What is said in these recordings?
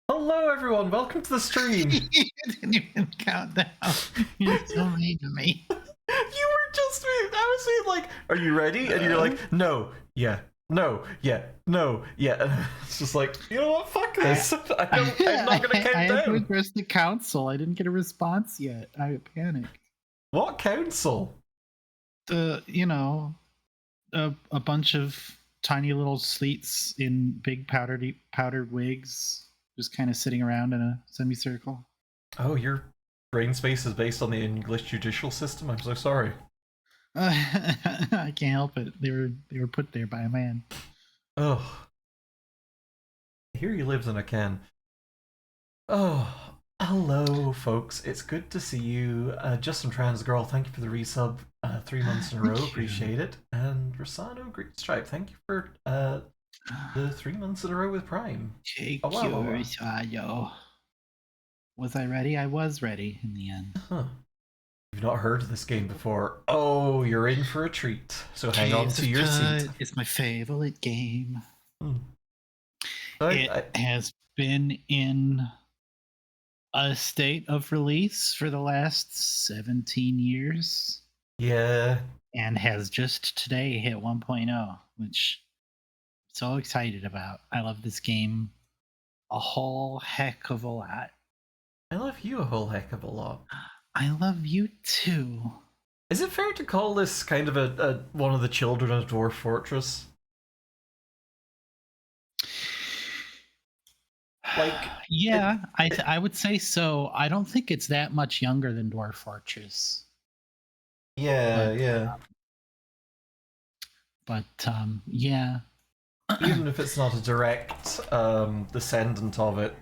Hello, everyone. Welcome to the stream. You didn't even count down. You're so mean to me. You were just. I was saying, like, "Are you ready?" And you're like, "No, yeah, no, yeah, no, yeah." And it's just like, you know what? Fuck this. I'm not gonna I count had to down. address the council. I didn't get a response yet. I panicked. What council? A bunch of tiny little sleets in big powdered wigs, just kind of sitting around in a semicircle. Oh, your brain space is based on the English judicial system. I'm so sorry. I can't help it. They were put there by a man. Oh, here he lives in a can. Oh, hello, folks. It's good to see you. Justin Trans Girl, thank you for the resub. 3 months in a row, appreciate it. And Rosano Great Stripe, thank you for the 3 months in a row with Prime. Take Oh, wow, wow, wow. yo. Was I ready? I was ready in the end. Huh. You've not heard of this game before. Oh, you're in for a treat. So hang on to your seat. It's my favorite game. It has been in a state of release for the last 17 years. Yeah. And has just today hit 1.0, which I'm so excited about. I love this game a whole heck of a lot. I love you a whole heck of a lot. I love you too. Is it fair to call this kind of a one of the children of Dwarf Fortress? Like, yeah, I would say so. I don't think it's that much younger than Dwarf Fortress. Yeah, yeah. But yeah. Even if it's not a direct descendant of it,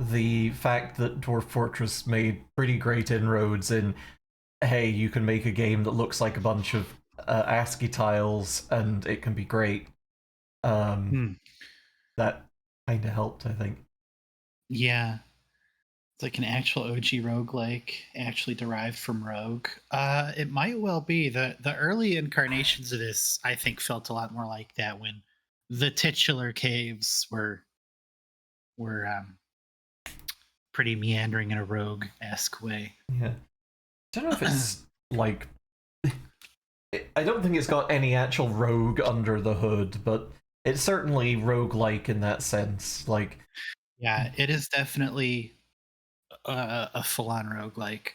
the fact that Dwarf Fortress made pretty great inroads in, hey, you can make a game that looks like a bunch of ASCII tiles and it can be great. That kind of helped, I think. Yeah. It's like an actual OG roguelike, actually derived from Rogue. It might well be. The early incarnations of this, I think, felt a lot more like that when the titular caves were pretty meandering in a rogue-esque way. Yeah. I don't know if it's like... I don't think it's got any actual rogue under the hood, but it's certainly roguelike in that sense. Like, yeah, it is definitely a full-on roguelike.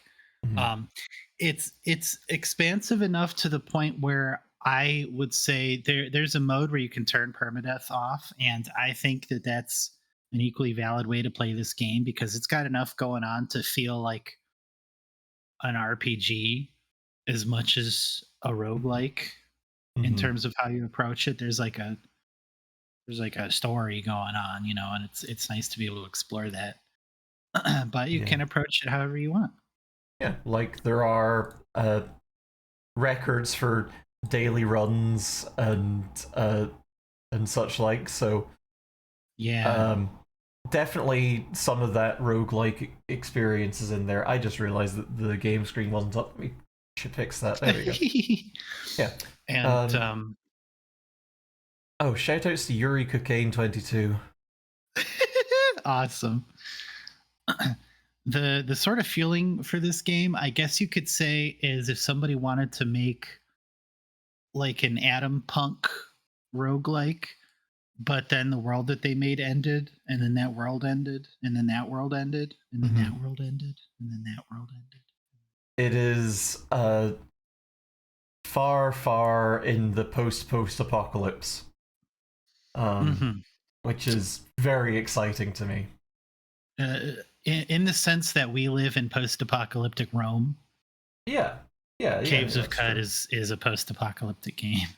It's expansive enough to the point where I would say there's a mode where you can turn permadeath off, and I think that that's an equally valid way to play this game because it's got enough going on to feel like an RPG as much as a roguelike in terms of how you approach it. There's like a story going on, and it's nice to be able to explore that. But you can approach it however you want. Yeah, like there are records for daily runs and such like. So yeah, definitely some of that roguelike experience is in there. I just realized that the game screen wasn't up. We should fix that. There we go. Yeah. And oh, shout outs to Yuri Cocaine 22. awesome. The sort of feeling for this game, I guess you could say, is if somebody wanted to make like an Atom Punk roguelike, but then the world that they made ended, and then that world ended, and then that world ended, and then that world ended, and then that world ended. It is far, far in the post-apocalypse, which is very exciting to me. In the sense that we live in post-apocalyptic Rome. Yeah. Cavesofqud is a post-apocalyptic game.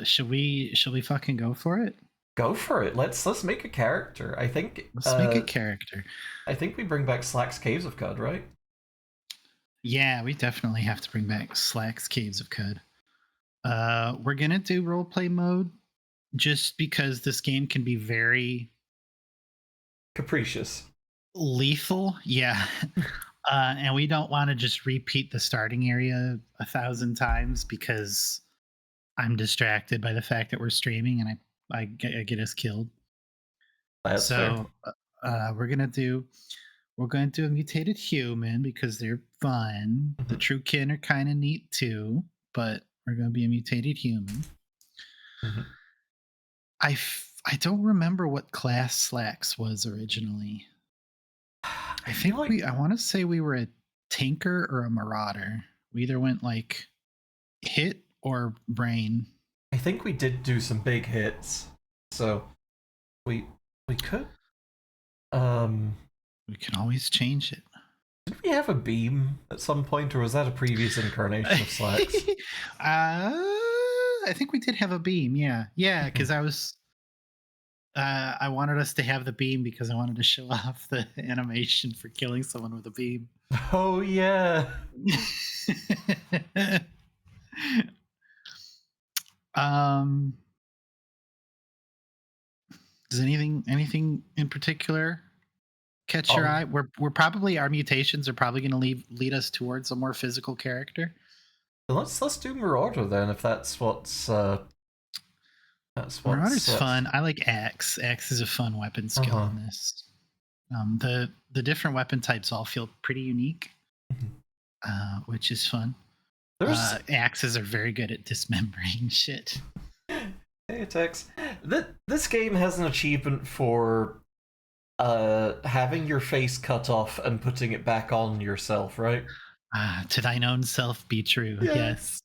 Should we fucking go for it? Go for it. Let's make a character. I think let's make a character. I think we bring back Slax Cavesofqud, right? Yeah, we definitely have to bring back Slax Cavesofqud. We're gonna do roleplay mode just because this game can be very capricious, lethal. Yeah. And we don't want to just repeat the starting area 1,000 times because I'm distracted by the fact that we're streaming and I get us killed. That's fair. So we're gonna do a mutated human because they're fun. The Mhm, true kin are kind of neat too, but we're gonna be a mutated human. mhm. I don't remember what class Slax was originally. I feel like I want to say we were a tinker or a marauder. We either went like hit or brain. I think we did do some big hits, so we we could. Um, We can always change it. did we have a beam at some point, or was that a previous incarnation of Slax? I think we did have a beam. Yeah, because Mhm. I was. I wanted us to have the beam because I wanted to show off the animation for killing someone with a beam. Oh yeah. um, does anything in particular catch your Um, eye? We're probably our mutations are probably going to lead us towards a more physical character. let's do Marauder then, if Marauder's that's. fun. I like Axe. Axe is a fun weapon Uh skill huh. in this. The different weapon types all feel pretty unique, which is fun. There's Axes are very good at dismembering shit. hey Tex. This game has an achievement for having your face cut off and putting it back on yourself, right? To thine own self be true. Yeah. Yes.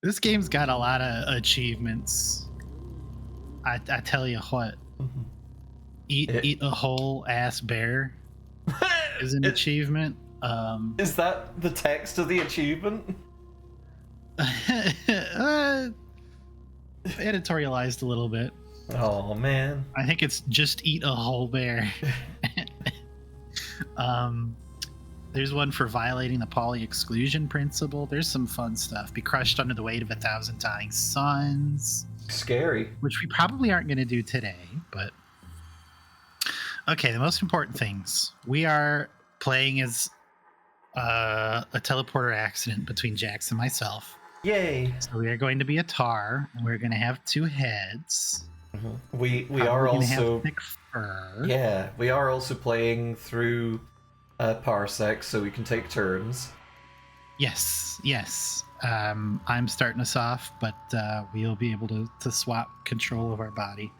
This game's got a lot of achievements. I tell you what, Mhm. It, eat a whole ass bear is an it achievement. is that the text of the achievement? Editorialized a little bit. Oh man. I think it's just eat a whole bear. um, there's one for violating the poly exclusion principle. There's some fun stuff. Be crushed under the weight of 1,000 dying suns, Scary. which we probably aren't going to do today. But okay, the most important things. We are playing as a teleporter accident between Jax and myself. Yay. So we are going to be a tar, and we're going to have 2 heads. We are Probably going to have also thick fur. yeah, we are also playing through Parsec, so we can take turns. Yes. I'm starting us off, but we'll be able to swap control of our body.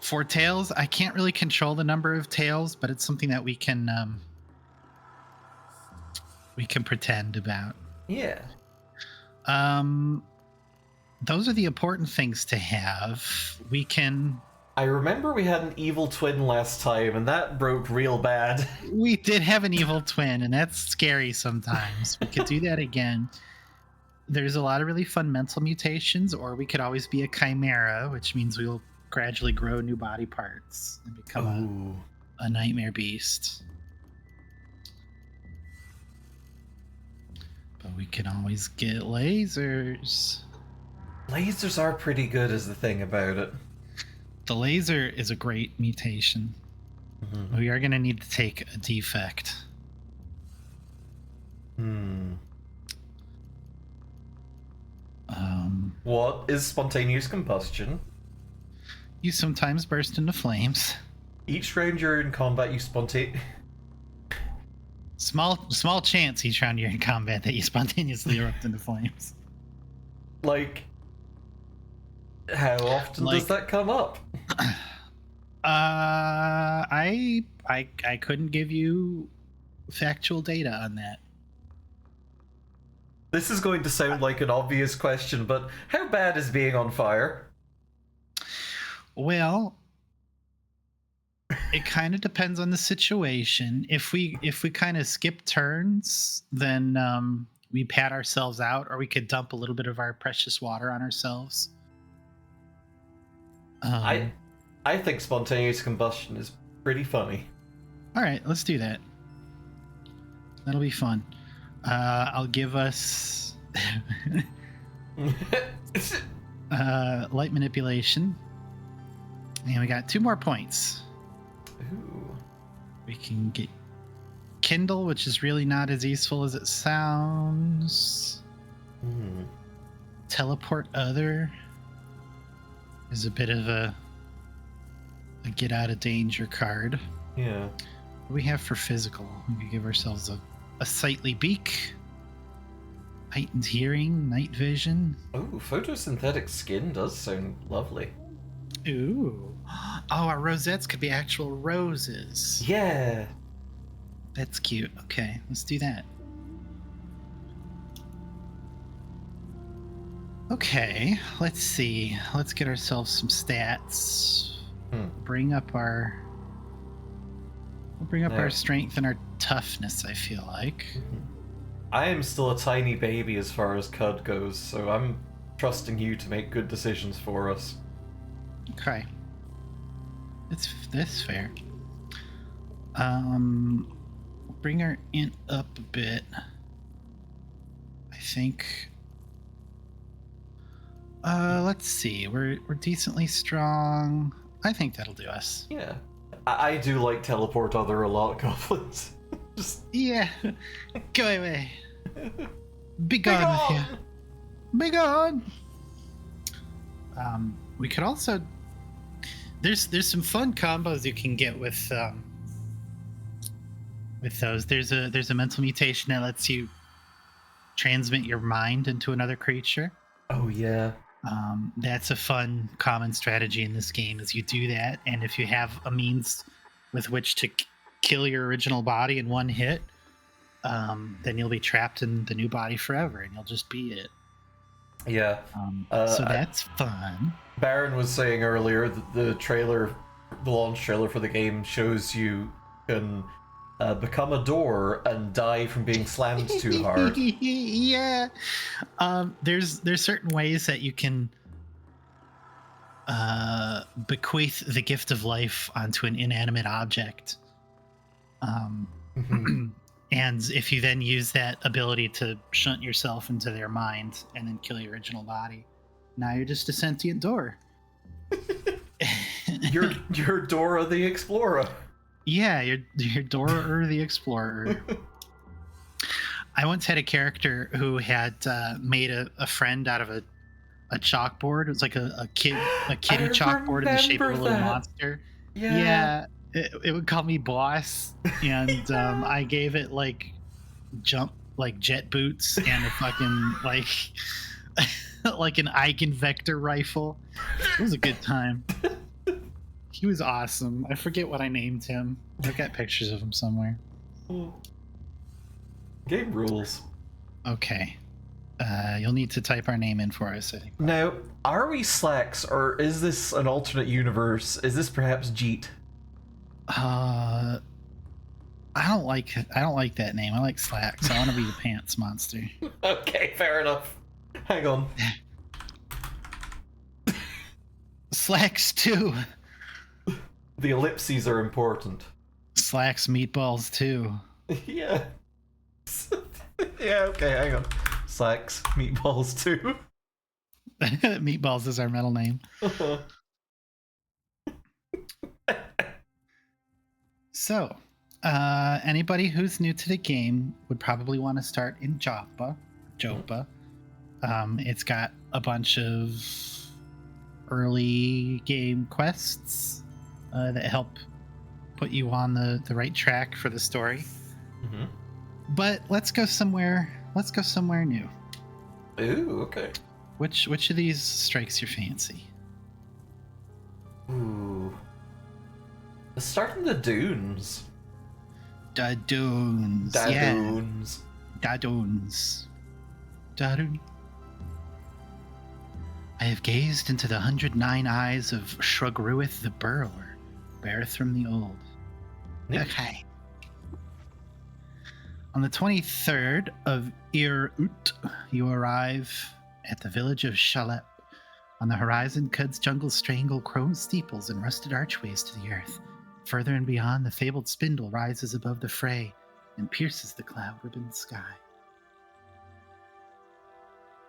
For tails, I can't really control the number of tails, but it's something that we can pretend about. Yeah. Those are the important things to have. We can. I remember we had an evil twin last time, and that broke real bad. We did have an evil twin, and that's scary sometimes. We could do that again. There's a lot of really fun mental mutations, or we could always be a chimera, which means we'll gradually grow new body parts and become a nightmare beast. But we can always get lasers. Lasers are pretty good, is the thing about it. The laser is a great mutation. Mm-hmm. We are going to need to take a defect. What is spontaneous combustion? You sometimes burst into flames. Each round you're in combat, you Small chance each round you're in combat that you spontaneously erupt into flames. like, how often does that come up? I couldn't give you factual data on that. This is going to sound like an obvious question, but how bad is being on fire? Well, it kind of depends on the situation. If we kind of skip turns, then we pat ourselves out, or we could dump a little bit of our precious water on ourselves. I think spontaneous combustion is pretty funny. All right, let's do that. That'll be fun. I'll give us light manipulation, and we got 2 more points. Ooh. We can get Kindle, which is really not as useful as it sounds. Teleport other. There's a bit of a get out of danger card. Yeah. What do we have for physical? We could give ourselves a sightly beak, heightened hearing, night vision. Oh, photosynthetic skin does sound lovely. Ooh. Oh, our rosettes could be actual roses. Yeah. That's cute. Okay, let's do that. Okay, let's see. Let's get ourselves some stats. Bring up our strength and our toughness, I feel like. I am still a tiny baby as far as Cud goes, so I'm trusting you to make good decisions for us. Okay. That's fair. Bring our int up a bit. I think. Let's see. We're decently strong. I think that'll do us. Yeah. I do like teleport other a lot, goblins. Just yeah. Go away. Be gone with you. Be gone. We could also. There's some fun combos you can get with those. There's a mental mutation that lets you transmit your mind into another creature. Oh yeah. That's a fun common strategy in this game is you do that, and if you have a means with which to kill your original body in one hit, then you'll be trapped in the new body forever and you'll just be it. Yeah. So that's fun. Baron was saying earlier that the launch trailer for the game shows you can become a door and die from being slammed too hard. Yeah. There's certain ways that you can bequeath the gift of life onto an inanimate object. And if you then use that ability to shunt yourself into their mind and then kill your original body, now you're just a sentient door. You're Dora the Explorer. Yeah, you're Dora the Explorer. I once had a character who had made a friend out of a chalkboard. It was like a kitty chalkboard in the shape of a little monster. Yeah. It would call me boss, and I gave it like jet boots and a fucking like an Eigenvector rifle. It was a good time. He was awesome. I forget what I named him. I've got pictures of him somewhere. Game rules. Okay. You'll need to type our name in for us, I think. Now, are we Slax, or is this an alternate universe? Is this perhaps Jeet? I don't like that name. I like Slax. I want to be the pants monster. Okay, fair enough. Hang on. Slacks 2. The ellipses are important. Slacks meatballs 2. Yeah. Yeah, okay, hang on. Slacks meatballs 2. Meatballs is our middle name. So, anybody who's new to the game would probably want to start in Jopa. It's got a bunch of early game quests that help put you on the right track for the story. But let's go somewhere new. Ooh, okay. Which of these strikes your fancy? Ooh. Let's start in the dunes. Da dunes. Dadoons. Yeah. Dadoons. Dadoon. I have gazed into the 109 eyes of Shrugruith the Burrower, Berthram the Old. Okay. On the 23rd of Ir-Ut, you arrive at the village of Shalep. On the horizon, Cud's jungles strangle chrome steeples and rusted archways to the earth. Further and beyond, the fabled spindle rises above the fray and pierces the cloud-ribboned sky.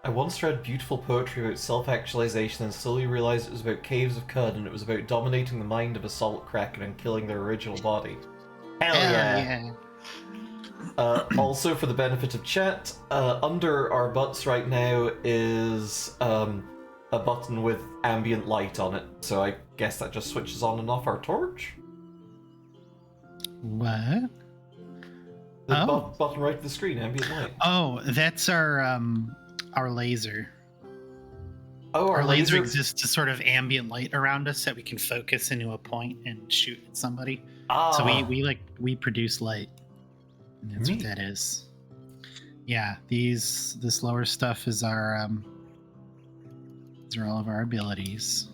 I once read beautiful poetry about self-actualization and slowly realized it was about Cavesofqud and it was about dominating the mind of a salt kraken and killing their original body. Hell yeah! Also, for the benefit of chat, under our butts right now is a button with ambient light on it, so I guess that just switches on and off our torch? What? The Oh. button right to the screen, ambient light. Oh, that's our laser. Oh, Our laser exists to sort of ambient light around us that we can focus into a point and shoot at somebody. Ah, So we produce light. And that's neat. what that is. Yeah, this lower stuff is our these are all of our abilities.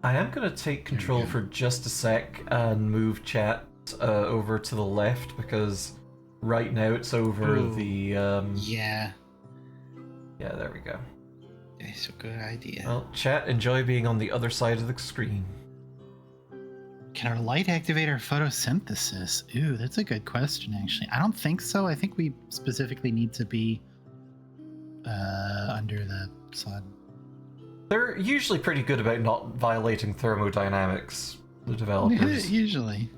I am going to take control for just a sec and move chat over to the left, because right now it's over the... Yeah, there we go. that's a good idea. Well, chat, enjoy being on the other side of the screen. Can our light activate our photosynthesis? Ooh, that's a good question, actually. I don't think so. I think we specifically need to be under the sun. They're usually pretty good about not violating thermodynamics, the developers. Usually.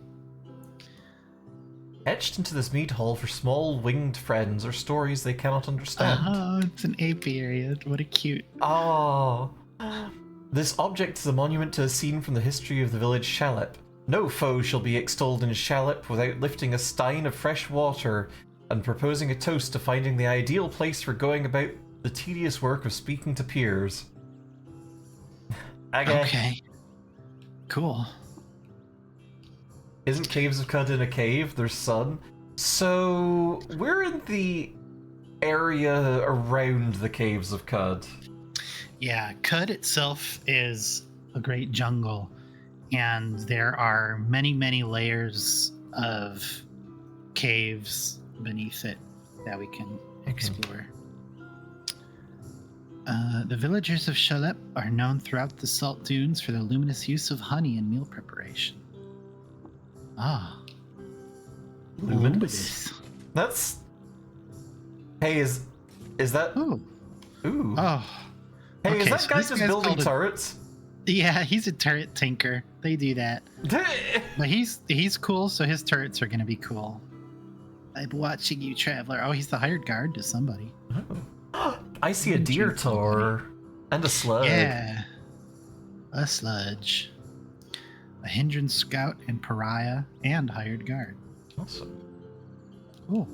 Etched into this mead hall for small winged friends are stories they cannot understand. Oh, it's an apiary. What a cute. Oh. This object is a monument to a scene from the history of the village Shalep. No foe shall be extolled in Shalep without lifting a stein of fresh water and proposing a toast to finding the ideal place for going about the tedious work of speaking to peers. Okay. Cool. Isn't Cavesofqud in a cave? There's sun. So we're in the area around the Cavesofqud. Yeah, Qud itself is a great jungle, and there are many, many layers of caves beneath it that we can explore. The villagers of Shalep are known throughout the salt dunes for their luminous use of honey in meal preparation. Ah. Luminous? That's... Hey, is that... Ooh. Ooh. Oh. Hey, Okay, is that so guy this just guy's building called turrets? Yeah, he's a turret tinker. They do that. But he's cool, so his turrets are going to be cool. I'm watching you, traveler. Oh, he's the hired guard to somebody. Oh. I see a deer tor and a slug. Yeah. A sludge. A hindrance scout and pariah and hired guard. Awesome. Oh.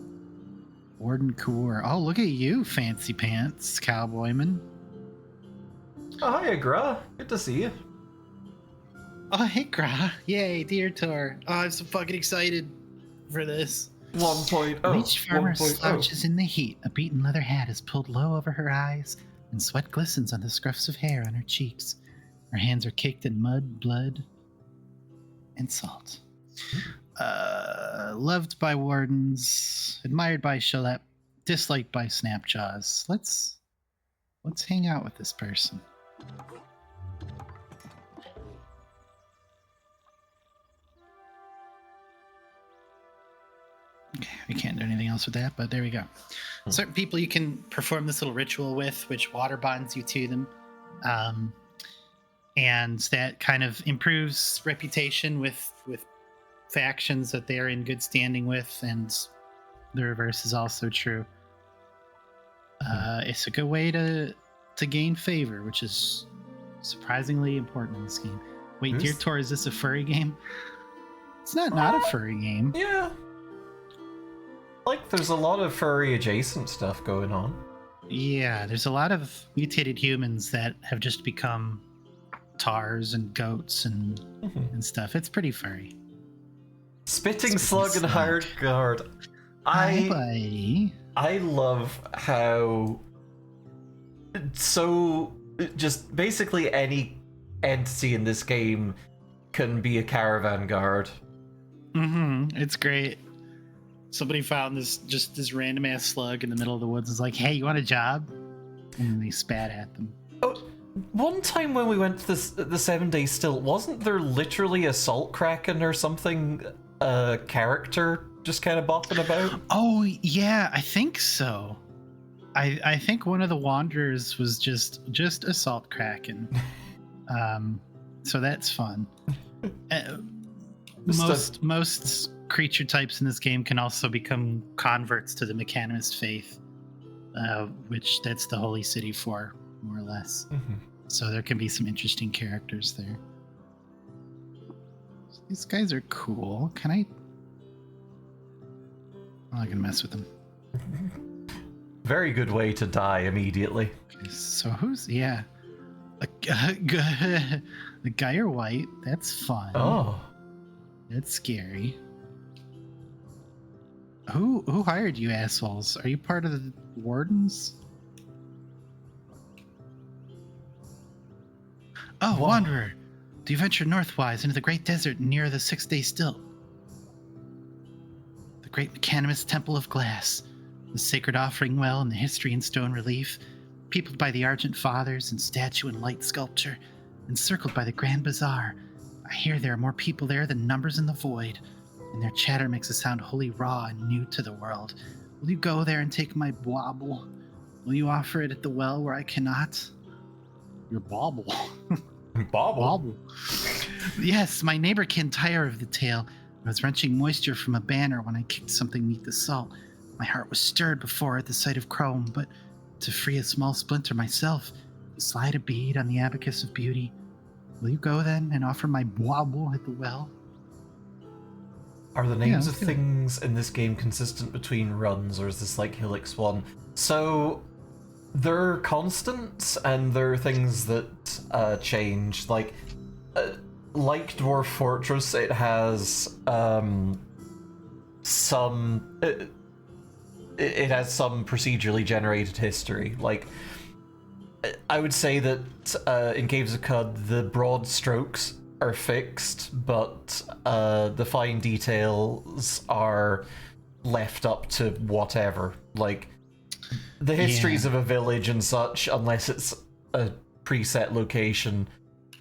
Warden Coor. Oh, look at you, fancy pants, cowboyman. Oh, hi, Agra. Good to see you. Oh, hey, Gra. Yay, deer tour. Oh, I'm so fucking excited for this. 1.0. Each farmer 1.0. slouches in the heat. A beaten leather hat is pulled low over her eyes, and sweat glistens on the scruffs of hair on her cheeks. Her hands are caked in mud, blood, and salt. Loved by wardens, admired by Shalep, disliked by Snapjaws. Let's hang out with this person. Okay, we can't do anything else with that, but there we go. Certain people you can perform this little ritual with, which water bonds you to them. And that kind of improves reputation with factions that they're in good standing with, and the reverse is also true. It's a good way to gain favor, which is surprisingly important in this game. Wait, Deer Tor, is this a furry game? It's not a furry game. Yeah. Like, there's a lot of furry adjacent stuff going on. Yeah, there's a lot of mutated humans that have just become tars and goats and stuff. It's pretty furry. Spitting slug and hired guard. Hi, buddy. I love how so just basically any entity in this game can be a caravan guard. It's great. Somebody found this random ass slug in the middle of the woods and was like, hey, you want a job? And they spat at them. Oh, one time when we went to the 7 Days Still, wasn't there literally a salt kraken or something, character just kind of bopping about? Oh, yeah, I think so. I think one of the wanderers was just a salt kraken. So that's fun. Most creature types in this game can also become converts to the Mechanist faith, which that's the holy city for more or less. Mhm. So there can be some interesting characters there. These guys are cool. Can I? I'm not gonna mess with them. Very good way to die immediately. Okay, so who's the guy are white. That's fun. Oh. That's scary. Who hired you assholes? Are you part of the wardens? Oh, Whoa. Wanderer. Do you venture northwise into the great desert near the 6-day still? The great Mechanimus Temple of Glass, the sacred offering well and the history in stone relief, peopled by the Argent Fathers in statue and light sculpture, encircled by the Grand Bazaar. I hear there are more people there than numbers in the void, and their chatter makes it sound wholly raw and new to the world. Will you go there and take my bauble? Will you offer it at the well where I cannot? Your bauble. Bobble. Yes, my neighbor can tire of the tale. I was wrenching moisture from a banner when I kicked something neath the salt. My heart was stirred before at the sight of chrome, but to free a small splinter myself, to slide a bead on the abacus of beauty. Will you go then and offer my bauble at the well? Are the names of let's do it. things in this game consistent between runs, or is this like Helix 1? So, there are constants, and there are things that change. Like Dwarf Fortress, it has some... It has some procedurally generated history. Like, I would say that in Cavesofqud, the broad strokes are fixed, but the fine details are left up to whatever. Like, the histories of a village and such, unless it's a preset location,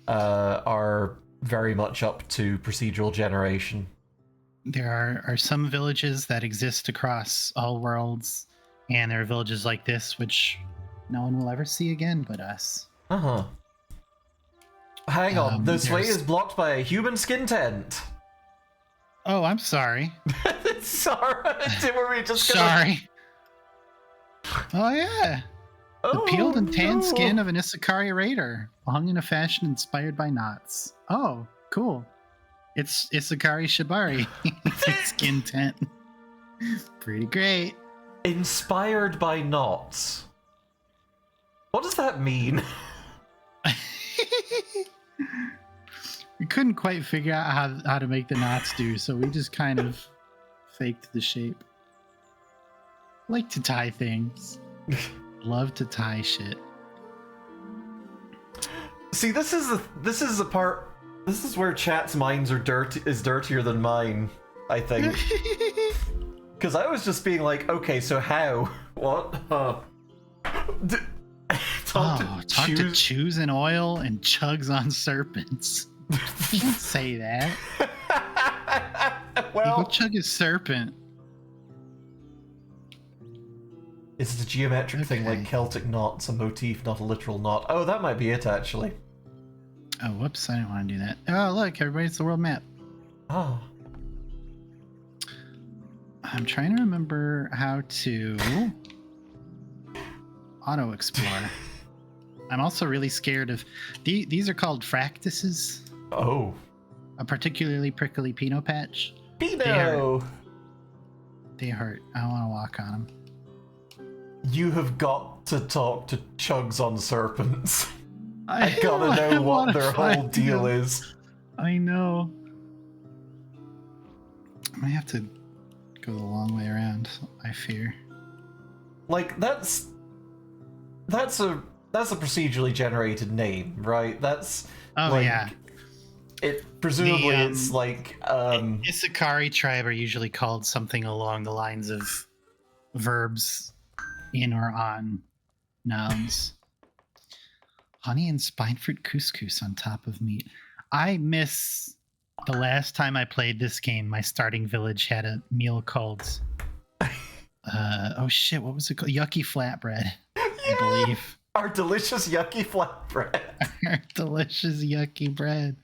are very much up to procedural generation. There are some villages that exist across all worlds, and there are villages like this which no one will ever see again but us. Uh-huh. Hang on, this way there's- is blocked by a human skin tent. Oh, I'm sorry. Sorry, were we just gonna... Sorry. Oh yeah. The peeled and tanned skin of an Isakari raider, hung in a fashion inspired by knots. Oh, cool. It's Isakari Shibari skin tent. Pretty great. Inspired by knots. What does that mean? We couldn't quite figure out how to make the knots do, so we just kind of faked the shape. Like to tie things. Love to tie shit. See, this is the part. This is where chat's minds are dirtier than mine, I think. Because I was just being like, okay, so how? What? Talk to chews in oil and chugs on serpents. You don't say that. Well, Go chug a serpent. it's the geometric thing like Celtic knots, a motif, not a literal knot. Oh, that might be it, actually. Oh, whoops, I didn't want to do that. Oh, look, everybody's the world map. Oh. I'm trying to remember how to auto-explore. I'm also really scared of... These are called fractuses. Oh. A particularly prickly Pinot patch. Pino! They hurt. I don't want to walk on them. You have got to talk to Chugs on Serpents. I I gotta know what their whole find deal them. is. I know. I might have to go the long way around, I fear. Like, that's a procedurally generated name, right? That's Oh, like, yeah. It presumably The, it's like Isakari tribe are usually called something along the lines of verbs in or on nouns. Honey and spine fruit couscous on top of meat. I miss the last time I played this game. My starting village had a meal called oh shit, what was it called? Yucky flatbread, I believe. our delicious yucky flatbread. Our delicious yucky bread.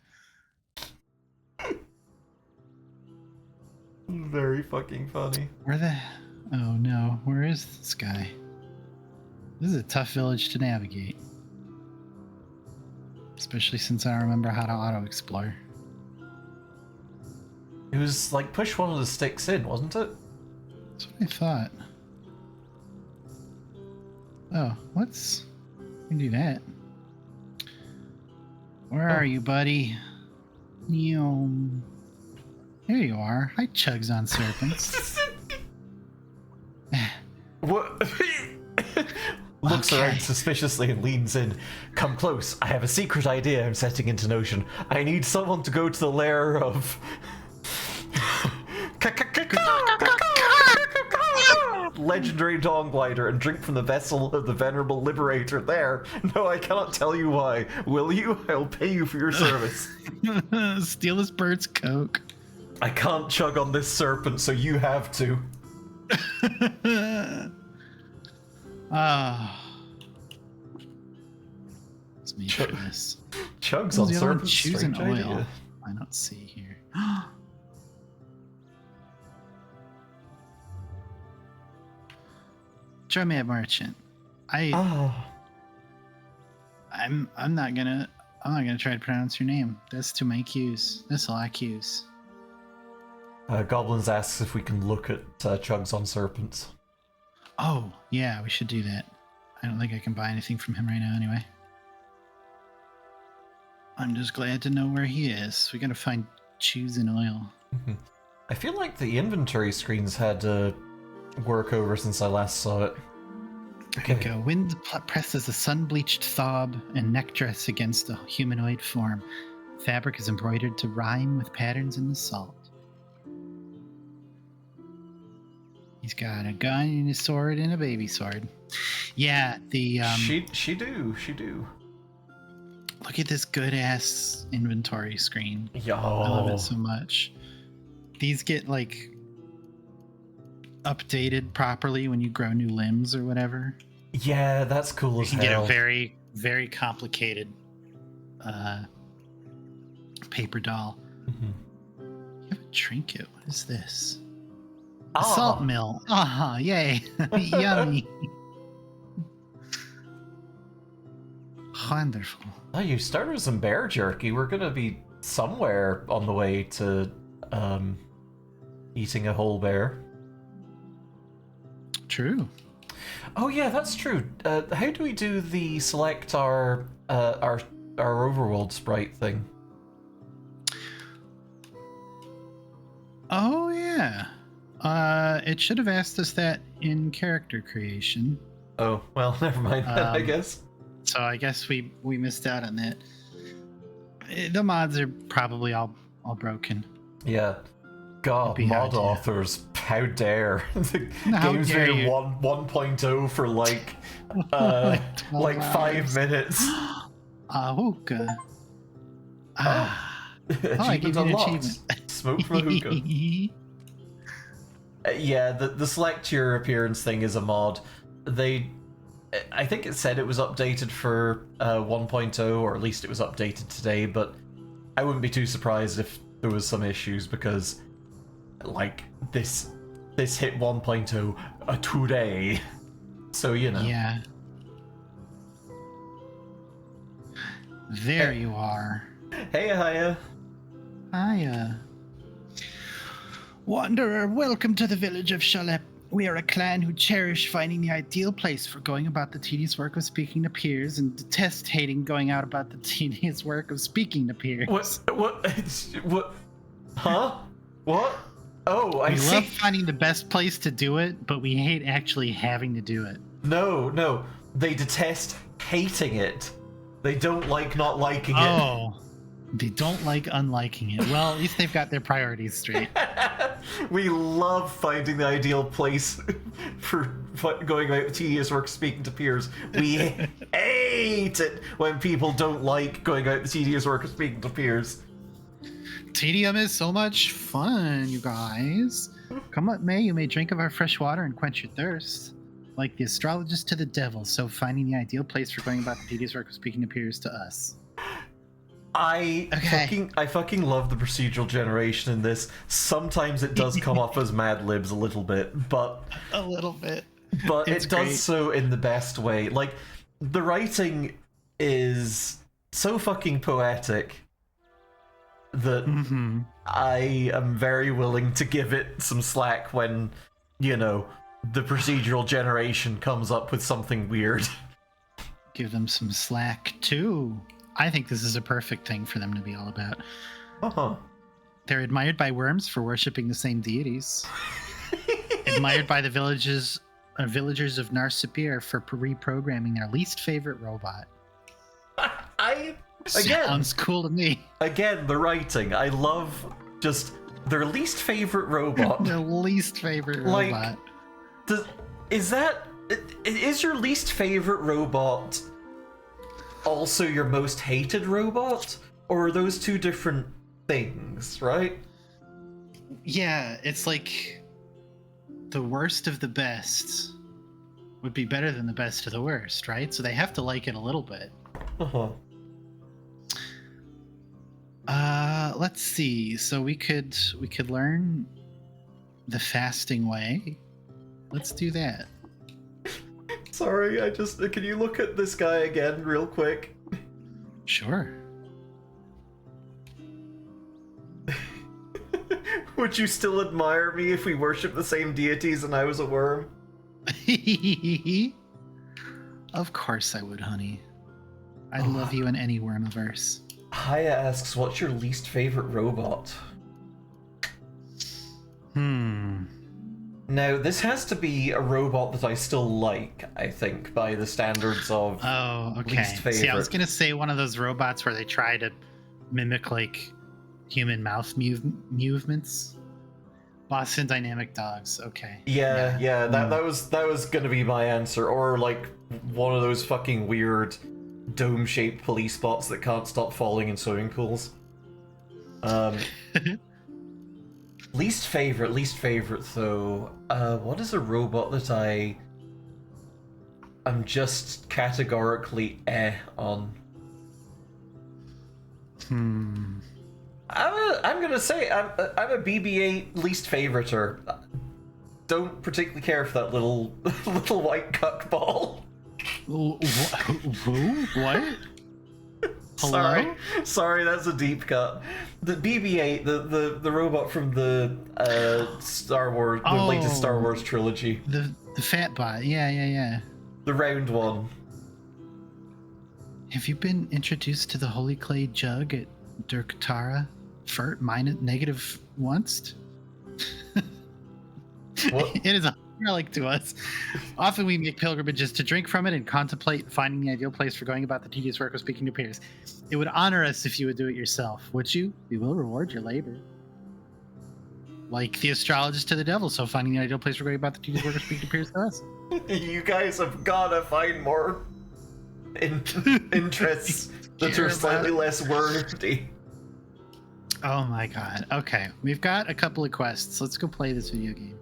Very fucking funny. Oh no, where is this guy? This is a tough village to navigate. Especially since I don't remember how to auto-explore. It was like push one of the sticks in, wasn't it? That's what I thought. Oh, what's... We can do that. Where are you, buddy? There you are. Hi, Chugs on Serpents. What? Looks Okay. around suspiciously and leans in. Come close. I have a secret idea I'm setting into motion. I need someone to go to the lair of... legendary Dawn Glider and drink from the vessel of the venerable Liberator there. No, I cannot tell you why. Will you? I'll pay you for your service. Steal this bird's coke. I can't chug on this serpent, so you have to. Let's make this. Chugs on serpents. Choose an Strange oil. idea. I don't see here. Drumhead Merchant. I'm not gonna try to pronounce your name. That's too many Q's. That's a lot of Q's. Goblins asks if we can look at Chugs on serpents. Oh, yeah, we should do that. I don't think I can buy anything from him right now anyway. I'm just glad to know where he is. We gotta find choose an oil. I feel like the inventory screens had work over since I last saw it. Okay, go. Wind presses a sun-bleached thob and neck dress against a humanoid form. Fabric is embroidered to rhyme with patterns in the salt. He's got a gun and a sword and a baby sword. Yeah, the She do. Look at this good ass inventory screen. Yo. I love it so much. These get like updated properly when you grow new limbs or whatever. Yeah, that's cool as You hell. can get a very, very complicated paper doll. Mm-hmm. You have a trinket. What is this? A Ah. salt mill. Yay. Yummy. Wonderful. Oh, you started with some bear jerky. We're gonna be somewhere on the way to eating a whole bear. True. Oh yeah, that's true. How do we do the select our overworld sprite thing? Oh yeah. It should have asked us that in character creation. Oh well, never mind. I guess. So I guess we missed out on that. The mods are probably all broken. Yeah. God, It'd be mod hard to- authors, how dare. The How game's dare been you. 1.0 for like 12 5 hours. minutes. Hookah. I Achievement gave you an unlocked. achievement. Smoke from a hookah. Yeah, the select your appearance thing is a mod. I think it said it was updated for 1.0, or at least it was updated today, but I wouldn't be too surprised if there was some issues because, like, this hit 1.0 today. So, you know. Yeah. There you are. Hey, hiya. Hiya. Wanderer, welcome to the village of Shalep. We are a clan who cherish finding the ideal place for going about the tedious work of speaking to peers and detest hating going out about the tedious work of speaking to peers. What? Huh? What? Oh, I We see. love finding the best place to do it, but we hate actually having to do it. No. They detest hating it. They don't like not liking it. Oh, they don't like unliking it. Well, at least they've got their priorities straight. We love finding the ideal place for going about the tedious work speaking to peers. We hate it when people don't like going out the tedious work of speaking to peers. Tedium is so much fun, you guys. Come what may, you may drink of our fresh water and quench your thirst. Like the astrologist to the devil, so finding the ideal place for going about the tedious work of speaking to peers to us. I fucking love the procedural generation in this. Sometimes it does come off as Mad Libs a little bit, but A little bit. But It's it does great. so in the best way. Like, the writing is so fucking poetic that Mm-hmm. I am very willing to give it some slack when, you know, the procedural generation comes up with something weird. Give them some slack too. I think this is a perfect thing for them to be all about. Uh-huh. They're admired by worms for worshipping the same deities. Admired by the villagers of Narsapir for reprogramming their least favorite robot. I again Sounds cool to me. Again, the writing. I love just their least favorite robot. Their least favorite Like, robot. is your least favorite robot also your most hated robot? Or are those two different things, right? Yeah, it's like the worst of the best would be better than the best of the worst, right? So they have to like it a little bit. Uh-huh. Let's see. So we could learn the fasting way. Let's do that. Sorry, can you look at this guy again real quick? Sure. Would you still admire me if we worship the same deities and I was a worm? Of course I would, honey. I love you in any wormiverse. Haya asks, what's your least favorite robot? Now, this has to be a robot that I still like, I think, by the standards of okay. least favorite. See, I was gonna say one of those robots where they try to mimic like human mouth movements. Boston Dynamic Dogs. Okay. Yeah. That was gonna be my answer, or like one of those fucking weird dome-shaped police bots that can't stop falling in swimming pools. Least favorite though. What is a robot that I'm just categorically on? I'm gonna say I'm a BB-8 least favoriter. Don't particularly care for that little white cuck ball. Who? What? Hello? Sorry, that's a deep cut. The BB-8, the robot from the Star Wars, the latest Star Wars trilogy. The fat bot. Yeah. The round one. Have you been introduced to the Holy Clay Jug at Durktara? Negative once? What? It is a relic to us. Often we make pilgrimages to drink from it and contemplate finding the ideal place for going about the tedious work of speaking to peers. It would honor us if you would do it yourself. Would you? We will reward your labor. Like the astrologist to the devil, so finding the ideal place for going about the tedious work of speaking to peers to us. You guys have gotta find more interests that are slightly less wordy. Oh my god. Okay, we've got a couple of quests. Let's go play this video game.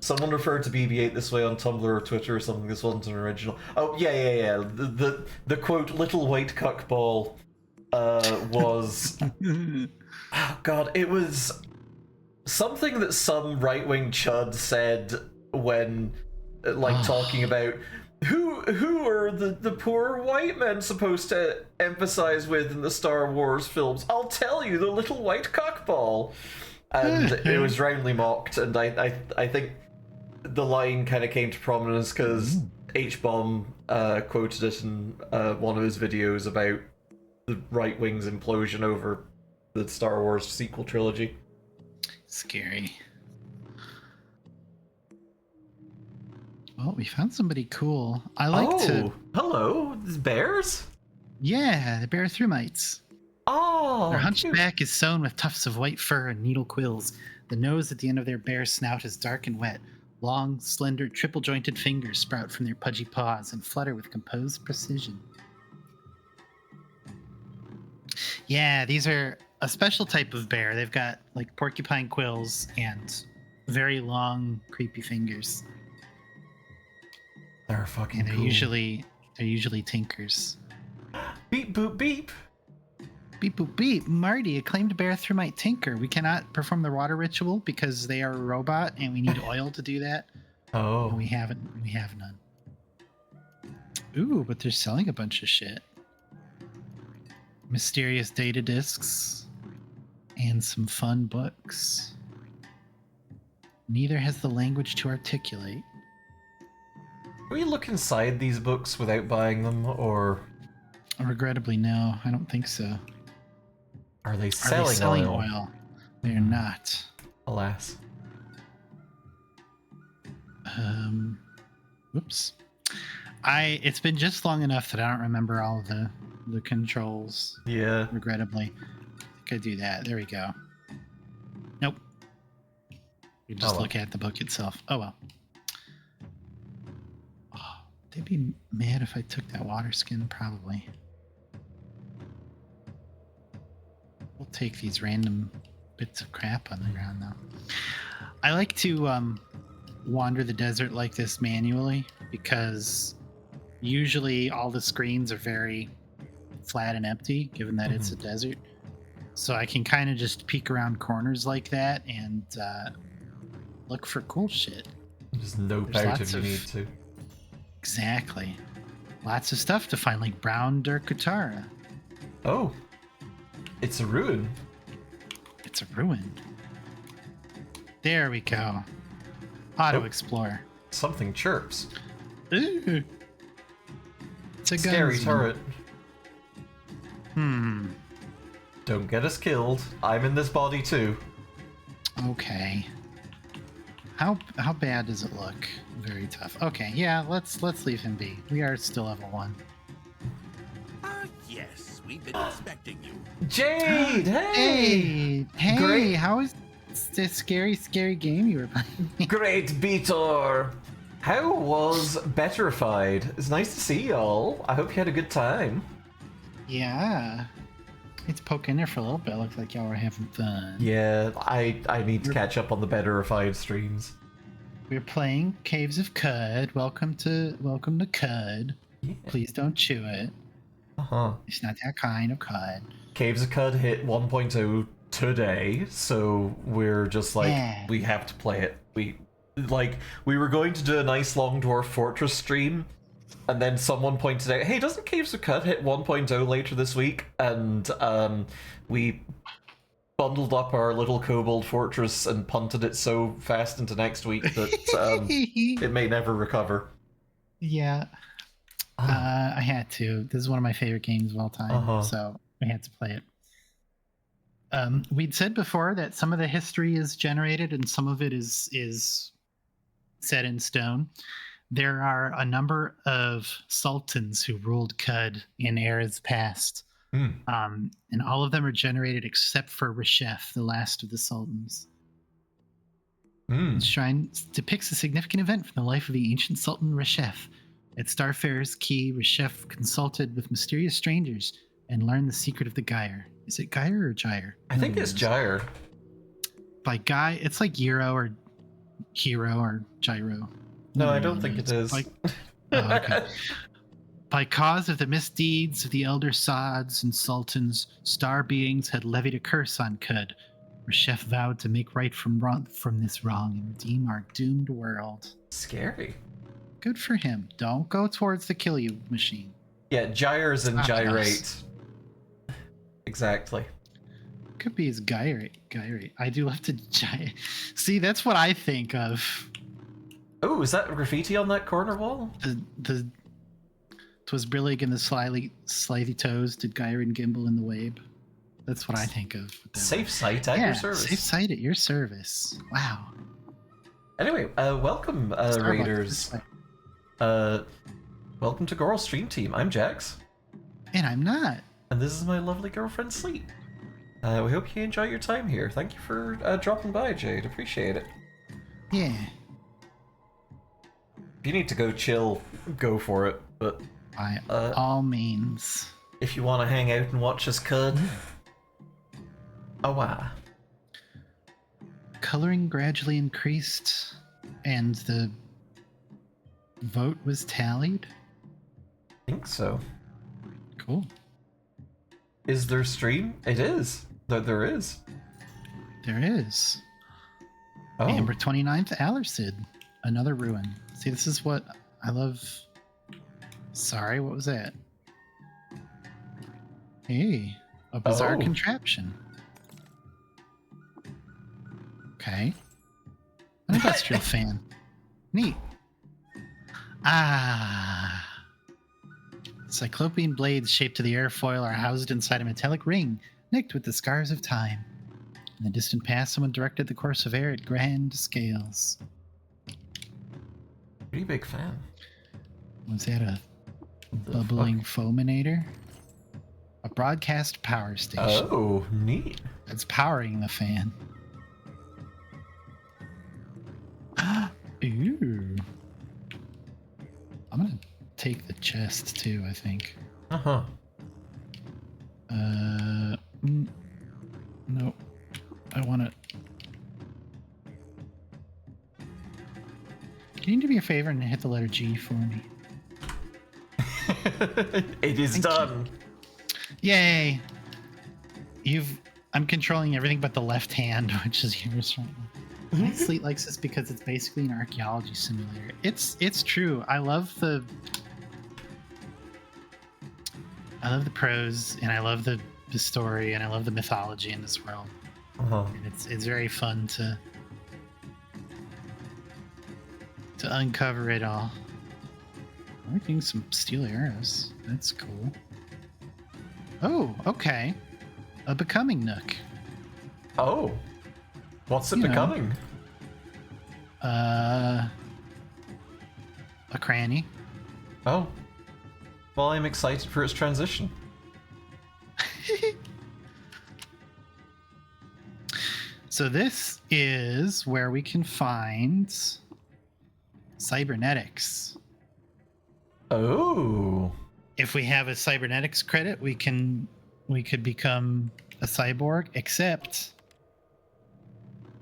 Someone referred to BB-8 this way on Tumblr or Twitter or something. This wasn't an original. Oh yeah. The quote little white cuck ball was oh god, it was something that some right-wing chud said when talking about who are the poor white men supposed to emphasize with in the Star Wars films. I'll tell you, the little white cockball. And it was roundly mocked, and I think the line kind of came to prominence because H-Bomb quoted it in one of his videos about the right wing's implosion over the Star Wars sequel trilogy. Scary. Well, we found somebody cool. I like to... hello, these bears? Yeah, the bear thrumites. Oh, their hunchback is sewn with tufts of white fur and needle quills. The nose at the end of their bare snout is dark and wet. Long, slender, triple-jointed fingers sprout from their pudgy paws and flutter with composed precision. Yeah, these are a special type of bear. They've got like porcupine quills and very long, creepy fingers. They're fucking and they're cool. usually tinkers. Beep boop beep. Beep boop beep. Marty, acclaimed bear thermite tinker. We cannot perform the water ritual because they are a robot and we need oil to do that. Oh. And we have none. Ooh, but they're selling a bunch of shit. mysterious data discs, and some fun books. Neither has the language to articulate. Can we look inside these books without buying them, or Regrettably, no, I don't think so. are they Are they selling oil? They're not. Alas. Whoops. It's been just long enough that I don't remember all of the controls. Yeah. Regrettably. I think I do that. There we go. Nope. You just look at the book itself. Oh well. Oh, they'd be mad if I took that water skin, probably. We'll take these random bits of crap on the ground though. I like to wander the desert like this manually because usually all the screens are very flat and empty, given that it's a desert. So I can kind of just peek around corners like that and look for cool shit. There's no pout if you need to. Exactly. Lots of stuff to find, like brown Durkutara. Oh. It's a ruin. It's a ruin. There we go. Auto Explorer. Something chirps. Ooh. It's a scary gunsman. turret. Don't get us killed. I'm in this body too. Okay. How bad does it look? Very tough. Okay, yeah, let's leave him be. We are still level 1. Ah, yes, we've been expecting you. Jade, hey! Hey, Great. How is this scary game you were playing? Great Beator! How was Betterified? It's nice to see y'all. I hope you had a good time. Yeah. It's poking there for a little bit. Looks like y'all were having fun. Yeah, I need to catch up on the Betterified streams. We're playing Cavesofqud. Welcome to Cud. Yeah. Please don't chew it. It's not that kind of cud. Cavesofqud hit 1.0 today, so we're just like, we have to play it. We were going to do a nice Long Dwarf Fortress stream, and then someone pointed out, hey, doesn't Cavesofqud hit 1.0 later this week? And we bundled up our little kobold fortress and punted it so fast into next week that it may never recover. Yeah. I had to. This is one of my favorite games of all time, so I had to play it. We'd said before that some of the history is generated and some of it is set in stone. There are a number of sultans who ruled Cud in eras past, and all of them are generated except for Reshef, the last of the sultans. The shrine depicts a significant event from the life of the ancient Sultan Reshef. At Starfarer's Key, Reshef consulted with mysterious strangers and learned the secret of the Gyre. Is it Gyre or Gyre? I think it's Gyre. By Guy, it's like Gyro or Hero or Gyro. No, I don't think it is. Okay. By cause of the misdeeds of the elder Sads and sultans, star beings had levied a curse on Cud. Reshef vowed to make right from this wrong and redeem our doomed world. Scary. Good for him. Don't go towards the kill you machine. Yeah, gyres and gyrate. Exactly. Could be his gyrate. I do love to gyrate. See, that's what I think of. Oh, is that graffiti on that corner wall? Twas brillig and the slythy toes did gyre and gimble in the wabe. That's what I think of. Safe site at your service. Safe site at your service. Wow. Anyway, welcome, Raiders. Welcome to Goral Stream Team. I'm Jax. And I'm not. And this is my lovely girlfriend, Sleep. We hope you enjoy your time here. Thank you for dropping by, Jade. Appreciate it. Yeah. If you need to go chill, go for it. But by all means. If you want to hang out and watch us Cud. Oh wow. Coloring gradually increased, and the vote was tallied? I think so. Cool. Is there stream? It is. There is. There is. Oh. Amber 29th, Allersid. Another ruin. See, this is what I love. Sorry, what was that? Hey, a bizarre Oh. contraption. Okay. An industrial fan. Neat. Ah. Cyclopean blades shaped to the airfoil are housed inside a metallic ring, nicked with the scars of time. In the distant past, someone directed the course of air at grand scales. Pretty big fan. Was that a The bubbling fuck? foaminator? A broadcast power station. Oh, neat. That's powering the fan. Ooh. I'm gonna take the chest too, I think. Uh-huh. Nope. I wanna. Can you do me a favor and hit the letter G for me? It is Thank done. Yay! I'm controlling everything but the left hand, which is yours right now. Sleet likes this because it's basically an archaeology simulator. It's true. I love the prose, and I love the story, and I love the mythology in this world. Uh-huh. And it's very fun to uncover it all. We're getting some steel arrows. That's cool. Oh, okay. A becoming nook. Oh. What's it You know. becoming? A cranny. Oh. Well, I'm excited for its transition. So this is where we can find cybernetics. Oh. If we have a cybernetics credit, we could become a cyborg, except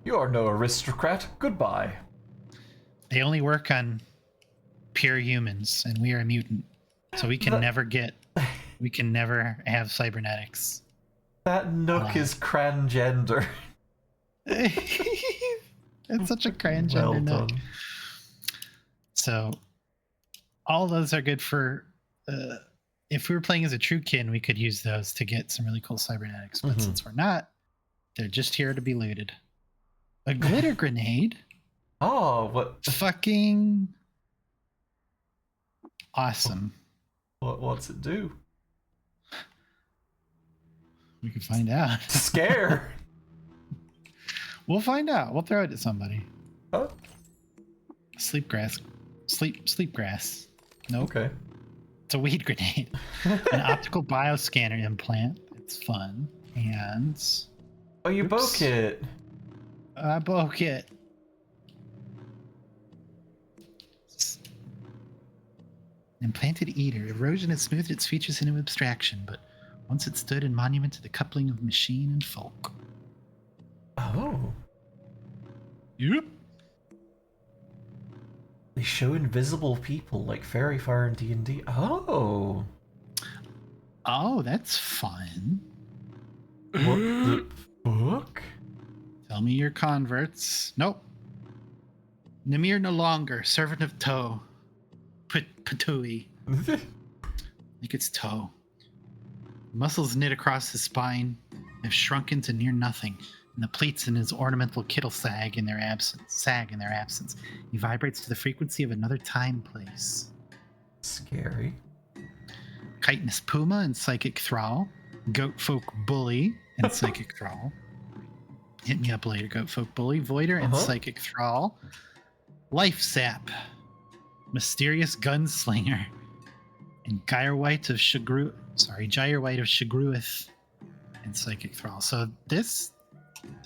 You are no aristocrat. Goodbye. they only work on pure humans, and we are a mutant. So we can That- never have cybernetics. That nook is crangender. It's such a cringe Well under nook. done. So all those are good for if we were playing as a true kin, we could use those to get some really cool cybernetics. But Mhm. since we're not, they're just here to be looted. A glitter grenade? Oh, what? Fucking awesome. What's it do? We can find out. Scare. We'll find out. We'll throw it at somebody. Oh, Sleep grass. Sleep grass. Nope. okay. It's a weed grenade. An optical bioscanner implant. It's fun. And Oh, you Oops. broke it. I broke it. Implanted eater. Erosion has smoothed its features into abstraction, but once it stood in monument to the coupling of machine and folk. Oh. Yep. They show invisible people like Fairy Fire and D&D. Oh. Oh, that's fun. What the fuck? Tell me your converts. Nope. Namir no longer, servant of Toe. Patui. I think it's Toe. Muscles knit across his spine have shrunken to near nothing, and the pleats in his ornamental kittle sag in their absence. He vibrates to the frequency of another time place. Scary. Chitinous Puma and Psychic Thrall. Goatfolk Bully and Psychic Thrall. Hit me up later, Goatfolk Bully. Voider and Uh-huh. Psychic Thrall. Life Sap. Mysterious Gunslinger. And Gyrewhite of Shagruith and Psychic Thrall. So this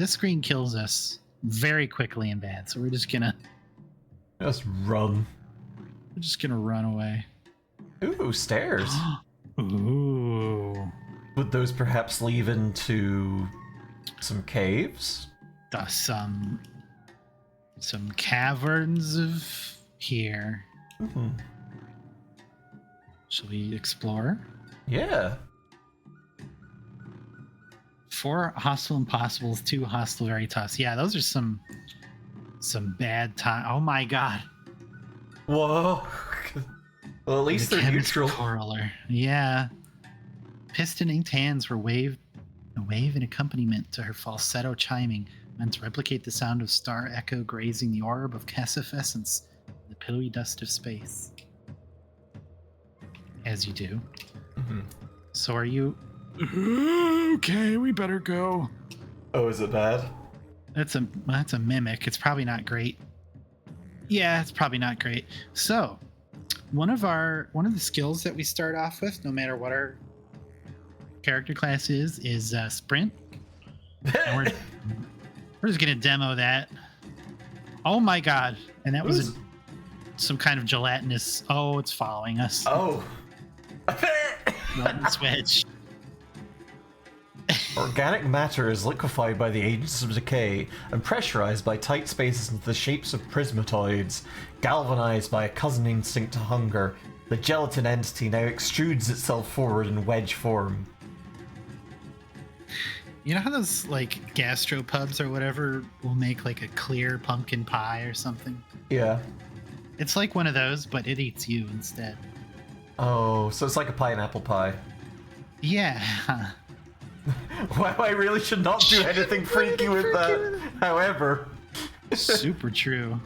screen kills us very quickly and bad. So we're just gonna Run. run away. Ooh, stairs. Ooh. Would those perhaps lead into some caves? Some caverns of here. Mm-hmm. Shall we explore? Yeah. 4 hostile impossibles, 2 hostile veritas. Yeah, those are some bad time. Oh my god. Whoa. Well, at least The they're chemist neutral. coroller. Yeah. piston-inked hands were waved a wave in accompaniment to her falsetto chiming, meant to replicate the sound of star echo grazing the orb of Cavesofqud in the pillowy dust of space. As you do. Mm-hmm. So are you... Okay, we better go. Oh, is it bad? That's a mimic. It's probably not great. Yeah, it's probably not great. So, one of the skills that we start off with, no matter what our character class is sprint. And we're just gonna demo that. Oh my god! And that was some kind of gelatinous. Oh, it's following us. Oh. Gelatinous wedge. Organic matter is liquefied by the agents of decay and pressurized by tight spaces into the shapes of prismatoids. Galvanized by a cousin instinct to hunger, the gelatin entity now extrudes itself forward in wedge form. You know how those like gastropubs or whatever will make like a clear pumpkin pie or something? Yeah. It's like one of those, but it eats you instead. Oh, so it's like a pineapple pie. Yeah. Wow, I really should not do anything freaky with that. However. Super true.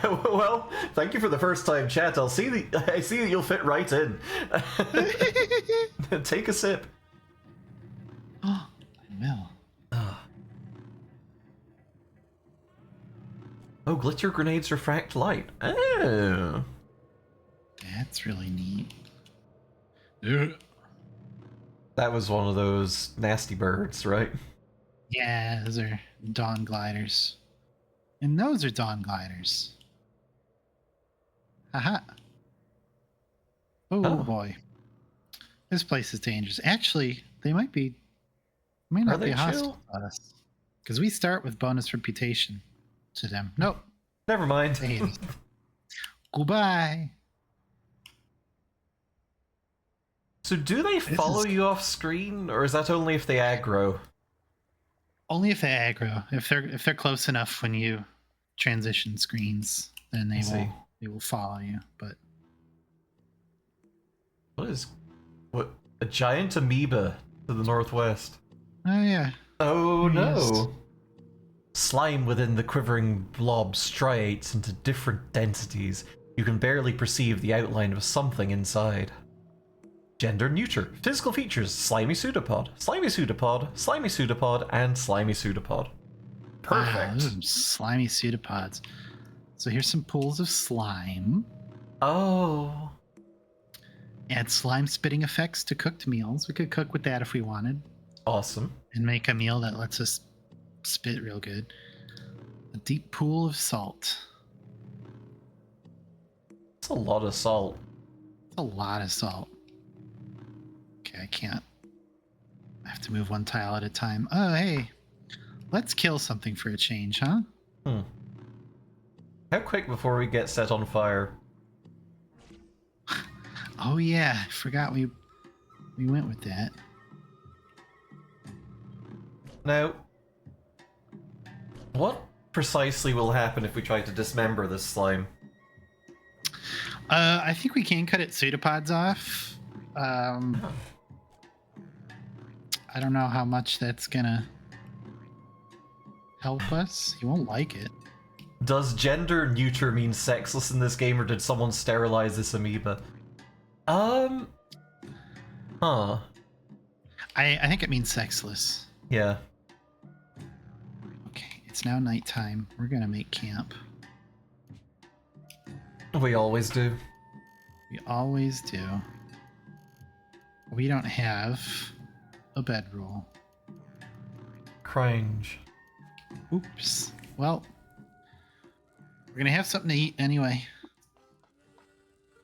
Well, thank you for the first time chat. I see that you'll fit right in. Take a sip. Oh, I will. Oh, glitter grenades refract light. Oh. That's really neat. That was one of those nasty birds, right? Yeah, those are dawn gliders. And those are dawn gliders. Haha. Oh boy. This place is dangerous. Actually, they might not be hostile to us. Because we start with bonus reputation to them. Nope. Never mind. They hate us. Goodbye. So do they follow you off screen, or is that only if they aggro? Only if they aggro. If they're close enough when you transition screens, then they will follow you. But what a giant amoeba to the northwest? oh yeah. Oh no. Yes. Slime within the quivering blob striates into different densities. You can barely perceive the outline of something inside. Gender neuter. Physical features: slimy pseudopod, slimy pseudopod, slimy pseudopod, and slimy pseudopod. Perfect. Wow, those are slimy pseudopods. So here's some pools of slime. Oh. Add slime spitting effects to cooked meals. We could cook with that if we wanted. Awesome. And make a meal that lets us spit real good. A deep pool of salt. That's a lot of salt. That's a lot of salt. Okay, I can't. I have to move one tile at a time. Oh, hey. Let's kill something for a change, huh? How quick before we get set on fire? Oh yeah, I forgot we went with that. Now, what precisely will happen if we try to dismember this slime? I think we can cut its pseudopods off. I don't know how much that's gonna help us. He won't like it. Does gender neuter mean sexless in this game, or did someone sterilize this amoeba? Huh. I think it means sexless. Yeah. Okay, it's now nighttime. We're gonna make camp. We always do. We always do. We don't have a bedroll. Cringe. Oops. Well, we're gonna have something to eat anyway.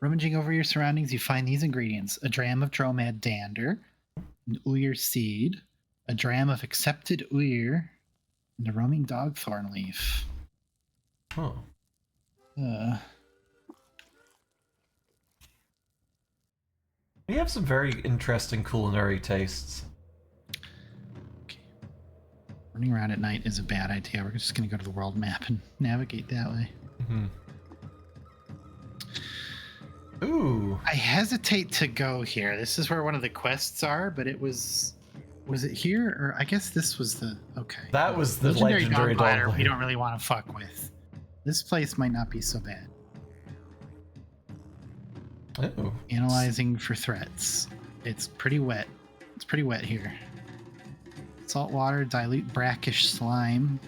Rummaging over your surroundings, you find these ingredients: a dram of dromad dander, an uyir seed, a dram of accepted uyir, and a roaming dogthorn leaf. Huh. We have some very interesting culinary tastes. Okay. Running around at night is a bad idea. We're just gonna go to the world map and navigate that way. Mm-hmm. Ooh. I hesitate to go here. This is where one of the quests are, but it was it here? Or I guess this was the... Okay. That was the legendary dog bladder dog we bladder. don't really want to fuck with. This place might not be so bad. Oh. Analyzing for threats. It's pretty wet. It's pretty wet here. Salt water, dilute brackish slime.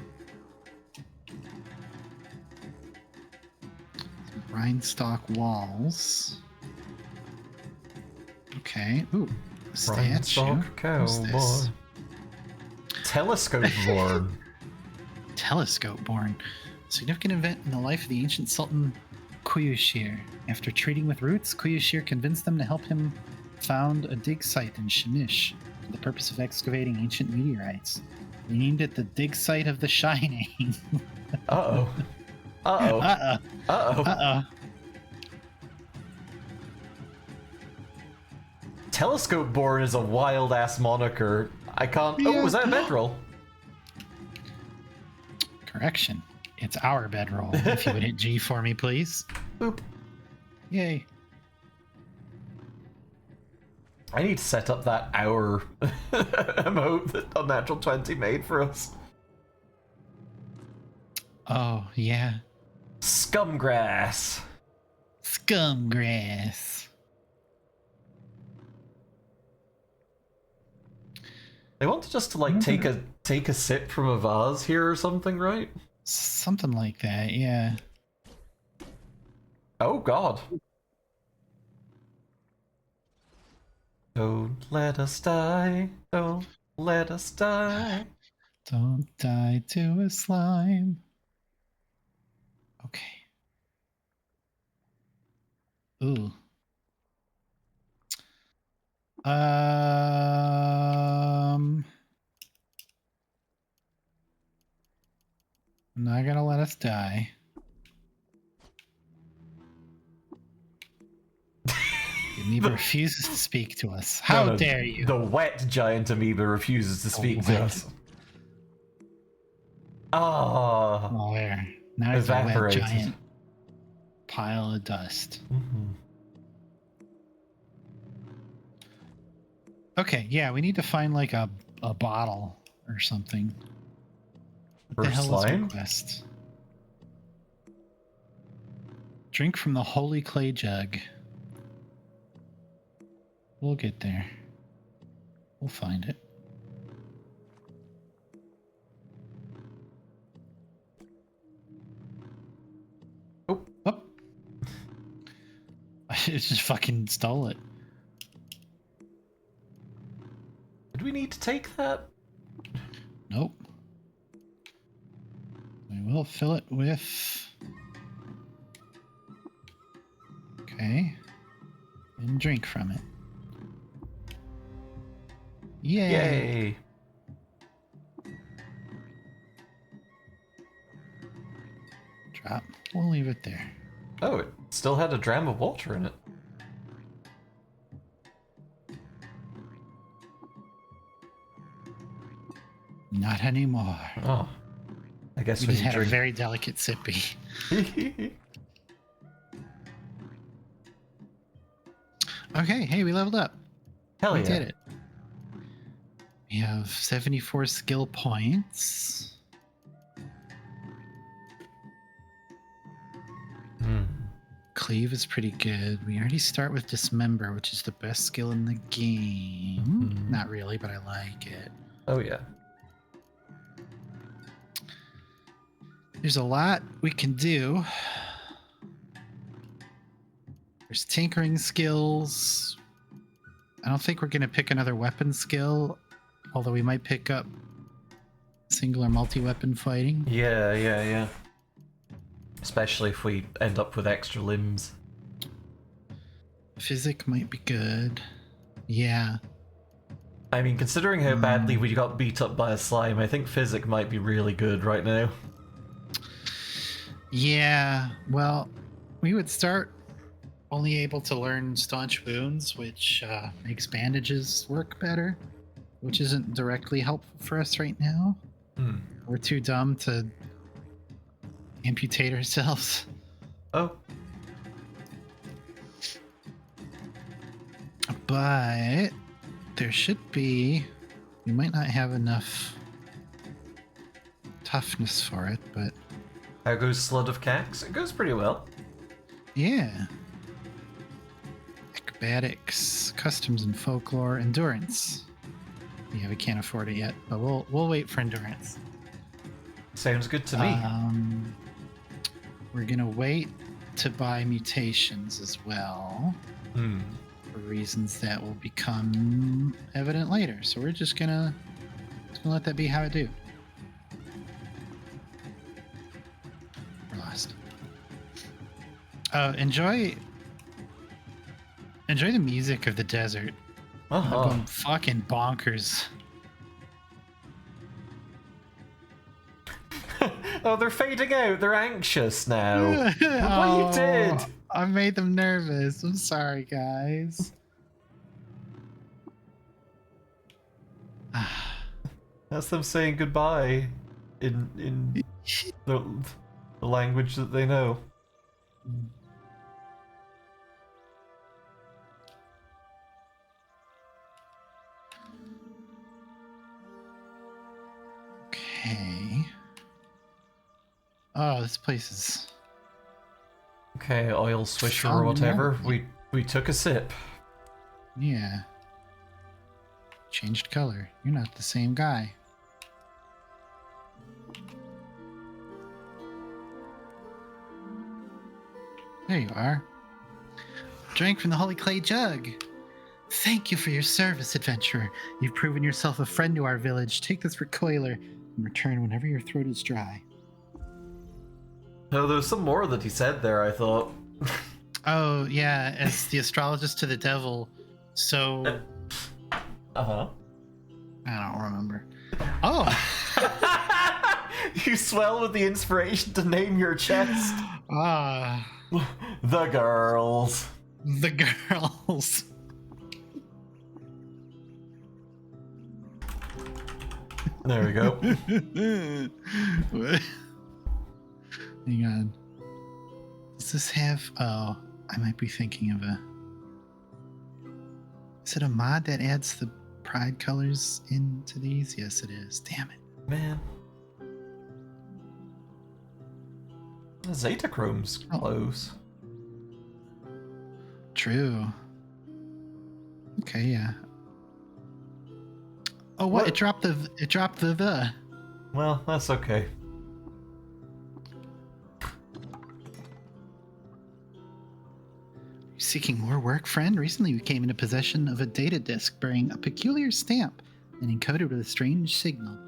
Grindstock walls. Okay. Ooh. A statue. Grindstock What's this? cowboy. Telescope born. Telescope born. Significant event in the life of the ancient Sultan Kuyushir. After treating with roots, Kuyushir convinced them to help him found a dig site in Shamish for the purpose of excavating ancient meteorites. They named it the dig site of the Shining. Uh-oh. Uh-oh. Uh-oh. Uh-oh. Uh-oh. Telescope born is a wild-ass moniker. I can't... Yeah. Oh, was that a bedroll? Correction. It's our bedroll. If you would hit G for me, please. Boop. Yay. I need to set up that hour emote that Unnatural 20 made for us. Oh, yeah. Scumgrass. Scumgrass. They wanted us to like take a sip from a vase here or something, right? Something like that, yeah. Oh god. Don't let us die. Don't let us die. Don't die to a slime. Okay. Ooh. I'm not gonna let us die. The amoeba refuses to speak to us. How No, dare you? The wet giant amoeba refuses to speak to wet. us. Ah. Oh, there. Now it's a wet Evaporated. giant pile of dust. Mhm. Okay, yeah, we need to find like a bottle or something. What For the hell slime? is the quest? Drink from the holy clay jug. We'll get there. We'll find it. Oh. Oh. I just fucking stole it. Did we need to take that? Nope. We will fill it with... Okay. And drink from it. Yay! Yay. Drop. We'll leave it there. Oh, it still had a dram of water in it. Not anymore. Oh. I guess We we just had a drink. very delicate sippy. Okay, hey, we leveled up. Hell We yeah. did it. We have 74 skill points. Hmm. Cleave is pretty good. We already start with Dismember, which is the best skill in the game. Mhm. Not really, but I like it. Oh yeah. There's a lot we can do. There's tinkering skills. I don't think we're going to pick another weapon skill, although we might pick up single or multi-weapon fighting. Yeah. Especially if we end up with extra limbs. Physic might be good. Yeah. I mean, considering how badly we got beat up by a slime, I think Physic might be really good right now. Yeah. Well, we would start only able to learn Staunch Wounds, which makes bandages work better, which isn't directly helpful for us right now. Hmm. We're too dumb to amputate ourselves. Oh. but there should be. We might not have enough toughness for it, but How goes Slud of Cax? It goes pretty well. yeah. Acrobatics, customs and folklore, endurance. Yeah, we can't afford it yet, but we'll wait for endurance. Sounds good to me. We're gonna wait to buy mutations as well, for reasons that will become evident later. So we're just gonna let that be how it do. We're lost. Enjoy the music of the desert. I'm going fucking bonkers. Oh, they're fading out. They're anxious now. Look what you did. I made them nervous. I'm sorry, guys. That's them saying goodbye in the language that they know. Okay. Oh, this place is... Okay, oil swisher Fun, or whatever. yeah. We took a sip. Yeah. Changed color. You're not the same guy. There you are. Drank from the holy clay jug. Thank you for your service, adventurer. You've proven yourself a friend to our village. Take this recoiler and return whenever your throat is dry. Oh, there was some more that he said there, I thought. Oh, yeah, as the astrologist to the devil. So... Uh-huh. I don't remember. Oh! You swell with the inspiration to name your chest. Ah. The girls. The girls. There we go. Hang on. Does this have... Oh, I might be thinking of a... Is it a mod that adds the pride colors into these? Yes, it is. Damn it. Man. The Zetachrome's close. True. Okay, yeah. Oh, what? It dropped the. Well, that's okay. Seeking more work, friend? Recently we came into possession of a data disk bearing a peculiar stamp and encoded with a strange signal.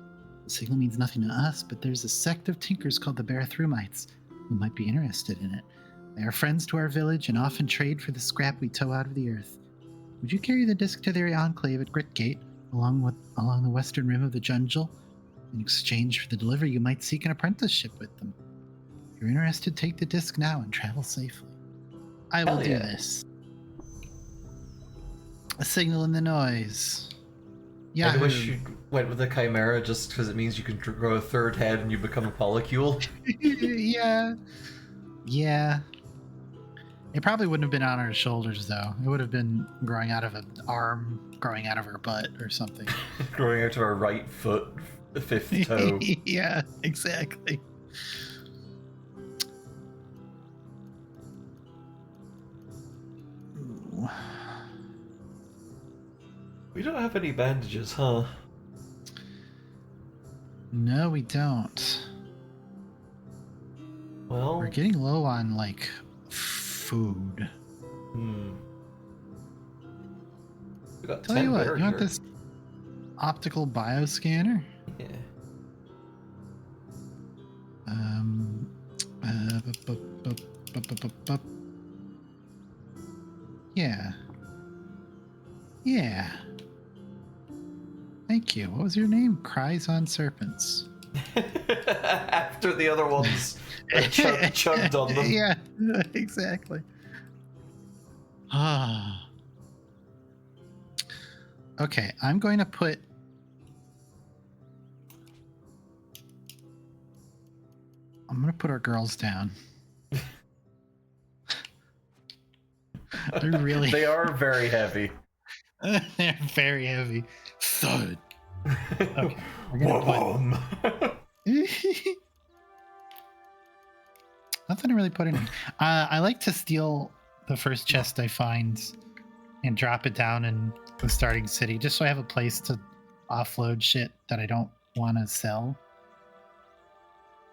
The signal means nothing to us, but there's a sect of tinkers called the Barathrumites who might be interested in it. They are friends to our village and often trade for the scrap we tow out of the earth. Would you carry the disk to their enclave at Gritgate, along the western rim of the jungle? In exchange for the delivery, you might seek an apprenticeship with them. If you're interested, take the disk now and travel safely. I will do this. A signal in the noise. Yeah. I wish you went with the Chimera just because it means you can grow a third head and you become a polycule. Yeah. Yeah. It probably wouldn't have been on our shoulders, though. It would have been growing out of an arm, growing out of our butt or something. Growing out of our right foot, the fifth toe. Yeah, exactly. Ooh. We don't have any bandages, huh? No, we don't. Well... We're getting low on, like, food. We got Tell 10 you what, better you want here. this optical bioscanner? Yeah. Yeah. Yeah. Thank you. What was your name? Cries on Serpents. After the other ones chugged on them. Yeah, exactly. Ah. Okay, I'm going to put... I'm going to put our girls down. They're really... They are very heavy. They're very heavy. Thud. Okay, we're gonna put nothing to really put in here. I like to steal the first chest I find and drop it down in the starting city, just so I have a place to offload shit that I don't want to sell.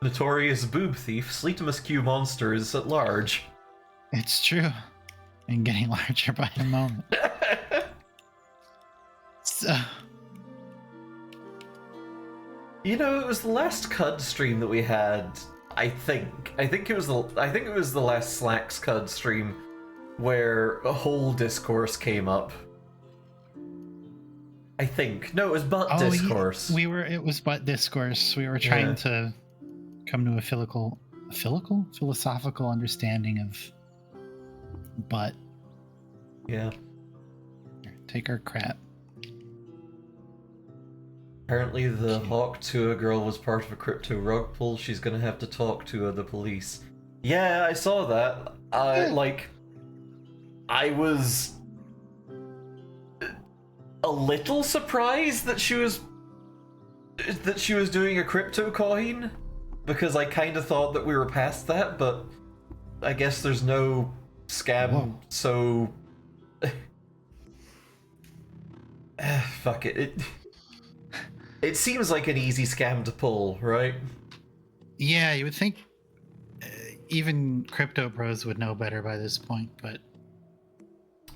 Notorious boob thief, Sleetomus Q monster is at large. It's true. And getting larger by the moment. So, You know, it was the last CUD stream that we had. I think it was the last Slax CUD stream where a whole discourse came up. I think no, it was but discourse. Yeah, it was but discourse. We were trying to come to a philosophical understanding of but. Yeah. Here, take our crap. Apparently the Hawk Tua girl was part of a crypto rug pull. She's gonna have to talk to the police. Yeah, I saw that. I was a little surprised that she was doing a crypto coin, because I kind of thought that we were past that, but I guess there's no scam. Whoa. So fuck it. It seems like an easy scam to pull, right? Yeah, you would think even crypto pros would know better by this point, but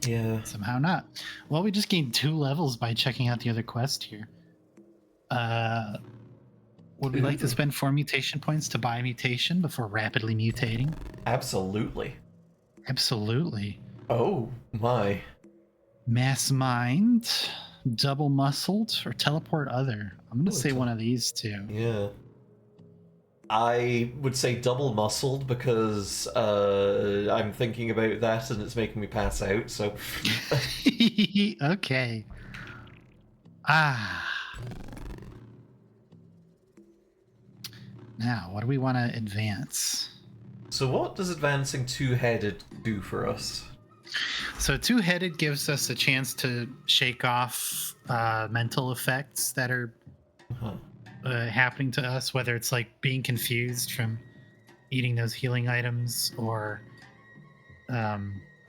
yeah, somehow not. Well, we just gained 2 levels by checking out the other quest here. Would we like to spend 4 mutation points to buy mutation before rapidly mutating? Absolutely. Absolutely. Oh my. Mass mind, double muscled, or teleport other. I'm gonna say one of these two. Yeah. I would say double muscled because I'm thinking about that and it's making me pass out, so okay. Now, what do we want to advance? So what does advancing two-headed do for us? So two-headed gives us a chance to shake off mental effects that are happening to us, whether it's like being confused from eating those healing items or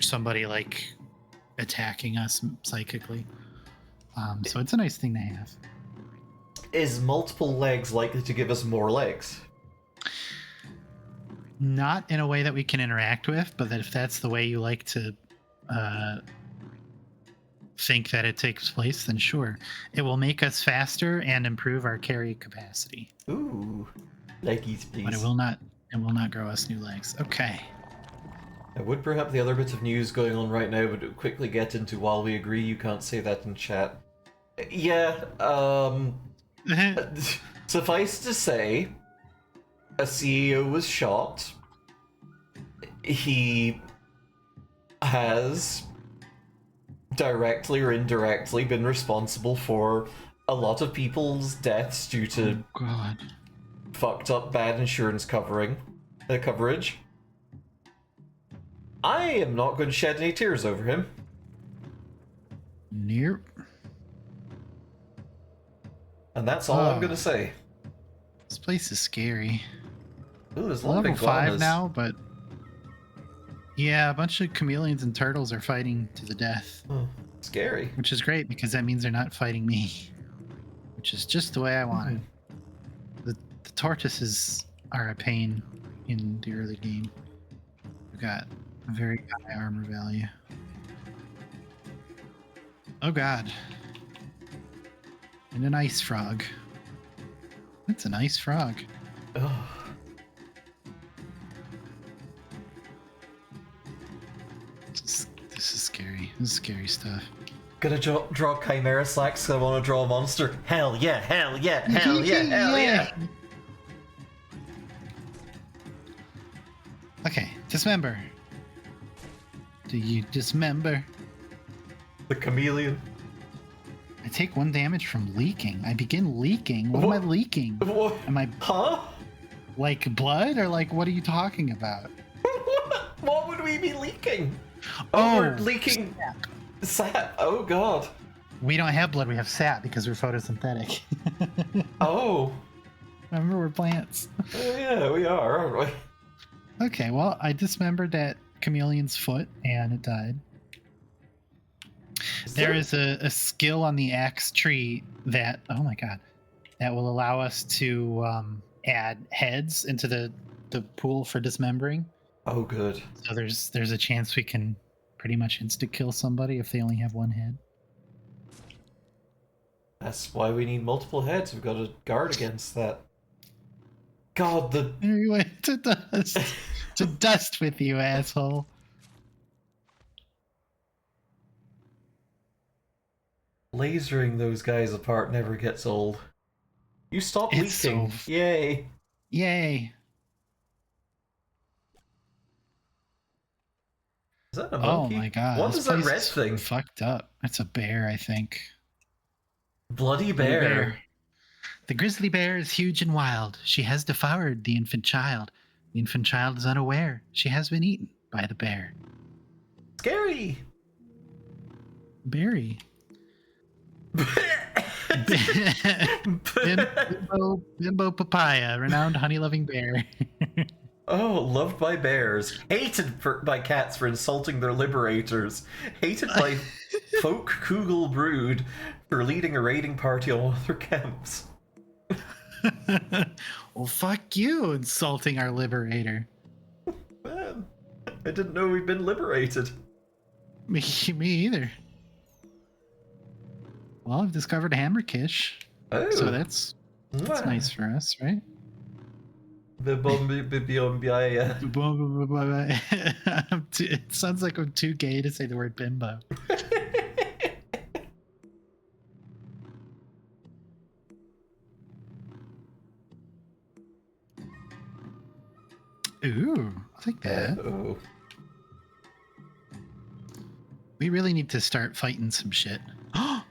somebody like attacking us psychically. So it's a nice thing to have. Is multiple legs likely to give us more legs? Not in a way that we can interact with, but that if that's the way you like to think that it takes place, then sure. It will make us faster and improve our carry capacity. Ooh, leggies, please. But it will not grow us new legs. Okay. I would bring up the other bit of news going on right now, but quickly get into while we agree you can't say that in chat. Yeah, suffice to say, a CEO was shot. He has directly or indirectly been responsible for a lot of people's deaths due to fucked up bad insurance coverage. I am not going to shed any tears over him. Nope. And that's all I'm going to say. This place is scary. Ooh, there's level 5 now, but yeah, a bunch of chameleons and turtles are fighting to the death. Oh, scary. Which is great because that means they're not fighting me, which is just the way I want it. The tortoises are a pain in the early game. We've got a very high armor value. Oh god. And an ice frog. That's an ice frog. Oh. This is scary. This is scary stuff. Gonna draw Chimera Slax because I want to draw a monster. Hell yeah, hell yeah, hell yeah, hell yeah. Okay, dismember. Do you dismember? The chameleon. I take 1 damage from leaking. I begin leaking. What am I leaking? What? Am I... Huh? Like blood? Or like, what are you talking about? What would we be leaking? Oh, we're leaking Sap. Oh god. We don't have blood, we have sap because we're photosynthetic. Oh. Remember, we're plants. Oh yeah, we are, aren't we? Okay, well, I dismembered that chameleon's foot and it died. There is a skill on the axe tree that, oh my god, that will allow us to add heads into the pool for dismembering. Oh good. So there's a chance we can pretty much insta kill somebody if they only have one head. That's why we need multiple heads. We've got to guard against that. God, the Anyway, to dust. To dust with you, asshole. lasering those guys apart never gets old. You stop It's leaking. so Yay. Yay. Is that a Oh monkey? my god. What this is that place red is thing? Fucked up. It's a bear, I think. Bloody Bloody bear. The grizzly bear is huge and wild. She has devoured the infant child. The infant child is unaware. She has been eaten by the bear. Scary. Berry. Bimbo papaya, renowned honey-loving bear. Oh, loved by bears, hated by cats for insulting their liberators, hated by folk Kugel brood for leading a raiding party on one of their camps. Well, fuck you, insulting our liberator. Man, I didn't know we'd been liberated. Me either. Well, I've discovered Hammerkish, Oh, so that's nice for us, right? It sounds like I'm too gay to say the word bimbo. Ooh, I like that. Oh. We really need to start fighting some shit. A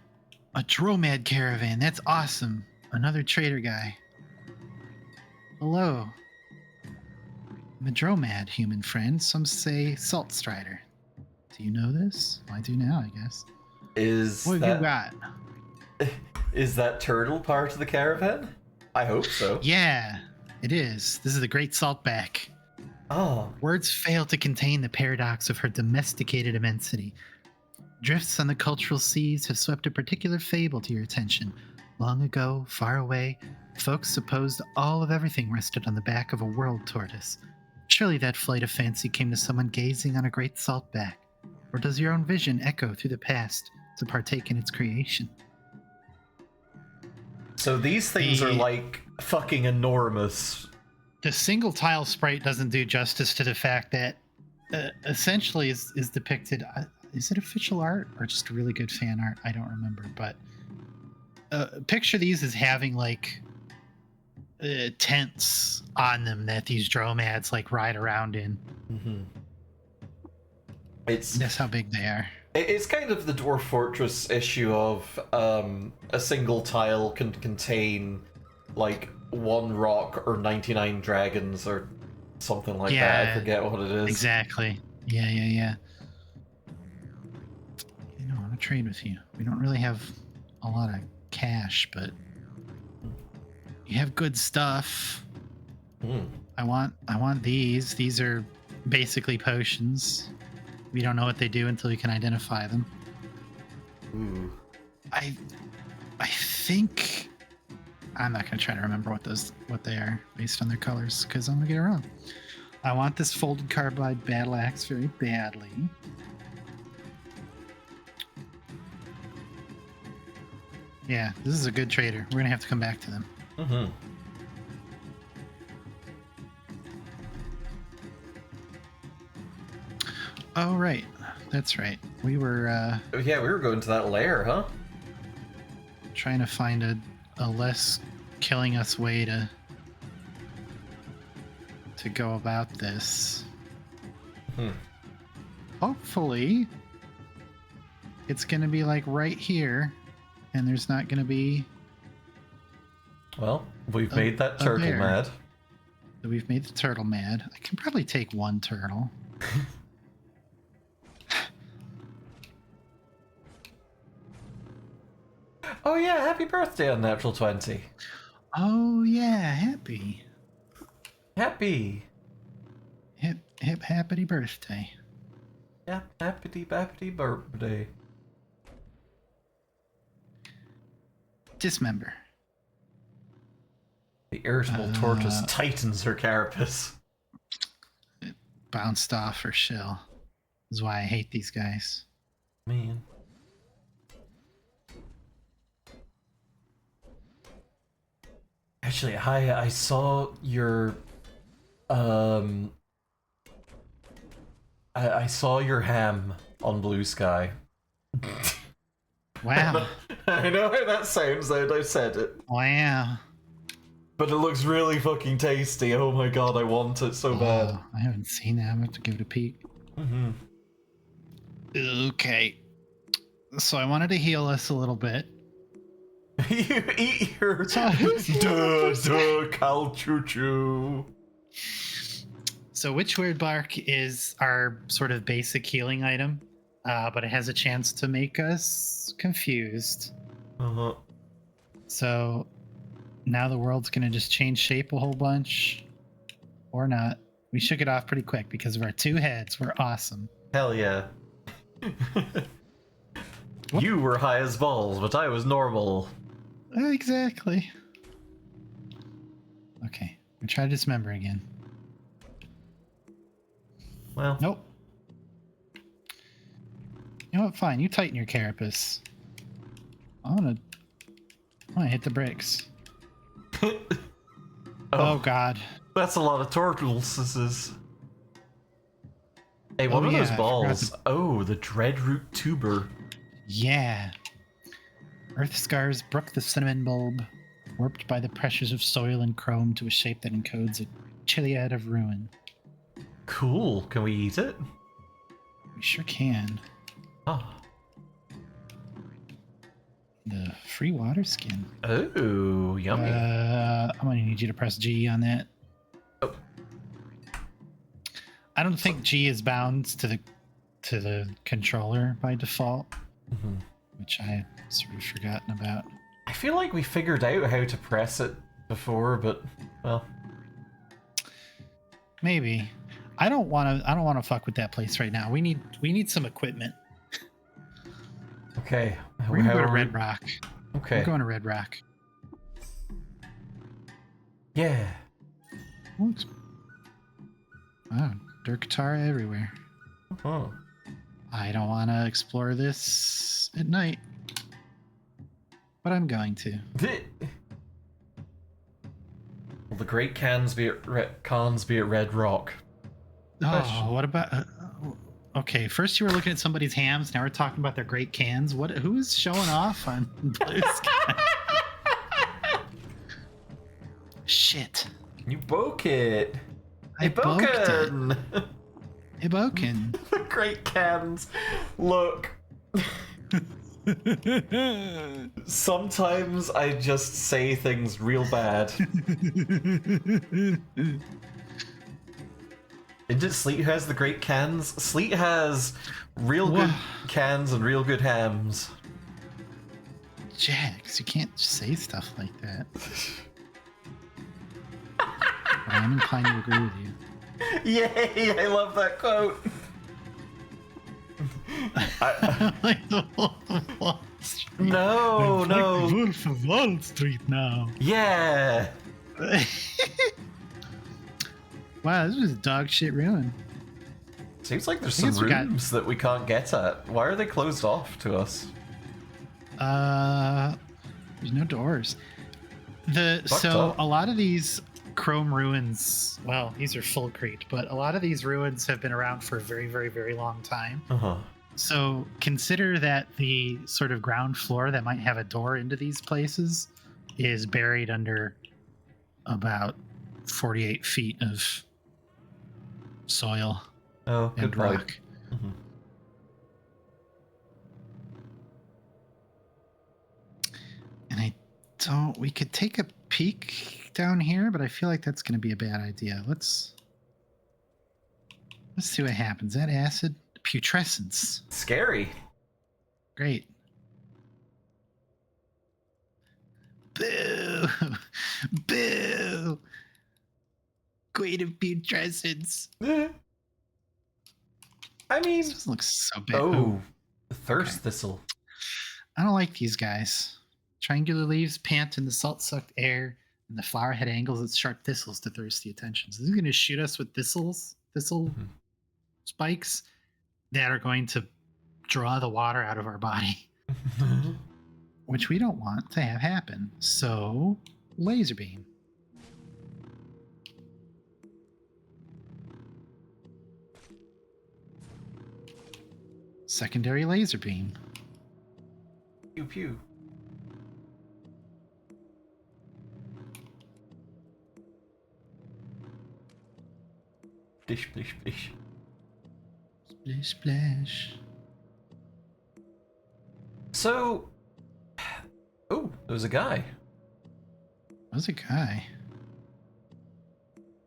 Dromad caravan. That's awesome. Another trader guy. Hello. I'm a Dromad, human friend. Some say Salt Strider. Do you know this? Well, I do now, I guess. What have you got? Is that turtle part of the caravan? I hope so. Yeah, it is. This is the Great Saltback. Oh. Words fail to contain the paradox of her domesticated immensity. Drifts on the cultural seas have swept a particular fable to your attention. Long ago, far away, folks supposed all of everything rested on the back of a world tortoise. Surely that flight of fancy came to someone gazing on a great saltback. Or does your own vision echo through the past to partake in its creation? So these things are like fucking enormous. The single tile sprite doesn't do justice to the fact that essentially is depicted. Is it official art or just really good fan art? I don't remember, but picture these as having like tents on them that these dromads like ride around in. Mm-hmm. That's how big they are. It's kind of the Dwarf Fortress issue of a single tile can contain like one rock or 99 dragons or something like that. I forget what it is. Exactly. Yeah. You know, I want to trade with you. We don't really have a lot of cash, but you have good stuff. I want these. These are basically potions. We don't know what they do until we can identify them. Ooh. I think I'm not gonna try to remember what they are based on their colors because I'm gonna get it wrong. I want this folded carbide battle axe very badly. Yeah, this is a good trader. We're gonna have to come back to them. Mm-hmm. Oh right, that's right. We were Yeah, we were going to that lair, huh? trying to find a less killing us way to go about this. Hopefully it's gonna be like right here and there's not gonna be Well, we've made that turtle bear. mad. We've made the turtle mad. I can probably take one turtle. Oh yeah, happy birthday on Natural 20. Oh yeah, happy. Happy. Hip hip happy birthday. Yeah, happy birthday. Dismember. The irritable tortoise tightens her carapace. It bounced off her shell. This is why I hate these guys. Man. Actually, hi, I saw your I saw your ham on Blue Sky. Wow. I know how that sounds now that I've said it. Wow. But it looks really fucking tasty. Oh my god, I want it so bad. Oh, I haven't seen that. I'm going to have to give it a peek. Mm-hmm. Okay. So I wanted to heal us a little bit. You eat your So who's cow choo choo. So Witchweird Bark is our sort of basic healing item, but it has a chance to make us confused. Uh-huh. So now the world's going to just change shape a whole bunch. Or not. We shook it off pretty quick because of our 2 heads. We're awesome. Hell yeah. You were high as balls, but I was normal. Exactly. Okay. We try to dismember again. Well, Nope. You know what? Fine. You tighten your carapace. I'm gonna hit the bricks. Oh God. that's a lot of turtles. Hey, what Oh, are yeah, those I forgot balls? Oh, the dreadroot tuber. Yeah. Earth scars brook the cinnamon bulb, warped by the pressures of soil and chrome to a shape that encodes a chiliad of ruin. Cool. Can we eat it? We sure can. Oh. The free water skin. Oh, yummy. I'm gonna need you to press G on that. Oh. I don't think G is bound to the controller by default, Mhm. which I sort of forgotten about. I feel like we figured out how to press it before, but well. Maybe. I don't want to fuck with that place right now. We need some equipment. Okay. We're gonna How go to are we- Red Rock. Okay. We're going to Red Rock. Yeah. Oops. Wow, dirt guitar everywhere. Oh. I don't want to explore this at night, but I'm going to. Will the great cons be at Red Rock? Oh, Question. what about? Okay, first you were looking at somebody's hams. Now we're talking about their great cans. What? Who's showing off on Blue Sky? Shit! You broke it. I boked it. Boken. Hey, Boken. The great cans. Look. Sometimes I just say things real bad. Isn't it Sleet who has the great cans? Sleet has real good cans and real good hams. Jax, you can't say stuff like that. But I'm inclined to agree with you. Yay! I love that quote. Like the Wolf of Wall Street. No, I'm no. like the Wolf of Wall Street now. Yeah. Wow, this was a dog shit ruin. Seems like there's I some guess we got- rooms that we can't get at. Why are they closed off to us? There's no doors. Fucked So up. a lot of these chrome ruins, well, these are Fulcrete, but a lot of these ruins have been around for a very, very, very long time. Uh-huh. So consider that the sort of ground floor that might have a door into these places is buried under about 48 feet of soil Oh, good and point. rock. Mhm. And we could take a peek down here, but I feel like that's going to be a bad idea. Let's see what happens. That acid putrescence. Scary. Great. Boo! Boo! Queen of putrescence. Eh. I mean, This doesn't look so bad. oh, thirst Okay. thistle. I don't like these guys. Triangular leaves pant in the salt-sucked air, and the flower head angles its sharp thistles to thirsty attention. So this is going to shoot us with thistle Mhm. spikes that are going to draw the water out of our body, which we don't want to have happen. So, laser beam. Secondary laser beam. Pew pew. Splish, splish, splish. Splish, splash. So, oh, there was a guy. There's a guy.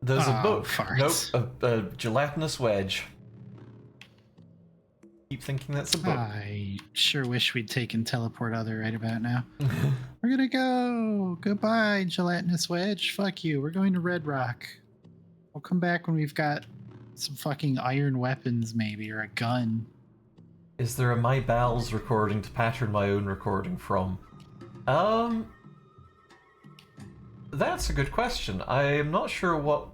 There's a Oh, book. farts. Nope, a gelatinous wedge. Keep thinking that's a book. I sure wish we'd taken teleport other right about now. We're gonna go. Goodbye, gelatinous wedge. Fuck you. We're going to Red Rock. We'll come back when we've got some fucking iron weapons, maybe, or a gun. Is there a My Bowels recording to pattern my own recording from? That's a good question. I am not sure what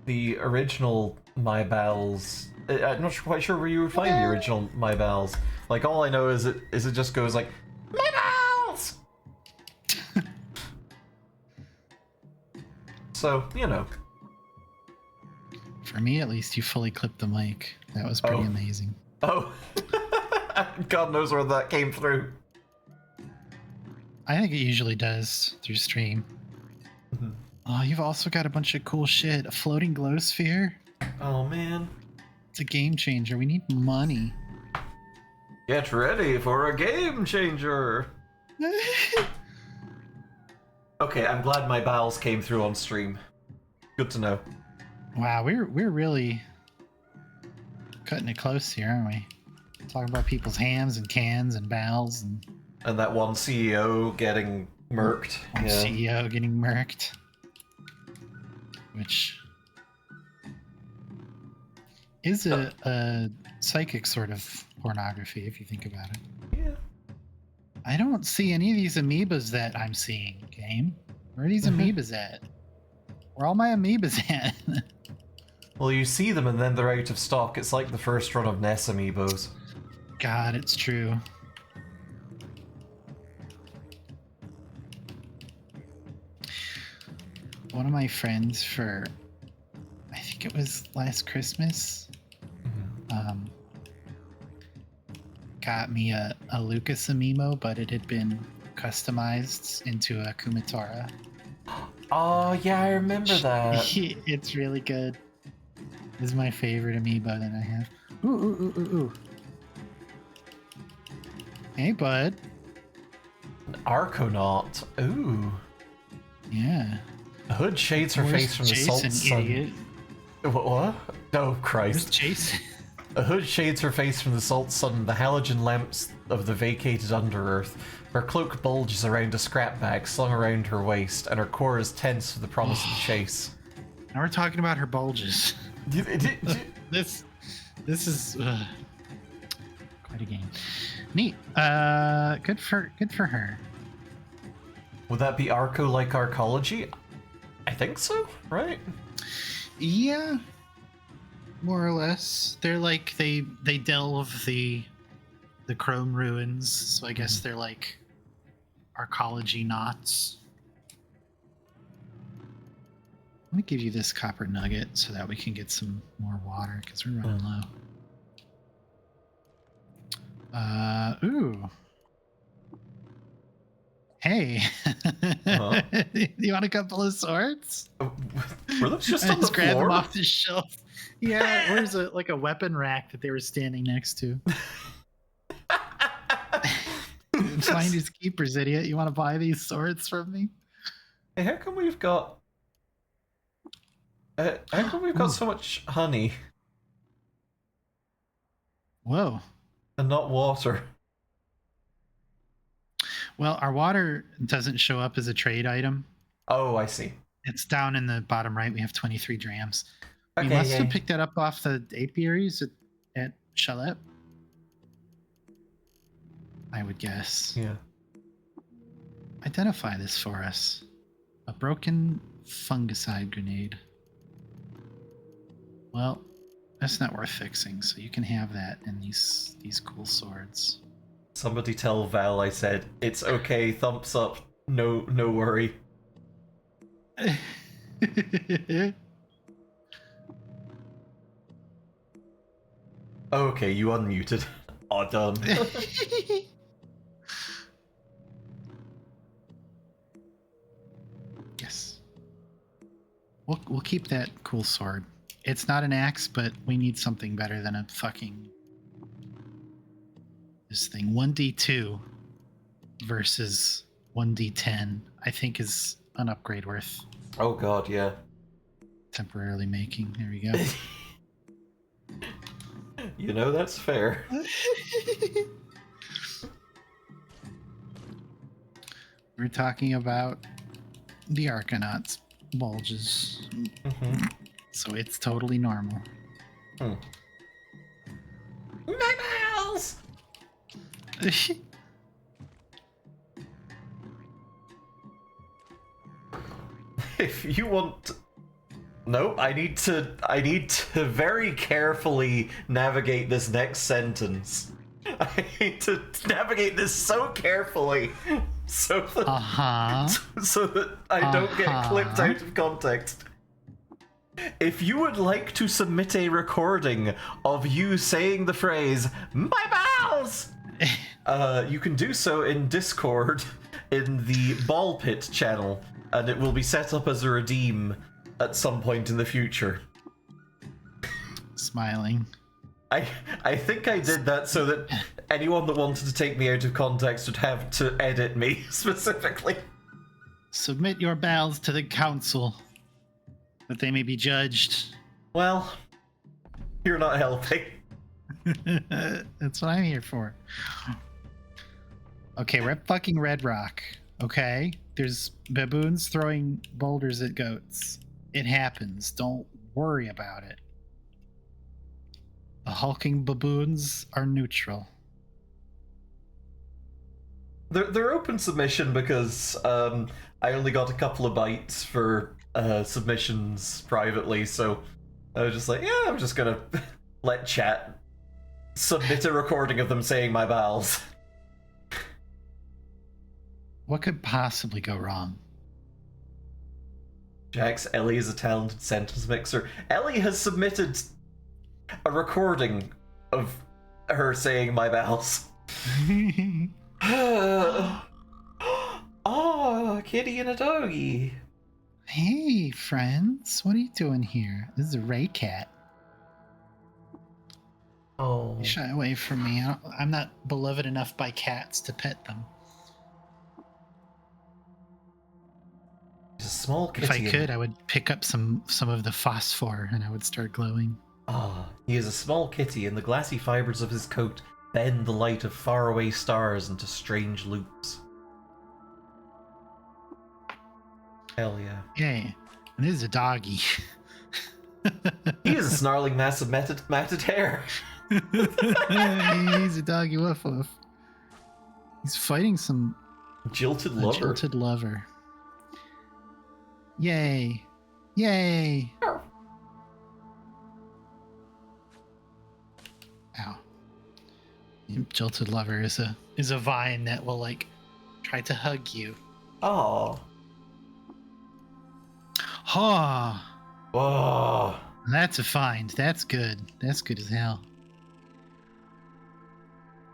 the original My Bowels. I'm not quite sure where you would find the original My Bowels. Like, all I know is it just goes like, My Bowels! So, you know. For me, at least, you fully clipped the mic. That was pretty Oh. amazing. Oh. God knows where that came through. I think it usually does through stream. Mhm. Oh, you've also got a bunch of cool shit. A floating glow sphere. Oh, man. It's a game changer. We need money. Get ready for a game changer. Okay, I'm glad my bowels came through on stream. Good to know. Wow, we're really cutting it close here, aren't we? Talking about people's hams and cans and bowels and And that one CEO getting murked. one Yeah. CEO getting murked. Which is a psychic sort of pornography, if you think about it. Yeah. I don't see any of these amoebas that I'm seeing, game. Where are these amoebas at? Where are all my amoebas at? Well, you see them and then they're out of stock. It's like the first run of NES amiibos. God, it's true. One of my friends for, I think it was last Christmas, got me a Lucas amiibo, but it had been customized into a Kumatara. Oh, yeah, I remember that. It's really good. This is my favorite amiibo that I have. Ooh, ooh, ooh, ooh, ooh. Hey, bud. Arconaut. Ooh. Yeah. The hood shades her face from the salt sun. Idiot? What? Oh, Where's Christ. Jason? A hood shades her face from the salt sun, the halogen lamps of the vacated underearth. Her cloak bulges around a scrap bag slung around her waist, and her core is tense for the promise of the chase. Now we're talking about her bulges. This is quite a game. Neat. Good for her. Would that be Arco like arcology? I think so, right? Yeah, more or less. They're like they delve the chrome ruins, so I guess they're like arcology knots. Let me give you this copper nugget so that we can get some more water because we're running low. Ooh. Hey. Huh? You want a couple of swords? Were those just I on the just grab them floor? off the shelf. Yeah, where's a weapon rack that they were standing next to? Finders keepers, idiot. You want to buy these swords from me? Hey, how come we've got... how come we've got so much honey Whoa. and not water? Well, our water doesn't show up as a trade item. Oh, I see. It's down in the bottom right. We have 23 drams. We Okay, must have yay. picked that up off the apiaries at Chalet. I would guess. Yeah. Identify this for us. A broken fungicide grenade. Well, that's not worth fixing, so you can have that and these cool swords. Somebody tell Val I said, it's okay, thumbs up, no worry. Okay, you unmuted. Oh, done. Yes. We'll keep that cool sword. It's not an axe, but we need something better than a fucking... This thing. 1d2 versus 1d10, I think is an upgrade worth Oh god, yeah. temporarily making. There we go. You know, that's fair. We're talking about the Arcanauts bulges. Mm-hmm. So it's totally normal. Hmm. My balls! If you want... No, I need to very carefully navigate this next sentence. I need to navigate this so carefully so that, so that I don't get clipped out of context. If you would like to submit a recording of you saying the phrase, my bowels, you can do so in Discord in the Ball Pit channel, and it will be set up as a redeem at some point in the future. Smiling. I think I did that so that anyone that wanted to take me out of context would have to edit me specifically. Submit your bowels to the council, that they may be judged. Well, you're not helping. That's what I'm here for. Okay, we're at fucking Red Rock. Okay? There's baboons throwing boulders at goats. It happens. Don't worry about it. The hulking baboons are neutral. They're open submission because I only got a couple of bites for submissions privately, so I was just like, yeah, I'm just gonna let chat submit a recording of them saying my bowels. What could possibly go wrong? Jax, Ellie is a talented sentence mixer. Ellie has submitted a recording of her saying my bowels. Oh, a kitty and a doggy. Hey, friends. What are you doing here? This is a Ray cat. Oh. You shy away from me. I'm not beloved enough by cats to pet them. He's a small kitty. If I could, I would pick up some of the phosphor and I would start glowing. Ah, he is a small kitty, and the glassy fibers of his coat bend the light of faraway stars into strange loops. Hell yeah. Yay. And this is a doggy. He is a snarling mass of matted hair. He's a doggy woof woof. He's fighting some Jilted a lover. jilted lover. Yay. Yay. Ow. Jilted lover is a vine that will like try to hug you. Oh. Ha. Whoa. That's a find. That's good. That's good as hell.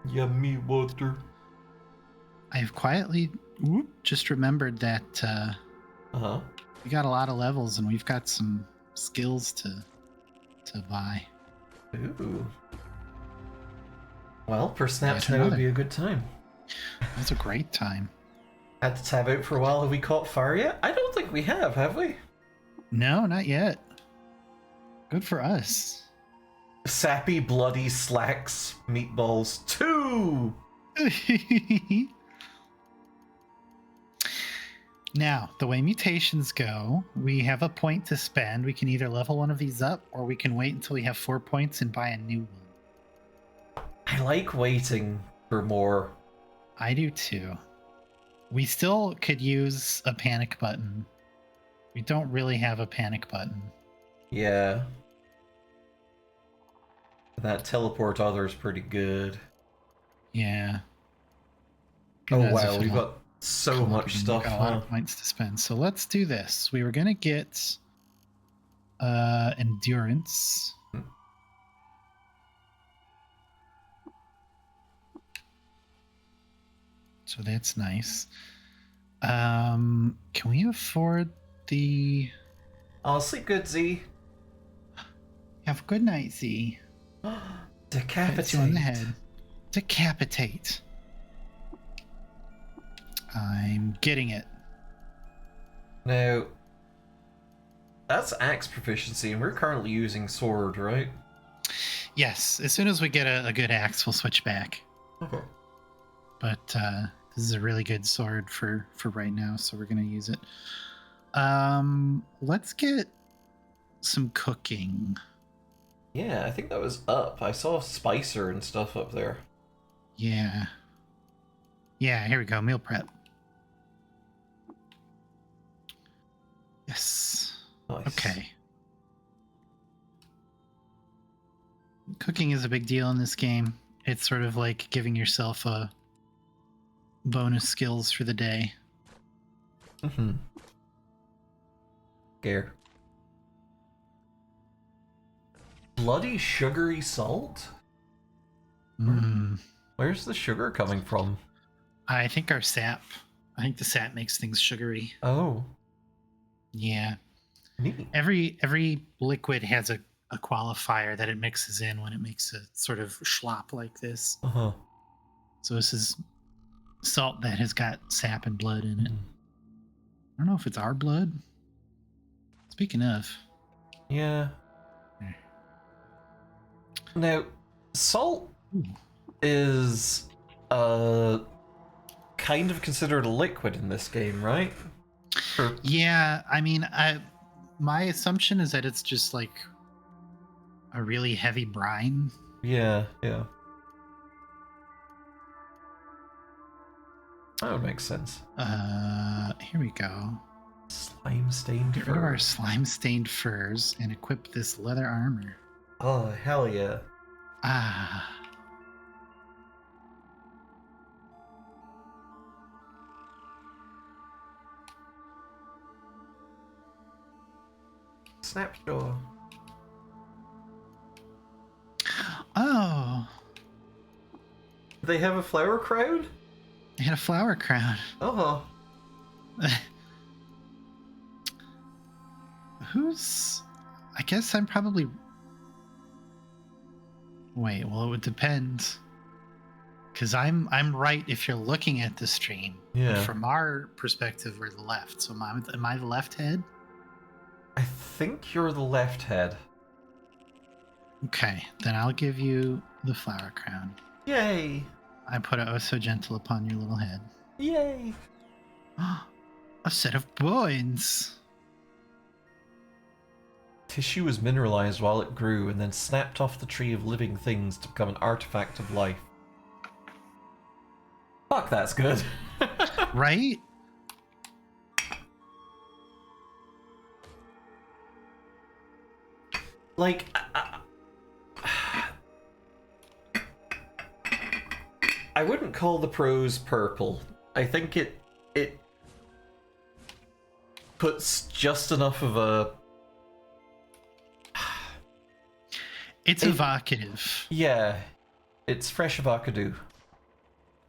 Yummy water. I've quietly just remembered that Uh-huh. we got a lot of levels and we've got some skills to buy. Ooh. Well, per snaps, Yet now would another. be a good time. That's a great time. Had to tab out for a while. Have we caught fire yet? I don't think we have we? No, not yet. Good for us. Sappy, bloody Slax meatballs 2! Now, the way mutations go, we have a point to spend. We can either level one of these up, or we can wait until we have 4 points and buy a new one. I like waiting for more. I do too. We still could use a panic button. We don't really have a panic button. Yeah. That teleport other is pretty good. Yeah. Oh Who knows wow, if we've it'll got so come up much again. stuff, We've got a lot huh? of points to spend. So let's do this. We were gonna get endurance. So that's nice. Can we afford the I'll sleep good, Z. have a good night, Z? Decapitate. Hits you on the head. Decapitate. I'm getting it. Now, that's axe proficiency, and we're currently using sword, right? Yes, as soon as we get a good axe, we'll switch back. Okay. But this is a really good sword for right now, so we're gonna use it. Let's get some cooking. Yeah, I think that was up. I saw Spicer and stuff up there. Yeah. Yeah, here we go. Meal prep. Yes. Nice. Okay. Cooking is a big deal in this game. It's sort of like giving yourself a bonus skills for the day. Mm-hmm. Scare. Bloody sugary salt? Mm. Where's the sugar coming from? I think our sap. I think the sap makes things sugary. Oh, Yeah. neat. Every liquid has a qualifier that it mixes in when it makes a sort of schlop like this. Uh-huh. So this is salt that has got sap and blood in it. I don't know if it's our blood. Speaking of. Yeah. Now, salt Ooh. is kind of considered a liquid in this game, right? Or, Yeah, I mean, my assumption is that it's just like a really heavy brine. yeah. That would make sense. Here we go. Slime stained Get rid of our fur. slime stained furs and equip this leather armor. Oh, hell yeah. Ah. Snapjaw. Oh. They have a flower crown? They had a flower crown. Oh. Who's... I guess I'm probably... Wait, well, it would depend. Because I'm right if you're looking at the stream. Yeah. From our perspective, we're the left. So am I the left head? I think you're the left head. Okay, then I'll give you the flower crown. Yay! I put it oh so gentle upon your little head. Yay! A set of bones. Tissue was mineralized while it grew and then snapped off the tree of living things to become an artifact of life. Fuck, that's good. Right? Like, I wouldn't call the prose purple. I think it puts just enough of a... It's evocative. Yeah, it's fresh avocado.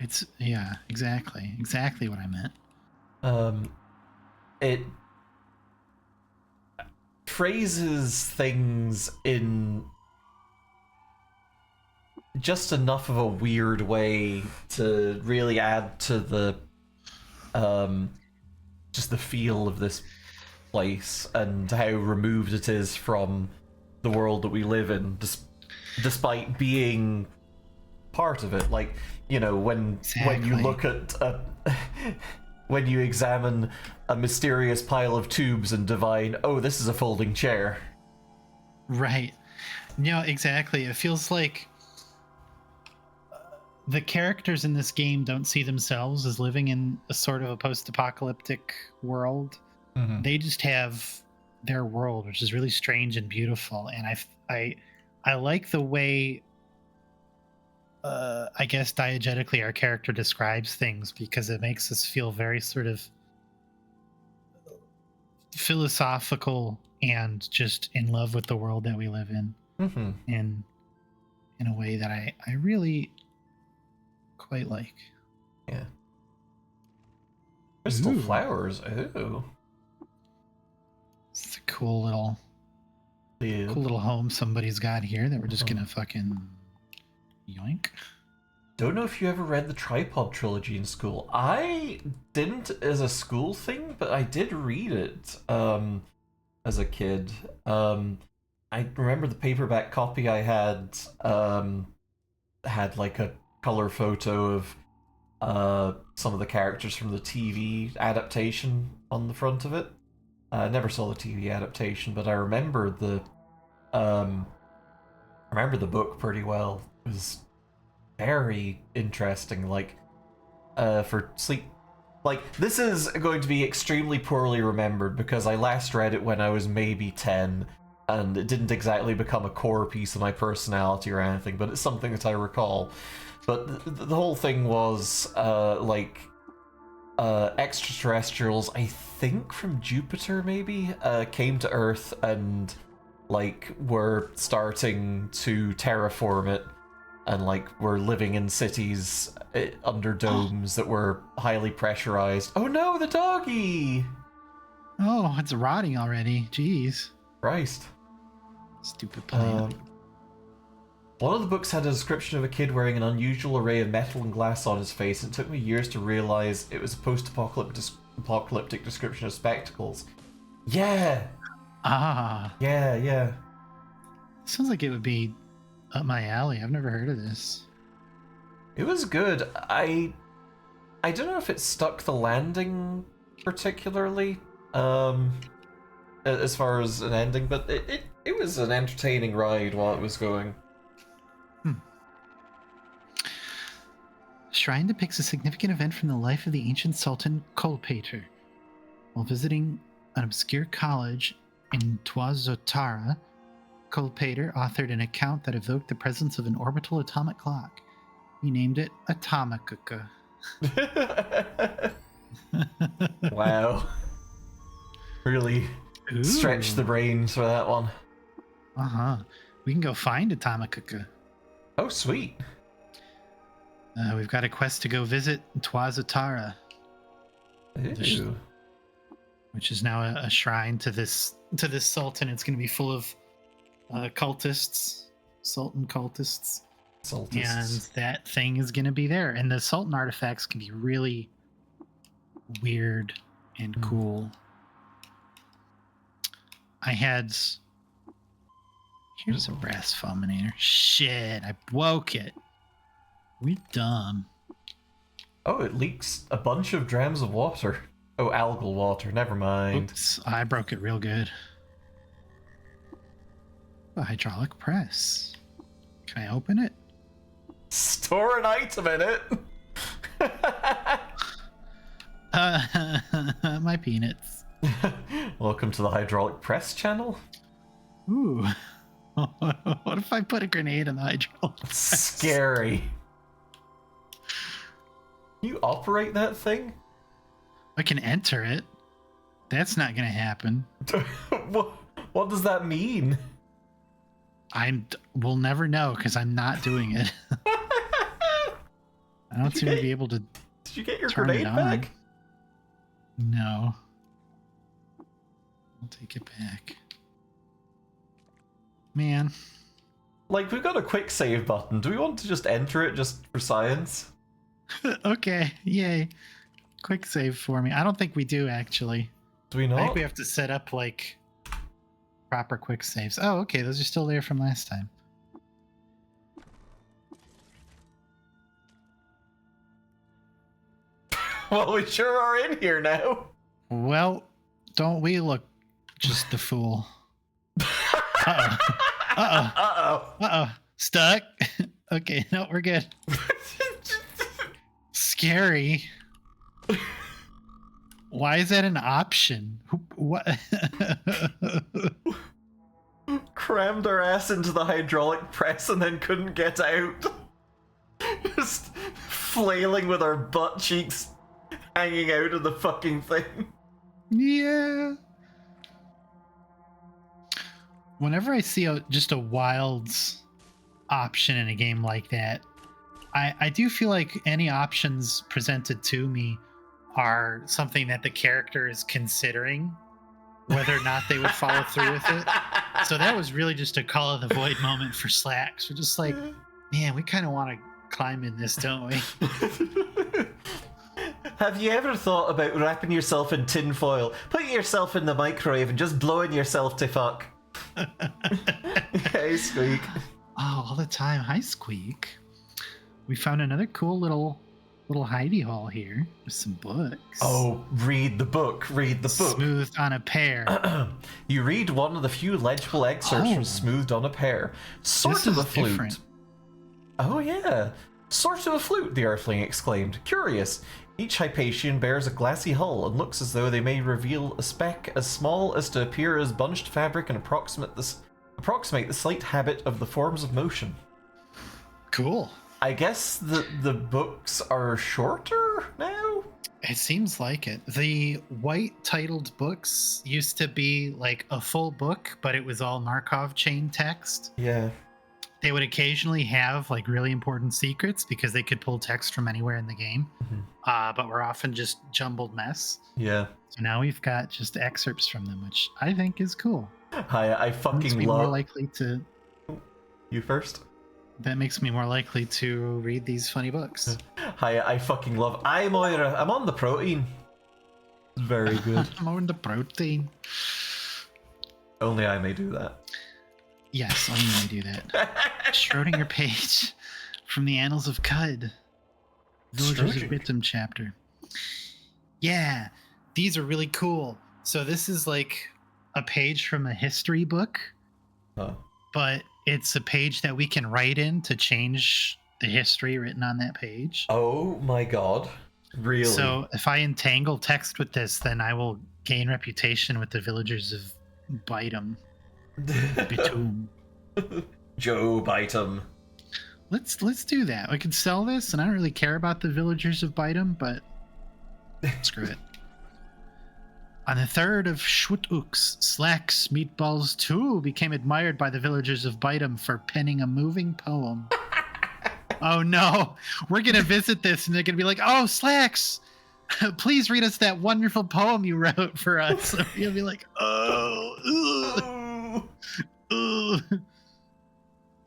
It's, yeah, exactly. Exactly what I meant. It phrases things in just enough of a weird way to really add to the just the feel of this place and how removed it is from the world that we live in, despite being part of it. Like, you know, when you Exactly. look at when you examine a mysterious pile of tubes and divine, oh, this is a folding chair. Right. No, exactly. It feels like the characters in this game don't see themselves as living in a sort of a post-apocalyptic world. Mm-hmm. They just have their world, which is really strange and beautiful. And I like the way, I guess diegetically, our character describes things, because it makes us feel very sort of philosophical and just in love with the world that we live in, Mm-hmm. in a way that I really quite like. Yeah. Crystal Ooh. flowers. Ooh. It's a cool little home somebody's got here that we're just gonna fucking yoink. Don't know if you ever read the Tripod trilogy in school. I didn't as a school thing, but I did read it as a kid. I remember the paperback copy I had like a color photo of some of the characters from the TV adaptation on the front of it. I never saw the TV adaptation, but I remember the book pretty well. It was very interesting. Like, for sleep, like this is going to be extremely poorly remembered because I last read it when I was maybe 10, and it didn't exactly become a core piece of my personality or anything. But it's something that I recall. But the whole thing was extraterrestrials, I think from Jupiter maybe, came to Earth and like were starting to terraform it, and like were living in cities under domes that were highly pressurized. Oh no, the doggy! Oh, it's rotting already. Jeez. Christ. Stupid plant. One of the books had a description of a kid wearing an unusual array of metal and glass on his face, and it took me years to realize it was a post-apocalyptic description of spectacles. Yeah! Ah. Yeah. Sounds like it would be up my alley. I've never heard of this. It was good. I don't know if it stuck the landing particularly, as far as an ending, but it was an entertaining ride while it was going. Shrine depicts a significant event from the life of the ancient Sultan Kolpater. While visiting an obscure college in Tuazotara, Kolpater authored an account that evoked the presence of an orbital atomic clock. He named it Atomica. Wow. Really stretched the brains for that one. Uh-huh. We can go find Atomica. Oh, sweet. We've got a quest to go visit Tuazotara, which is now a shrine to this sultan. It's going to be full of cultists, sultan cultists. And that thing is going to be there. And the sultan artifacts can be really weird and cool. Here's a brass fulminator. Shit, I broke it. We're dumb. Oh, it leaks a bunch of drams of water. Oh, algal water. Never mind. Oops, I broke it real good. A hydraulic press. Can I open it? Store an item in it. My peanuts. Welcome to the hydraulic press channel. Ooh. What if I put a grenade in the hydraulic press? Scary. Can you operate that thing? I can enter it. That's not going to happen. What does that mean? We'll never know because I'm not doing it. I don't seem to be able to. Did you get your turn grenade it on. back? No. I'll take it back. Man. Like, we've got a quick save button. Do we want to just enter it just for science? Okay, yay. Quick save for me. I don't think we do, actually. Do we I not? think we have to set up, like, proper quick saves. Oh, okay, those are still there from last time. Well, we sure are in here now. Well, don't we look just the fool? Uh-oh. Uh-oh. Uh-oh. Uh-oh. Stuck? Okay, no, we're good. Scary. Why is that an option? What? Crammed our ass into the hydraulic press and then couldn't get out. Just flailing with our butt cheeks hanging out of the fucking thing. Yeah. Whenever I see just a wilds option in a game like that, I do feel like any options presented to me are something that the character is considering whether or not they would follow through with it. So that was really just a call of the void moment for Slax. We're just like, man, we kind of want to climb in this, don't we? Have you ever thought about wrapping yourself in tinfoil, putting yourself in the microwave, and just blowing yourself to fuck? Hey, Squeak. Oh, all the time. Hi, Squeak. We found another cool little hidey hole here with some books. Oh, read the book. Read the book. Smoothed on a Pear. You read one of the few legible excerpts from Smoothed on a Pear. Sort of a flute. Different. Oh, yeah. Sort of a flute, the Earthling exclaimed. Curious. Each Hypatian bears a glassy hull and looks as though they may reveal a speck as small as to appear as bunched fabric and approximate the slight habit of the forms of motion. Cool. I guess the books are shorter now? It seems like it. The white titled books used to be like a full book, but it was all Markov chain text. Yeah. They would occasionally have like really important secrets because they could pull text from anywhere in the game, but we're often just jumbled mess. Yeah. So now we've got just excerpts from them, which I think is cool. I fucking Makes me love... more likely to... You first? That makes me more likely to read these funny books. Hi, I fucking love... I'm Moira. I'm on the protein. Very good. I'm on the protein. Only I may do that. Yes, only I do that. Schrodinger page from the Annals of Qud. Villagers of Bitum chapter. Yeah, these are really cool. So this is like a page from a history book, but it's a page that we can write in to change the history written on that page. Oh my god. Really? So if I entangle text with this, then I will gain reputation with the villagers of Bitum. Bitum. Joe Bitum. Let's do that. I could sell this, and I don't really care about the villagers of Bitum, but screw it. On the 3rd of Shwutux, Slax Meatballs 2 became admired by the villagers of Bitum for penning a moving poem. Oh no, we're gonna visit this, and they're gonna be like, "Oh, Slax, please read us that wonderful poem you wrote for us." So you'll be like, "Oh,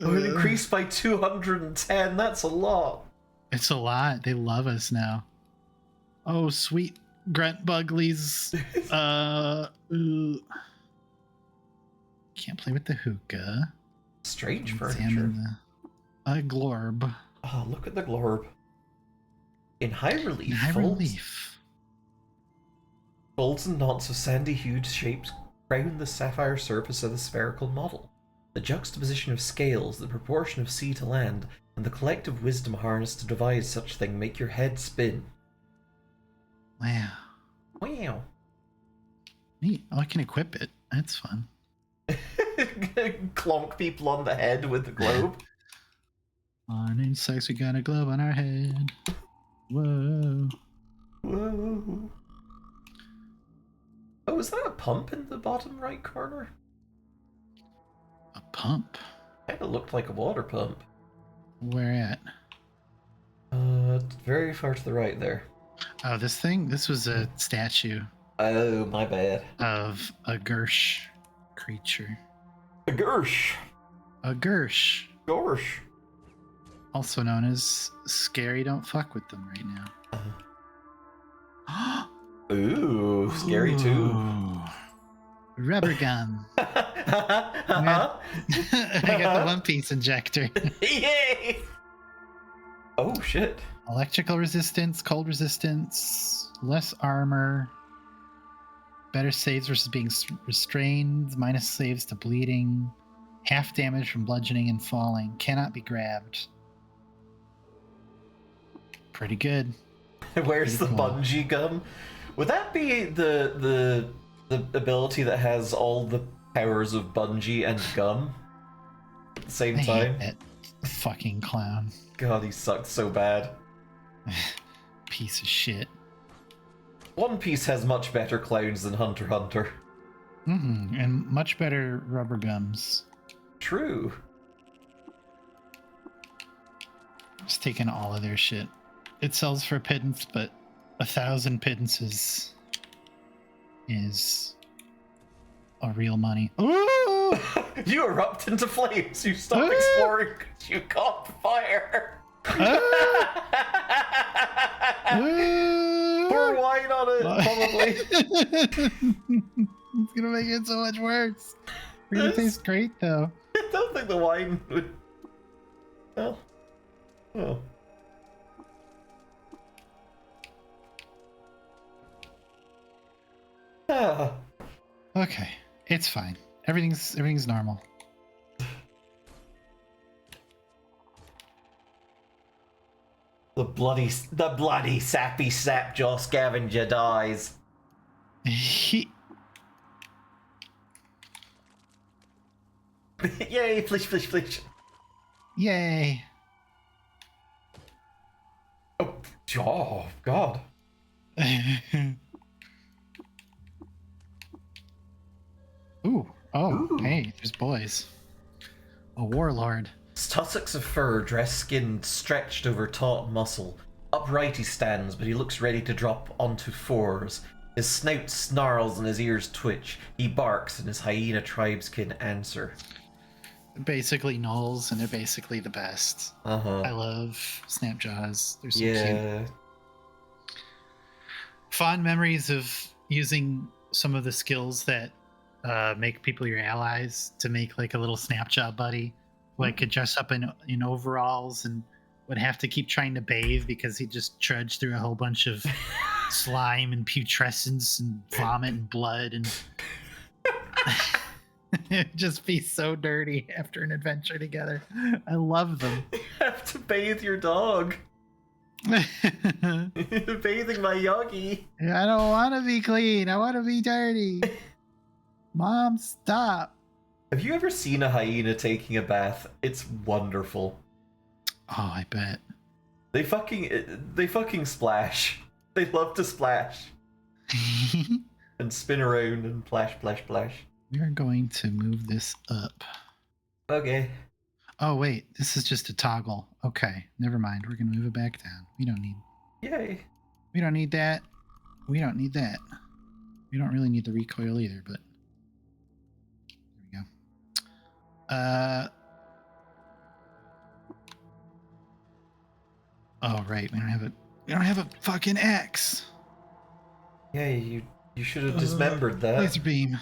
It increased by 210. That's a lot. It's a lot. They love us now. Oh, sweet Grunt Buglies. Can't play with the hookah. Strange Examine furniture. A glorb. Oh, look at the glorb. In high relief. In high relief. Folds and knots of sandy-hued shapes crown the sapphire surface of the spherical model. The juxtaposition of scales, the proportion of sea to land, and the collective wisdom harnessed to devise such thing make your head spin. Wow. Wow. Neat. Oh, I can equip it. That's fun. Clonk people on the head with the globe. On insects, we got a globe on our head. Whoa. Whoa. Oh, is that a pump in the bottom right corner? A pump? Kinda looked like a water pump. Where at? Very far to the right there. Oh, this thing? This was a statue Oh, my bad. of a Gersh creature. A Gersh. A Gersh. Gorsh. Also known as Scary Don't Fuck With Them right now. Ooh, scary too. Ooh. Rubber gun. I got the One Piece injector. Yay! Oh shit. Electrical resistance, cold resistance, less armor, better saves versus being restrained, minus saves to bleeding, half damage from bludgeoning and falling, cannot be grabbed. Pretty good. Where's the Pretty cool. bungee gum? Would that be the ability that has all the powers of bungee and gum at the same I time? hate that fucking clown. God, he sucks so bad. Piece of shit. One Piece has much better clowns than Hunter x Hunter. And much better rubber gums. True. Just taking all of their shit. It sells for a pittance, but 1,000 pittances is a real money. Ooh! You erupt into flames. You stop exploring because you caught fire. Pour wine on it, probably. It's gonna make it so much worse. It's gonna taste great though. I don't think the wine would. Well. Oh. Ah. Okay, it's fine. Everything's normal. The bloody sappy sapjaw scavenger dies. Yay, flish, flish, flish. Yay. Oh, God. Ooh. Oh, Ooh. hey, there's boys. A warlord. Tussocks of fur, dress skin stretched over taut muscle. Upright he stands, but he looks ready to drop onto fours. His snout snarls and his ears twitch. He barks and his hyena tribeskin answer. Basically gnolls, and they're basically the best. I love Snapjaws. They're so cute. Fond memories of using some of the skills that make people your allies to make like a little Snapjaw buddy who I could dress up in overalls and would have to keep trying to bathe because he'd just trudge through a whole bunch of slime and putrescence and vomit and blood and it'd just be so dirty after an adventure together. I love them. You have to bathe your dog. Bathing my Yogi. I don't want to be clean. I want to be dirty. Mom, stop. Have you ever seen a hyena taking a bath? It's wonderful. Oh, I bet. They fucking splash. They love to splash and spin around and plash, plash, plash. We're going to move this up. Okay. Oh, wait. This is just a toggle. Okay. Never mind. We're going to move it back down. We don't need... Yay. We don't need that. We don't need that. We don't really need the recoil either, but... There we go. Oh, right. We don't have a fucking axe. Yeah, you should have dismembered that. Laser beam.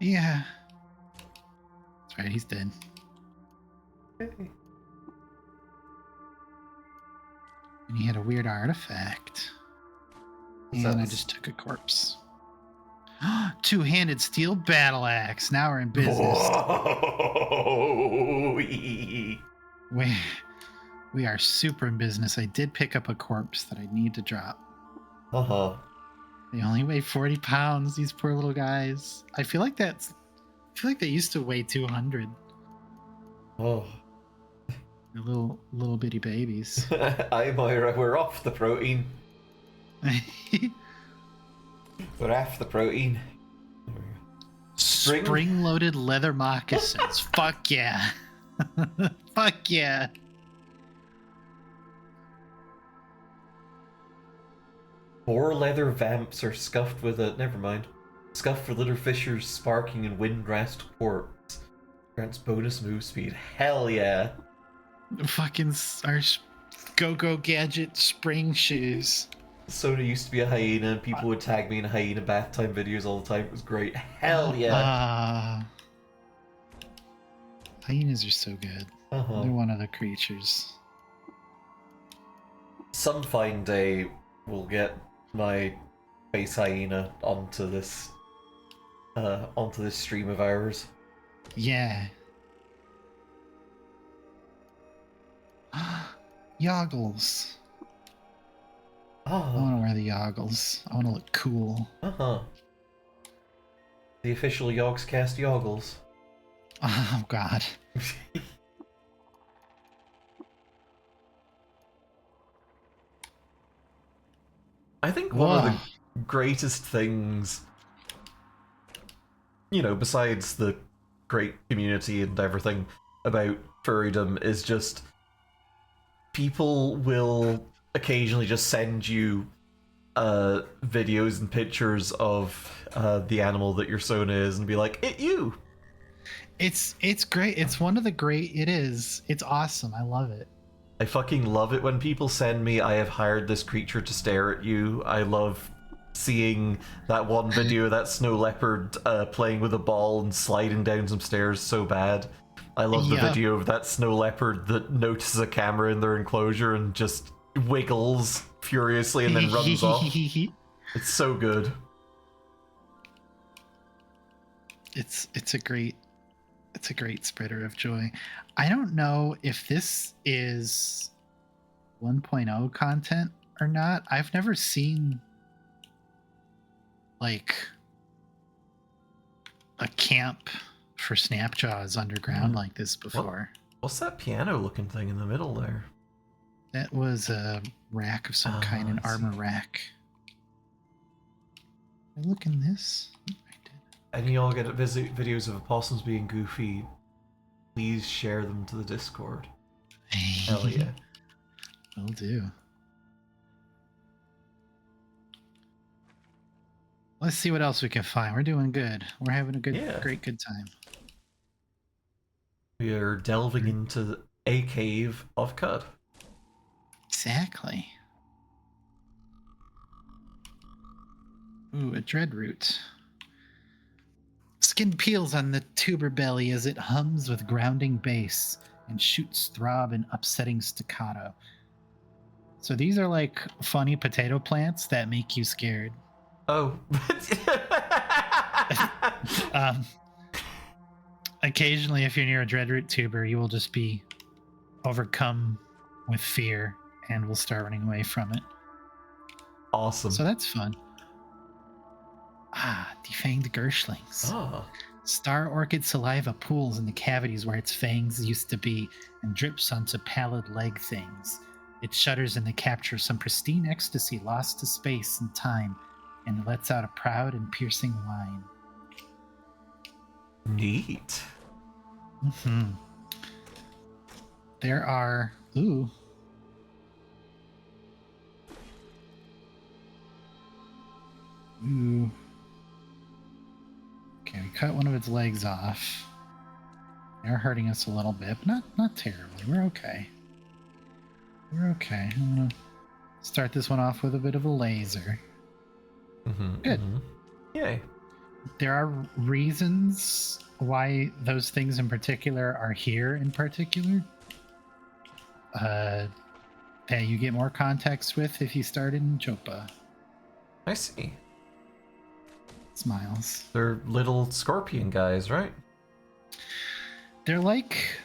Yeah. That's right. He's dead. Okay. And he had a weird artifact. And I just took a corpse. Two-handed steel battle axe. Now we're in business. Whoa. We are super in business. I did pick up a corpse that I need to drop. They only weigh 40 pounds, these poor little guys. I feel like they used to weigh 200. Oh. They're little bitty babies. Aye, Moira, we're off the protein. We're off the protein. Spring-loaded leather moccasins. Fuck yeah. Fuck yeah. Boar leather vamps are scuffed with a... Never mind. Scuffed for litter fissures, sparking and wind-rest quartz. Grants bonus move speed. Hell yeah. Fucking our go-go gadget spring shoes. Soda used to be a hyena and people would tag me in hyena bath time videos all the time. It was great. Hell yeah. Hyenas are so good. They're one of the creatures. some fine day we'll get my space hyena onto this stream of ours. Yeah. Yoggles. I Oh, want to wear the yoggles. I want to look cool. uh-huh. The official Yogscast Yoggles. Oh, God. I think one of Whoa. the greatest things, besides the great community and everything about furrydom, is just people will occasionally just send you videos and pictures of the animal that your Sona is and be like, "It you." It's great. It's one of the great. It is. It's awesome. I love it. I fucking love it when people send me, "I have hired this creature to stare at you." I love seeing that one video of that snow leopard playing with a ball and sliding down some stairs so bad. I love the Yep. video of that snow leopard that notices a camera in their enclosure and just wiggles furiously and then runs off. It's so good. It's a great spreader of joy. I don't know if this is 1.0 content or not. I've never seen like a camp for Snapjaws underground like this before. What's that piano looking thing in the middle there? That was a rack of some kind, an I see. armor rack. I look in this. I did. And you all get videos of opossums being goofy. Please share them to the Discord. Hell yeah. Will do. Let's see what else we can find. We're doing good. We're having a good time. We are delving into a cave of Cud. Exactly. Ooh, a dread root. Skin peels on the tuber belly as it hums with grounding bass and shoots throb in upsetting staccato. So these are like funny potato plants that make you scared. Oh. Occasionally, if you're near a dreadroot tuber, you will just be overcome with fear and will start running away from it. Awesome. So that's fun. Defanged Gershlings. Oh. Star orchid saliva pools in the cavities where its fangs used to be and drips onto pallid leg things. It shudders in the capture of some pristine ecstasy lost to space and time, and lets out a proud and piercing whine. Neat. Mm-hmm. There are... Ooh. Ooh. Okay, we cut one of its legs off. They're hurting us a little bit, but not terribly. We're okay. We're okay. I'm gonna start this one off with a bit of a laser. Good. Yay. There are reasons why those things in particular are here in particular. That you get more context with if you start in Jopa. I see. Smiles. They're little scorpion guys, right? They're like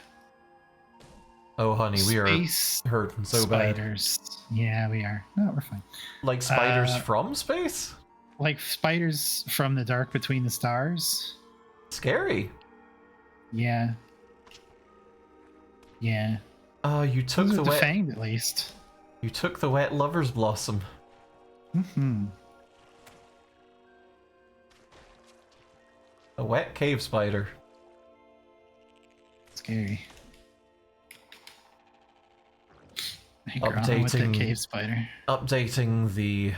Oh, honey, we are space hurting so bad. spiders. Yeah, we are. No, we're fine. Like spiders from space? Like spiders from the dark between the stars. Scary. Yeah. Yeah. Oh, you took Those the are wet. defanged at least. You took the wet lover's blossom. Mm-hmm. A wet cave spider. Scary. Hey, girl, I'm with that cave spider. Updating the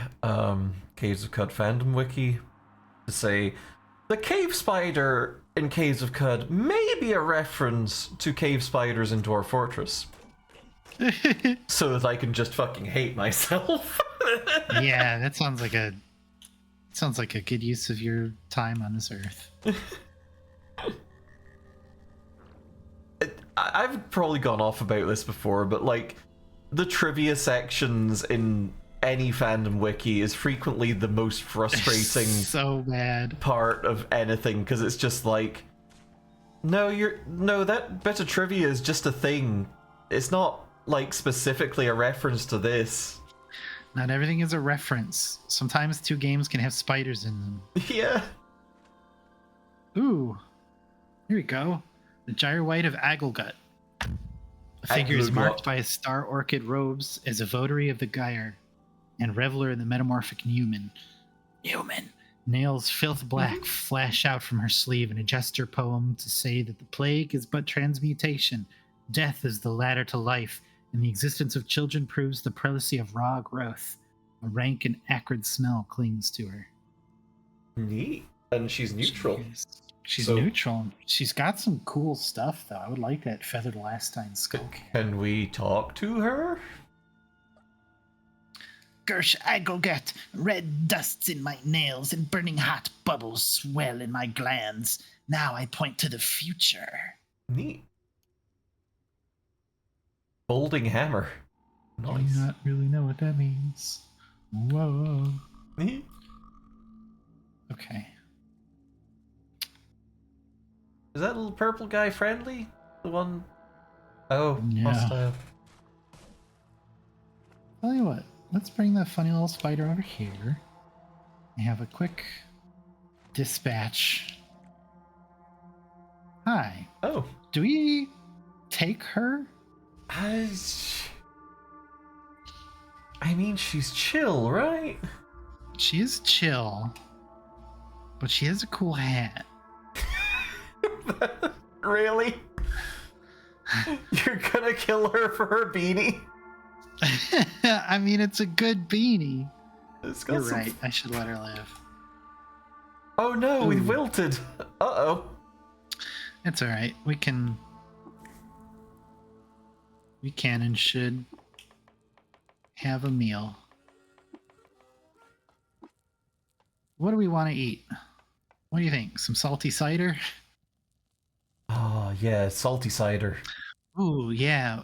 Caves of Cud fandom wiki to say the cave spider in Caves of Cud may be a reference to cave spiders in Dwarf Fortress. So that I can just fucking hate myself. Yeah, that sounds like a good use of your time on this earth. I've probably gone off about this before, but like the trivia sections in any fandom wiki is frequently the most frustrating So bad. part of anything, because it's just like, no, that bit of trivia is just a thing. It's not like specifically a reference to this. Not everything is a reference. Sometimes two games can have spiders in them. Yeah. Ooh, here we go. The Gyrowhite of Agglegut. The figure is Agglegut. marked by his star orchid robes as a votary of the Gyre and reveler in the metamorphic Newman. Nails filth black flash out from her sleeve in a gesture poem to say that the plague is but transmutation, death is the ladder to life, and the existence of children proves the prelacy of raw growth. A rank and acrid smell clings to her. Neat. And she's neutral. She's So- neutral. She's got some cool stuff, though. I would like that feathered elastine skull. Can we talk to her? Gersh Agglegut, red dusts in my nails and burning hot bubbles swell in my glands. Now I point to the future. Neat. Folding hammer. I Nice. do not really know what that means. Whoa. Neat. Okay. Is that little purple guy friendly? The one... Oh, Yeah. hostile. Tell you what, let's bring that funny little spider over here and have a quick dispatch. Hi. Oh. Do we take her? I mean, she's chill, right? She is chill, but she has a cool hat. Really? You're gonna kill her for her beanie? I mean, it's a good beanie. It's got You're some... right. I should let her live. Oh no, we Ooh. wilted. Uh-oh. It's all right. We can and should have a meal. What do we want to eat? What do you think? Some salty cider? Oh, yeah, salty cider. Ooh, yeah.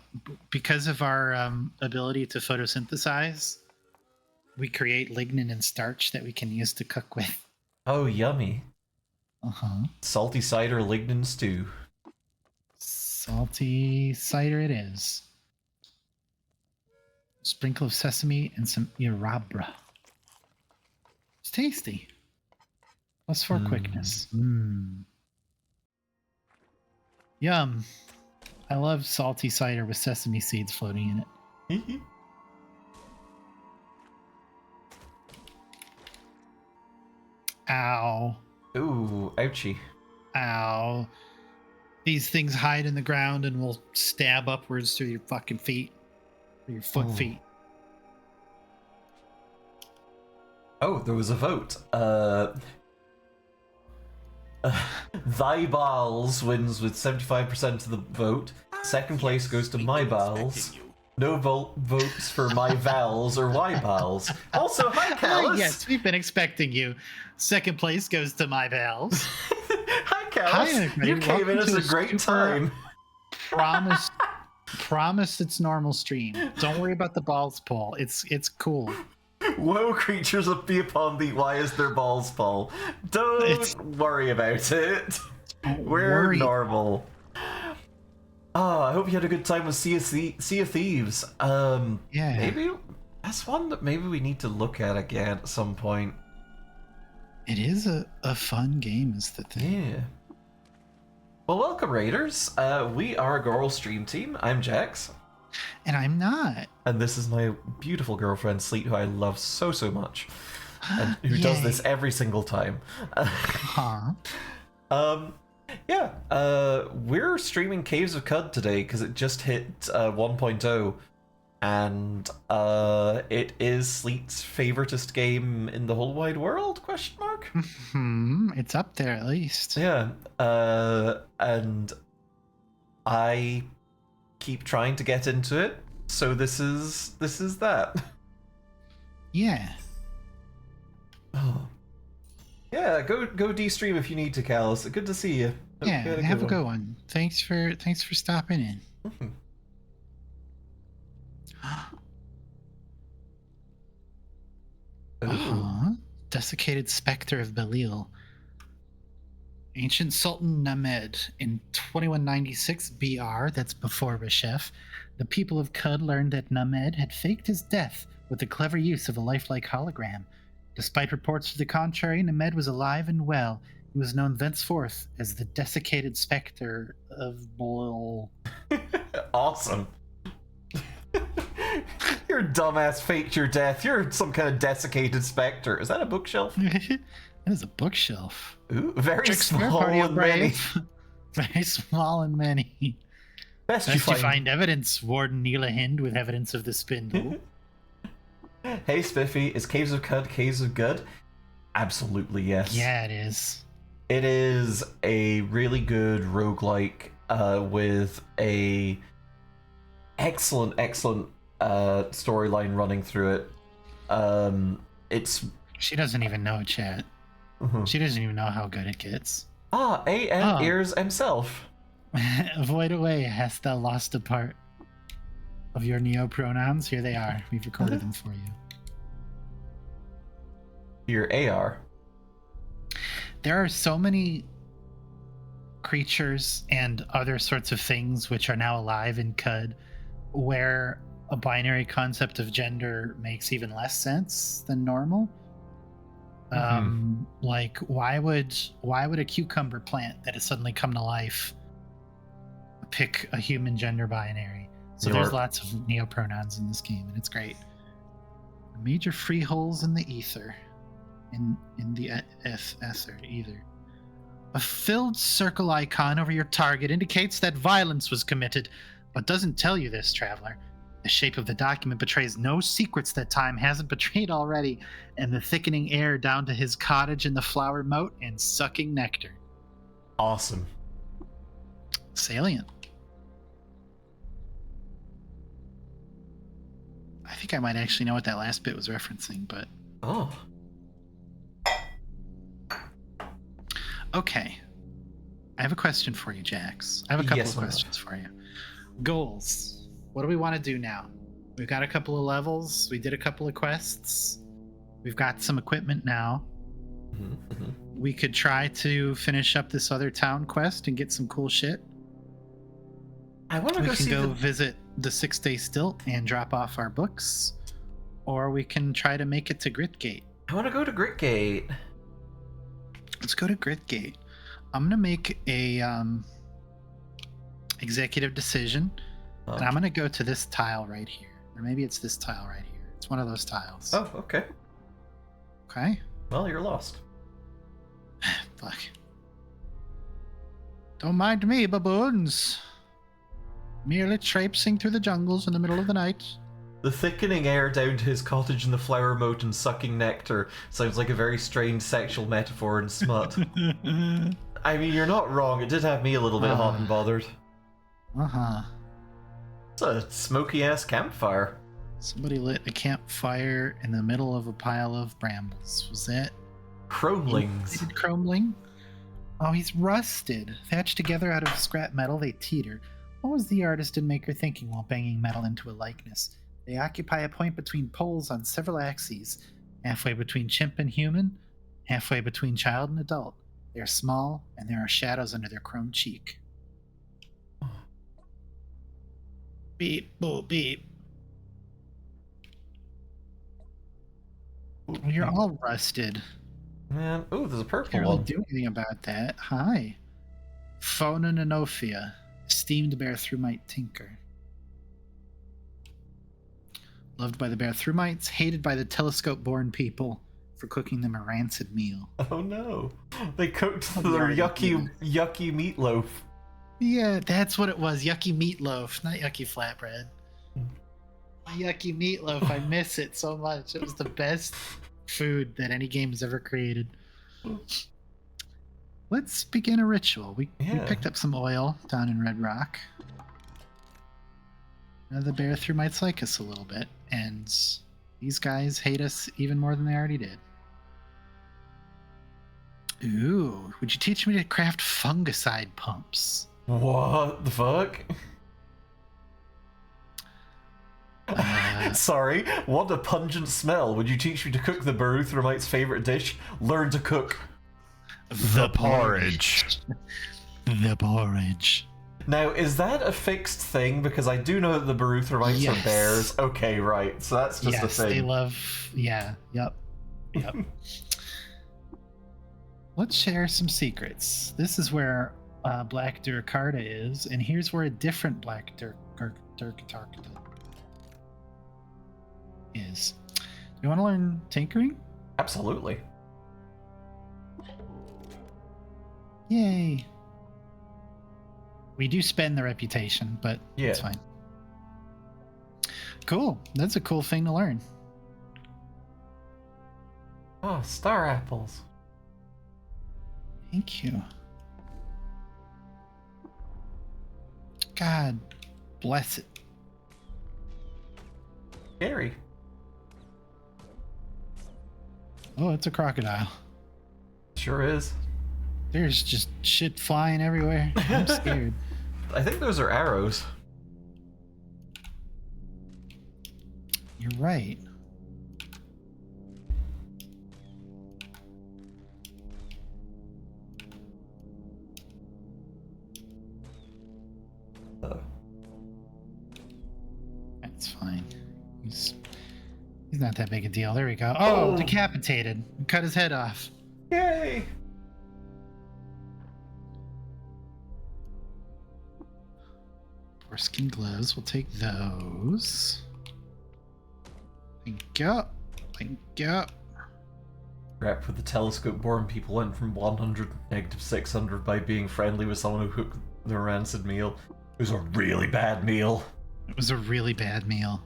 Because of our ability to photosynthesize, we create lignin and starch that we can use to cook with. Oh, yummy. Uh-huh. Salty cider lignin stew. Salty cider it is. Sprinkle of sesame and some yarabra. It's tasty. Plus 4 quickness. Yum. I love salty cider with sesame seeds floating in it. Ow. Ooh, ouchie. Ow. These things hide in the ground and will stab upwards through your fucking feet. Or your foot Oh. feet. Oh, there was a vote. Thy Bowels wins with 75% of the vote. Second place goes to we've My been Bowels. expecting you. No votes for My Vowels or Y Bowels. Also, hi, Callus. Yes, we've been expecting you. Second place goes to my pals. Hi, Callus. Hi, everybody. You came in Welcome at to a a great super- time. Promise it's normal stream. Don't worry about the balls pull. It's cool. Woe creatures be upon thee, why is their balls fall? Don't It's- worry about it. Don't We're worry. normal. Oh, I hope you had a good time with Sea of Thieves. Yeah. Maybe that's one that maybe we need to look at again at some point. It is a fun game, is the thing. Yeah. Well, welcome, Raiders. We are a Goral Stream Team. I'm Jax. And I'm not. And this is my beautiful girlfriend, Sleet, who I love so much. And who does this every single time. Huh. We're streaming Cavesofqud today because it just hit 1.0, and it is Sleet's favoritist game in the whole wide world? Question mark. It's up there at least. Yeah. And I keep trying to get into it, so this is that. Yeah. Oh. Yeah, go de-stream if you need to, Callus. Good to see you. Hope Yeah, you had have a one. good one. Thanks for stopping in. Mhm. Ooh. Desiccated Spectre of Belil. Ancient Sultan Named in 2196 BR, that's before Reshef, the people of Qud learned that Named had faked his death with the clever use of a lifelike hologram. Despite reports to the contrary, Named was alive and well. He was known thenceforth as the Desiccated Spectre of Belil. Awesome. Your dumbass faked your death. You're some kind of desiccated specter. Is that a bookshelf? That is a bookshelf. Ooh, very Tricks for small party of and many. brave. Very small and many. Best Best you find evidence, Warden Neela Hind, with evidence of the spindle. Hey Spiffy, is Cavesofqud Caves of Good? Absolutely yes. Yeah, it is. It is a really good roguelike with a excellent storyline running through it. It's She doesn't even know, chat. She doesn't even know how good it gets. A.M. Ears himself. Avoid away, hast thou lost a part of your neopronouns? Here they are. We've recorded them for you. Your AR. There are so many creatures and other sorts of things which are now alive in Qud where a binary concept of gender makes even less sense than normal. Like why would a cucumber plant that has suddenly come to life pick a human gender binary? So there's lots of neopronouns in this game, and it's great. Major free holes in the ether. In the ether, either. A filled circle icon over your target indicates that violence was committed, but doesn't tell you this, traveler. The shape of the document betrays no secrets that time hasn't betrayed already, and the thickening air down to his cottage in the flower moat and sucking nectar. Awesome. Salient. I think I might actually know what that last bit was referencing, but... Oh. Okay. I have a question for you, Jax. I have a couple of questions for you. Goals. What do we want to do now? We've got a couple of levels. We did a couple of quests. We've got some equipment now. We could try to finish up this other town quest and get some cool shit. I want to go see We can go visit the 6-day stilt and drop off our books. Or we can try to make it to Gritgate. I want to go to Gritgate. Let's go to Gritgate. I'm gonna make a executive decision, and I'm gonna go to this tile right here, or maybe it's this tile right here. It's one of those tiles. Oh, okay. Okay. Well, you're lost. Fuck. Don't mind me, baboons. Merely traipsing through the jungles in the middle of the night. The thickening air down to his cottage in the flower moat and sucking nectar sounds like a very strange sexual metaphor in smut. I mean, you're not wrong. It did have me a little bit hot and bothered. It's a smoky-ass campfire. Somebody lit a campfire in the middle of a pile of brambles. Was that... Chromelings. Chromeling? Oh, he's rusted. Thatched together out of scrap metal, they teeter. What was the artist and maker thinking while banging metal into a likeness? They occupy a point between poles on several axes, halfway between chimp and human, halfway between child and adult. They are small, and there are shadows under their chrome cheek. Beep, boop, beep. Well, you're all rusted. Man, ooh, there's a purple Can't one. really do anything about that. Hi. Phona Nanofia, esteemed Bear-Thrumite tinker. Loved by the Bear-Thrumites, hated by the telescope-born people for cooking them a rancid meal. Oh no. They cooked their yucky meatloaf. Yeah, that's what it was. Yucky meatloaf, not yucky flatbread. Yucky meatloaf, I miss it so much. It was the best food that any game has ever created. Let's begin a ritual. We picked up some oil down in Red Rock. Now the Bear-Thrumites like us a little bit, and these guys hate us even more than they already did. Ooh, would you teach me to craft fungicide pumps? What the fuck? Sorry, what a pungent smell. Would you teach me to cook the Baruthromite's favorite dish? Learn to cook The porridge. The porridge. Now, is that a fixed thing? Because I do know that the Baruthromites are bears. Okay, right. So that's just a thing. They love... Yeah, yep. Let's share some secrets. This is where Black Durkarta is, and here's where a different Black Durkarta is. Do you want to learn tinkering? Absolutely. Yay. We do spend the reputation, but it's fine. Cool. That's a cool thing to learn. Oh, star apples. Thank you. God bless it. Scary. Oh, it's a crocodile. Sure is. There's just shit flying everywhere. I'm scared. I think those are arrows. You're right. That's fine. He's not that big a deal. There we go. Oh, decapitated. Cut his head off. Yay! Skin gloves. We'll take those. Thank you. Thank you. Crap, with the telescope born people went from 100 to -600 by being friendly with someone who cooked the rancid meal. It was a really bad meal. It was a really bad meal.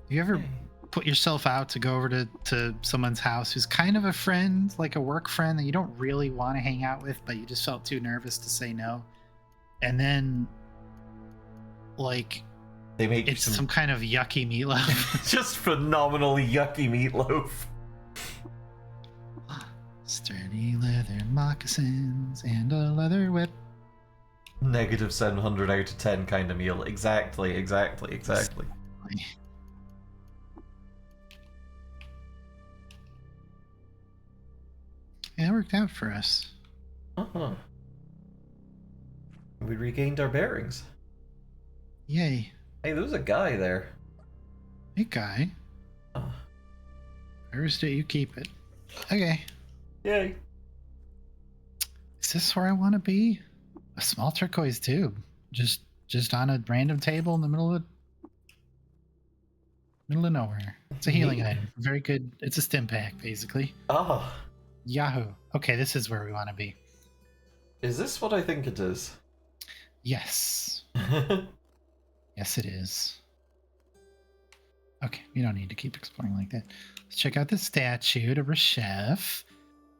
You ever put yourself out to go over to someone's house who's kind of a friend, like a work friend that you don't really want to hang out with, but you just felt too nervous to say no? And then, like, they make it's some kind of yucky meatloaf. Just phenomenally yucky meatloaf. Sturdy leather moccasins and a leather whip. -700 out of 10 kind of meal. Exactly. Yeah, it worked out for us. Uh-huh. We regained our bearings. Yay. Hey, there was a guy there. Hey, guy. Oh. First you keep it. Okay. Yay. Is this where I want to be? A small turquoise tube. Just on a random table in the middle of nowhere. It's a healing item. Very good. It's a stim pack, basically. Oh. Yahoo. Okay, this is where we want to be. Is this what I think it is? Yes. Yes, it is. Okay, we don't need to keep exploring like that. Let's check out the statue to Reshef.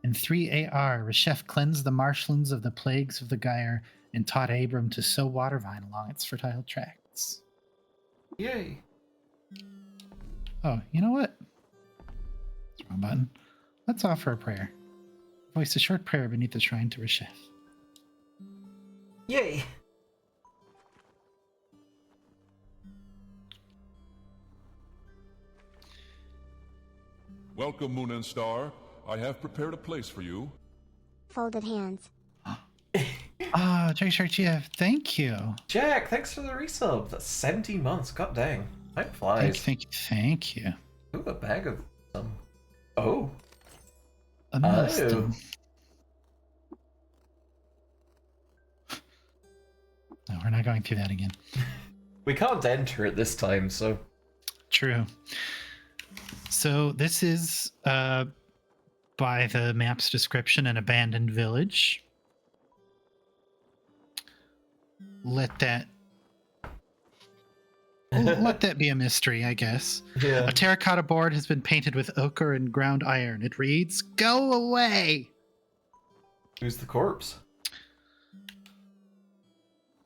In 3 AR, Reshef cleansed the marshlands of the plagues of the Gyre and taught Abram to sow water vine along its fertile tracts. Yay. Oh, you know what? That's the wrong button. Let's offer a prayer. Voice a short prayer beneath the shrine to Reshef. Yay. Welcome, Moon and Star. I have prepared a place for you. Folded hands. Jack, thank you. Jack, thanks for the resub. That's 17 months. God dang. Time flies. Thank you. Ooh, a bag of some. Oh. A milestone. No, we're not going through that again. We can't enter it this time, so. True. So this is, by the map's description, an abandoned village. Let that be a mystery, I guess. Yeah. A terracotta board has been painted with ochre and ground iron. It reads, "Go away." Who's the corpse?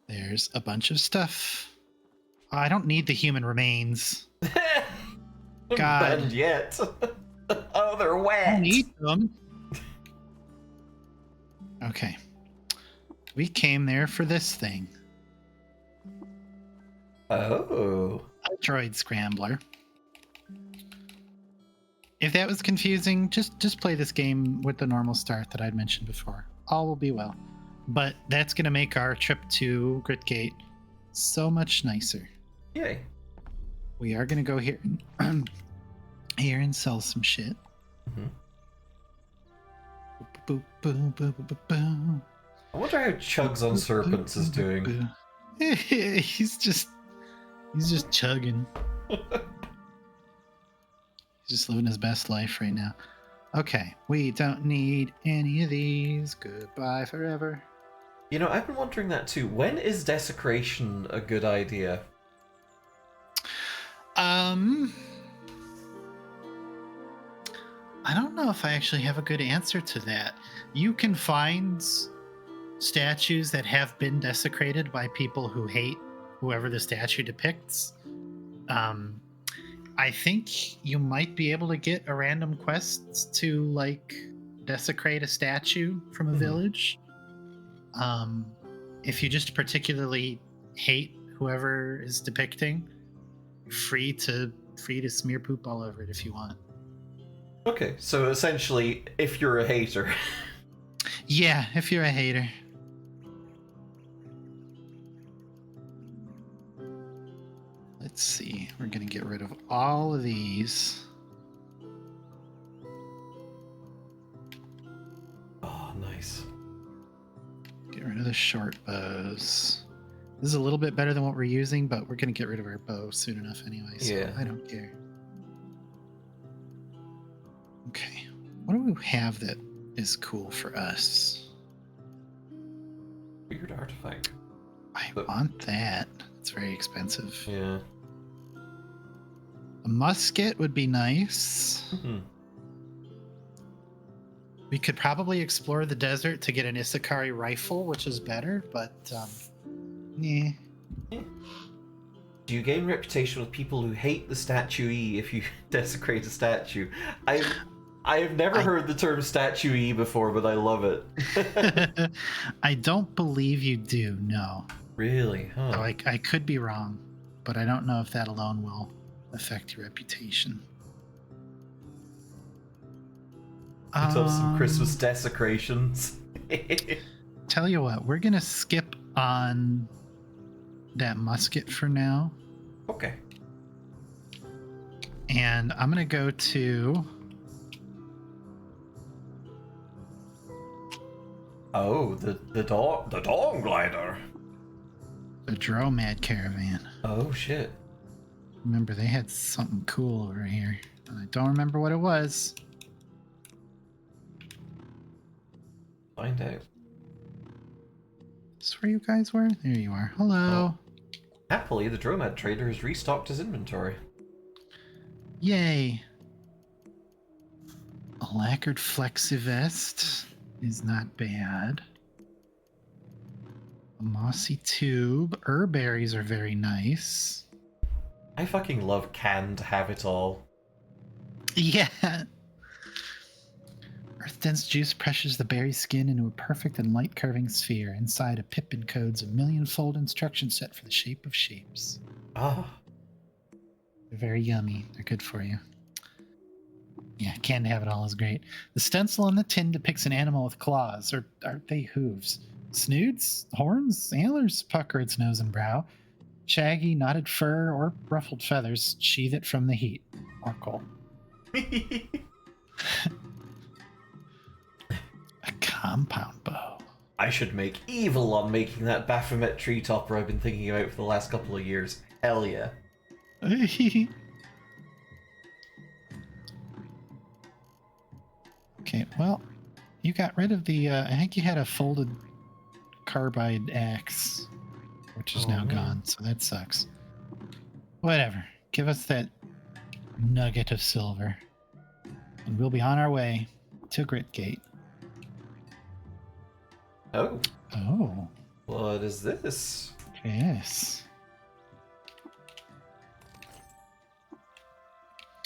There's a bunch of stuff. I don't need the human remains. God. Banned yet. Oh, they're wet. I don't need them. Okay. We came there for this thing. Oh. A droid scrambler. If that was confusing, just play this game with the normal start that I'd mentioned before. All will be well. But that's going to make our trip to Gritgate so much nicer. Yay. We are going to go here and, here and sell some shit. Mhm. Boop, boop, boop, boop, boop, boop. I wonder how Chugs on Serpents is doing. He's just chugging. He's just living his best life right now. Okay, we don't need any of these. Goodbye forever. You know, I've been wondering that too. When is desecration a good idea? I don't know if I actually have a good answer to that. You can find statues that have been desecrated by people who hate whoever the statue depicts. I think you might be able to get a random quest to like desecrate a statue from a village. If you just particularly hate whoever is depicting, free to smear poop all over it if you want. Okay, so essentially, if you're a hater. Yeah, if you're a hater. Let's see. We're going to get rid of all of these. Oh, nice. Get rid of the short bows. This is a little bit better than what we're using, but we're going to get rid of our bow soon enough anyway, so Yeah. I don't care. Okay. What do we have that is cool for us? Weird artifact. I But- want that. It's very expensive. Yeah. A musket would be nice. Mhm. We could probably explore the desert to get an Isakari rifle, which is better, but yeah. Do you gain reputation with people who hate the statuee if you desecrate a statue? I have never heard the term statuee before, but I love it. I don't believe you do, no. Really? Huh. So I could be wrong, but I don't know if that alone will affect your reputation. Let's have some Christmas desecrations. Tell you what, we're gonna skip on that musket for now, Okay. and I'm gonna go to Oh, the dawn glider. the Dromad Caravan. Oh shit. Remember, they had something cool over here. And I don't remember what it was. Find out. Is this where you guys were? There you are. Hello. Happily, the Dromad trader has restocked his inventory. Yay. A lacquered flexi vest is not bad. A mossy tube. Herberries are very nice. I fucking love canned have it all. Yeah. Earth dense juice pressures the berry skin into a perfect and light curving sphere. Inside, a pip encodes a million-fold instruction set for the shape of shapes. Ah. They're very yummy. They're good for you. Yeah, canned have it all is great. The stencil on the tin depicts an animal with claws, or are they hooves? Snoods, horns, antlers pucker its nose and brow. Shaggy, knotted fur, or ruffled feathers sheathe it from the heat. Or cold. A compound bow. I should make evil on making that Baphomet tree topper I've been thinking about for the last couple of years. Hell yeah. Okay, well, you got rid of the, I think you had a folded carbide axe, which is now man. gone, so that sucks. Whatever. Give us that nugget of silver, and we'll be on our way to Gritgate. Oh, Oh, what is this? yes.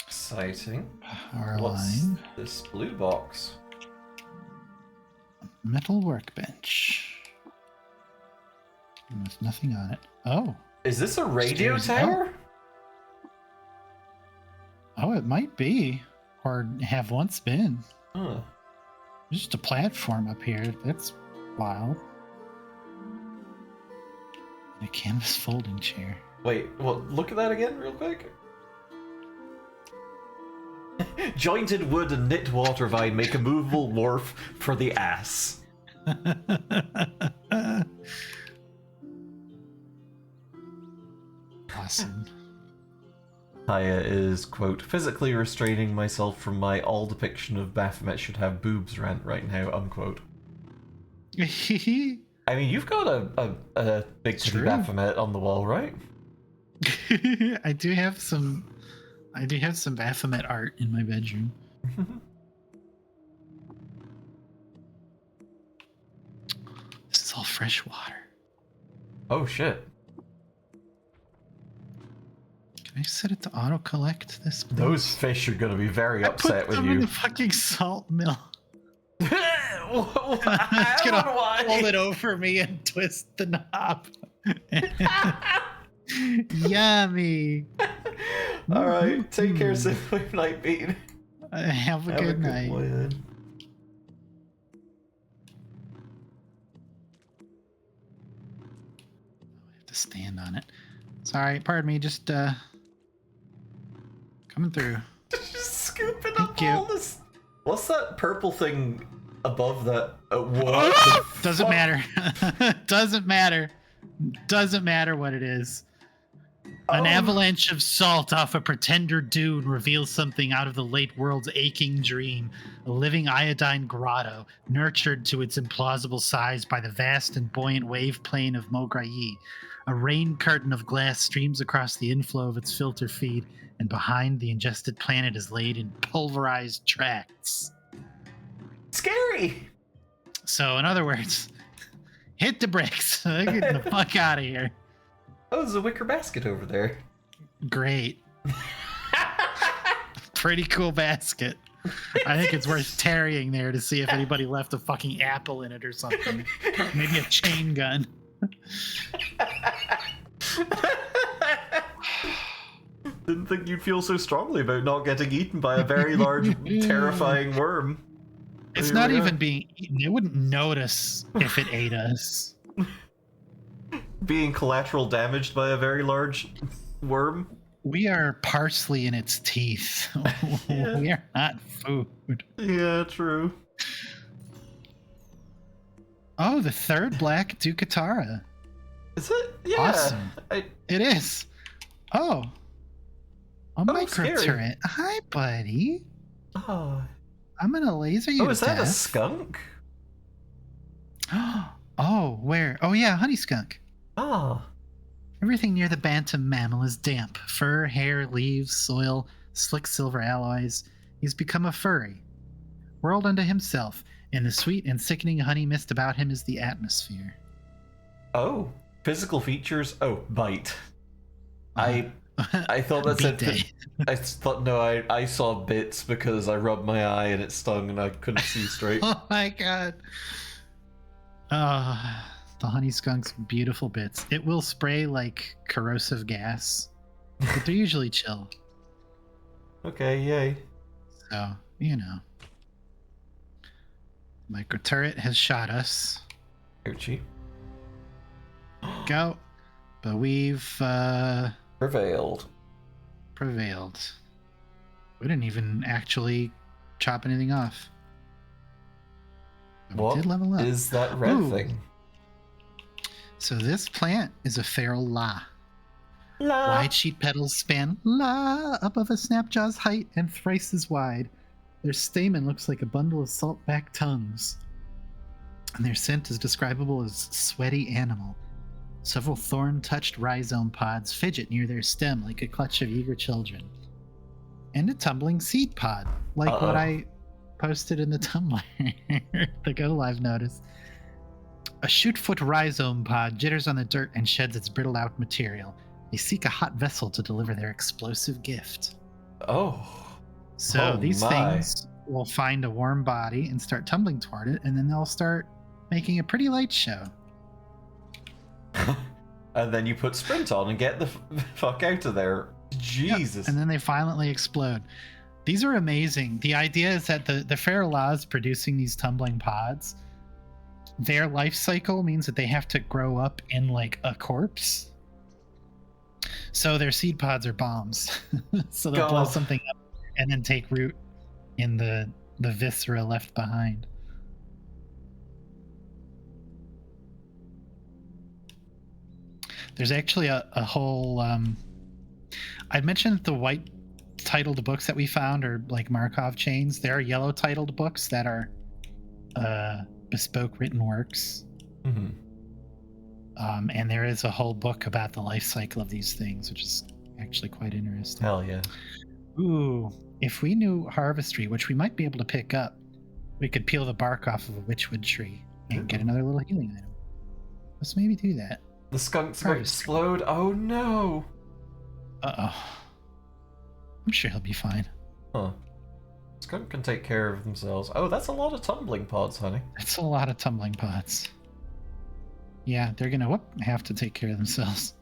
Exciting. Power What's line. this blue box? Metal workbench. There's nothing on it. Oh, Is this a radio Stairs tower? Oh, it might be. Or have once been. Huh. Just a platform up here. That's wild. And a canvas folding chair. Wait, well, look at that again real quick. Jointed wood and knit water vine make a movable wharf for the ass. Awesome. Haya is, quote, physically restraining myself from my all depiction of Baphomet should have boobs rant right now, unquote. I mean, you've got a big titty True. Baphomet on the wall, right? I do have some Baphomet art in my bedroom. This is all fresh water. Oh shit. Can I set it to auto collect this? Please? Those fish are gonna be very upset put with them in you. the fucking salt mill. I It's don't gonna know why. hold it over me and twist the knob. Yummy. Alright, take care, Simply Night Bean. Have a good night. one. I have to stand on it. Sorry, pardon me, just coming through. Just scooping Thank up you. all this. What's that purple thing above that? What? the Doesn't fuck? matter. Doesn't matter. Doesn't matter what it is. An Oh. avalanche of salt off a pretender dune reveals something out of the late world's aching dream. A living iodine grotto, nurtured to its implausible size by the vast and buoyant wave plain of Mograyi. A rain curtain of glass streams across the inflow of its filter feed, and behind the ingested planet is laid in pulverized tracts. Scary! So, in other words, hit the brakes. Get the fuck out of here. Oh, there's a wicker basket over there. Great. Pretty cool basket. I think it's worth tarrying there to see if anybody left a fucking apple in it or something. Maybe a chain gun. Didn't think you'd feel so strongly about not getting eaten by a very large, terrifying worm. It's Here not we are. even being eaten. It wouldn't notice if it ate us. Being collateral damaged by a very large worm. We are parsley in its teeth. Yeah. We are not food. Yeah, true. Oh, the third black Ducatara. Is it? Yeah. Awesome. It is. Oh. A micro scary. turret. Hi, buddy. Oh, I'm gonna laser you. oh to is that a death. skunk? Oh, where? Oh, yeah, honey skunk. Oh. Everything near the bantam mammal is damp. Fur, hair, leaves, soil, slick silver alloys. He's become a furry. World unto himself, and the sweet and sickening honey mist about him is the atmosphere. Oh. Physical features. Oh, bite. I thought that said. Beat day. I thought no. I saw bits because I rubbed my eye and it stung and I couldn't see straight. Oh my god. The honey skunk's beautiful bits. It will spray like corrosive gas, but they're usually chill. Okay, yay. So, you know. Micro turret has shot us. Ouchie. Go. But we've Prevailed. prevailed. We didn't even actually chop anything off. But we What did level up. is that red Ooh. thing? So this plant is a feral la. La. Wide sheet petals span la above a snapjaw's height and thrice as wide. Their stamen looks like a bundle of salt-back tongues. And their scent is describable as sweaty animal. Several thorn-touched rhizome pods fidget near their stem like a clutch of eager children. And a tumbling seed pod, like what I posted in the Tumblr, the Go Live notice. A shoot-foot rhizome pod jitters on the dirt and sheds its brittle-out material. They seek a hot vessel to deliver their explosive gift. Oh. So Oh these my. things will find a warm body and start tumbling toward it, and then they'll start making a pretty light show. And then you put sprint on and get the fuck out of there. Jesus. And then they violently explode. These are amazing. The idea is that the feral laws producing these tumbling pods, their life cycle means that they have to grow up in like a corpse. So their seed pods are bombs. So they'll blow something up and then take root in the viscera left behind. There's actually a whole I'd mentioned the white titled books that we found are like Markov chains. There are yellow titled books that are bespoke written works. Mm-hmm. And there is a whole book about the life cycle of these things, which is actually quite interesting. Hell yeah. Ooh, if we knew harvestry, which we might be able to pick up, we could peel the bark off of a witchwood tree and get another little healing item. Let's maybe do that. The skunk's about to explode. Oh no. Uh-oh. I'm sure he'll be fine. Huh. Skunk can take care of themselves. Oh, that's a lot of tumbling pods, honey. It's a lot of tumbling pods. Yeah, they're gonna have to take care of themselves.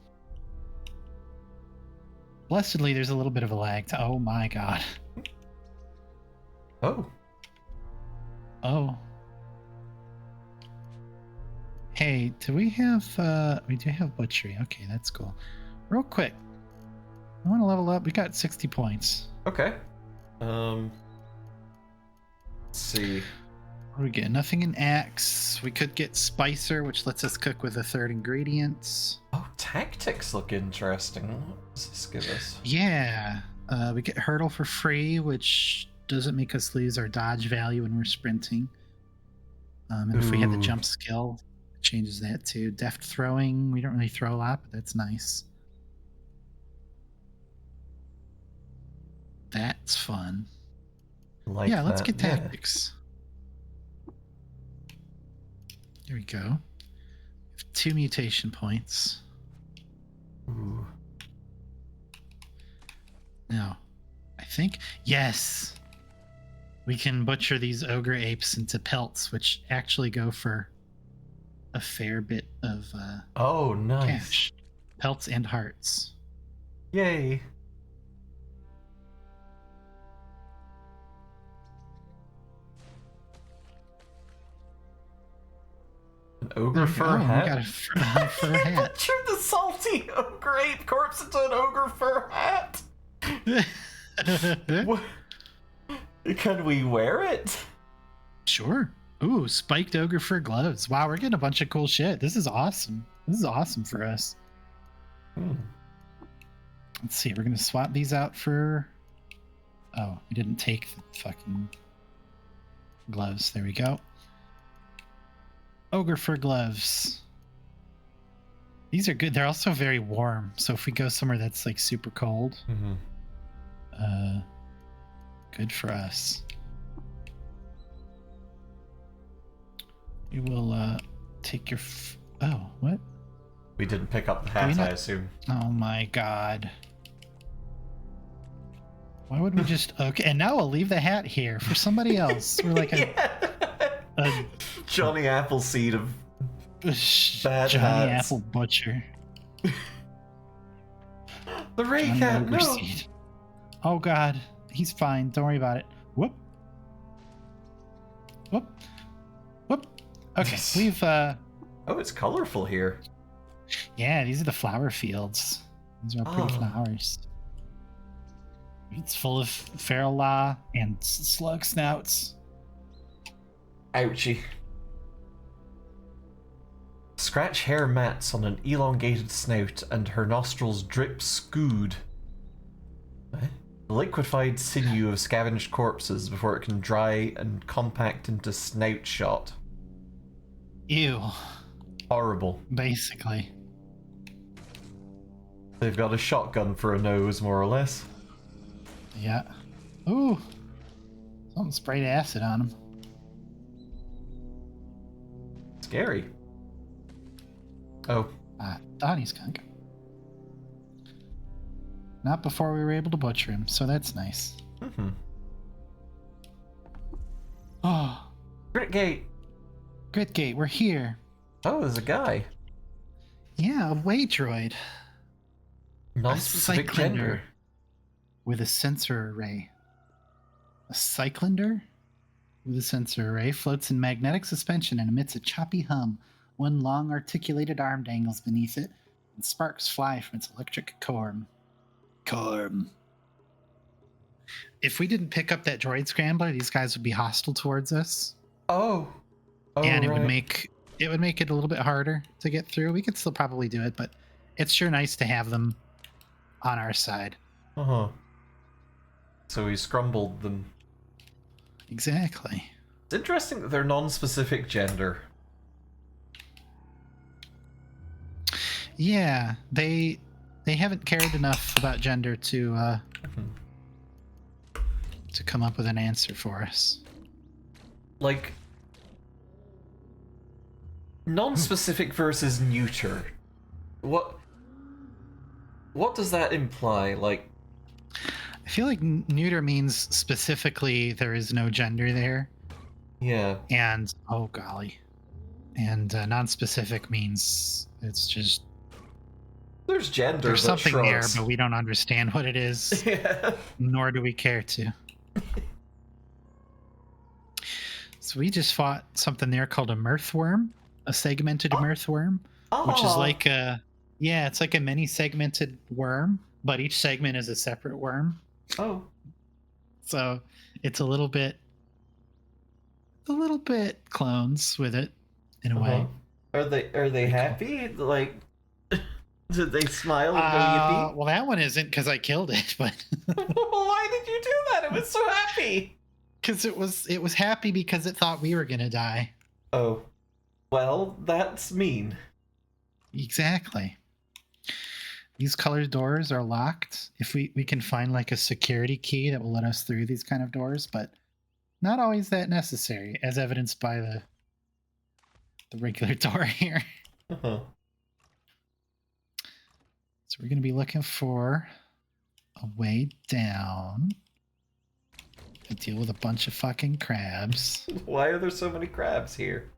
Blessedly, there's a little bit of a lag. Oh my god. Oh. Oh. Hey, do we have, we do have butchery. Okay, that's cool. Real quick. I want to level up. We got 60 points. Okay. Let's see. What do we get? Nothing in axe. We could get spicer, which lets us cook with a third ingredient. Oh, tactics look interesting. What does this give us? Yeah. We get hurdle for free, which doesn't make us lose our dodge value when we're sprinting. And if we have the jump skill, it changes that too. Deft throwing. We don't really throw a lot, but that's nice. That's fun. Like yeah, let's that. get tactics. There we go. 2 mutation points. Ooh. Now, I think, yes, we can butcher these ogre apes into pelts, which actually go for a fair bit of Oh, nice. cash. Pelts and hearts. Yay. An ogre fur hat? We got a fur hat. Turn the salty ogre ape corpse into an ogre fur hat. What? Can we wear it? Sure. Ooh, spiked ogre fur gloves. Wow, we're getting a bunch of cool shit. This is awesome. This is awesome for us. Let's see. We're gonna swap these out for. Oh, we didn't take the fucking gloves. There we go. Ogre fur gloves. These are good. They're also very warm. So if we go somewhere that's like super cold, good for us. We will take your. Oh, what? We didn't pick up the hat, I assume. Oh my god. Why would we just? Okay, and now we'll leave the hat here for somebody else. We're like a Johnny Appleseed of bad Johnny hats. Apple Butcher. The Ray Johnny Cat, no. Overseed. Oh god, he's fine. Don't worry about it. Whoop. Whoop. Whoop. Okay, we've Oh, it's colorful here. yeah, these are the flower fields. These are pretty flowers. It's full of feral law and slug snouts. Ouchie. Scratch hair mats on an elongated snout and her nostrils drip scood. The liquefied sinew of scavenged corpses before it can dry and compact into snout shot. Ew. Horrible. Basically. They've got a shotgun for a nose, more or less. Yeah. Ooh. Someone sprayed acid on him. Scary. Oh. Donnie skunk. Not before we were able to butcher him, so that's nice. Oh. Grit Gate. Grit Gate, we're here. Oh, there's a guy. Yeah, a way droid. Non-specific cyclinder. gender. With a sensor array. A cyclinder with a sensor array floats in magnetic suspension and emits a choppy hum. One long articulated arm dangles beneath it, and sparks fly from its electric corm. If we didn't pick up that droid scrambler, these guys would be hostile towards us. Oh. And it right. would make it a little bit harder to get through. We could still probably do it, but it's sure nice to have them on our side. Uh-huh. So we scrumbled them. Exactly. It's interesting that they're non-specific gender. Yeah, they haven't cared enough about gender to come up with an answer for us. Like, non-specific versus neuter. What does that imply? Like, I feel like neuter means specifically there is no gender there. yeah. And oh golly. And non-specific means it's just There's gender, there's but something shrugs. there, but we don't understand what it is. Yeah. Nor do we care to. So we just fought something there called a mirthworm, a segmented mirthworm, which is like it's like a mini segmented worm, but each segment is a separate worm. Oh. So it's a little bit clones with it in a way. Are they happy? Like, did they smile and go yippee? Well, that one isn't because I killed it, but Why did you do that? It was so happy. because it was happy because it thought we were gonna die. Oh, well, that's mean. Exactly. These colored doors are locked. If we can find like a security key that will let us through these kind of doors, but not always that necessary, as evidenced by the regular door here. Uh-huh. So we're going to be looking for a way down to deal with a bunch of fucking crabs. Why are there so many crabs here?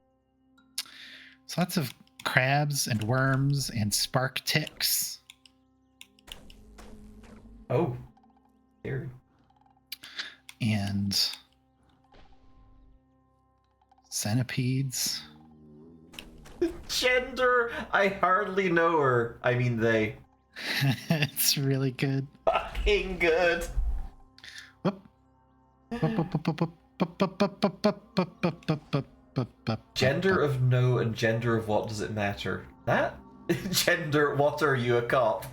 There's lots of crabs and worms and spark ticks. Oh, scary. And centipedes. Gender, I hardly know her. I mean, they. It's really good. Fucking good. Whoop. Gender of no and gender of what does it matter? That? Gender, what are you, a cop?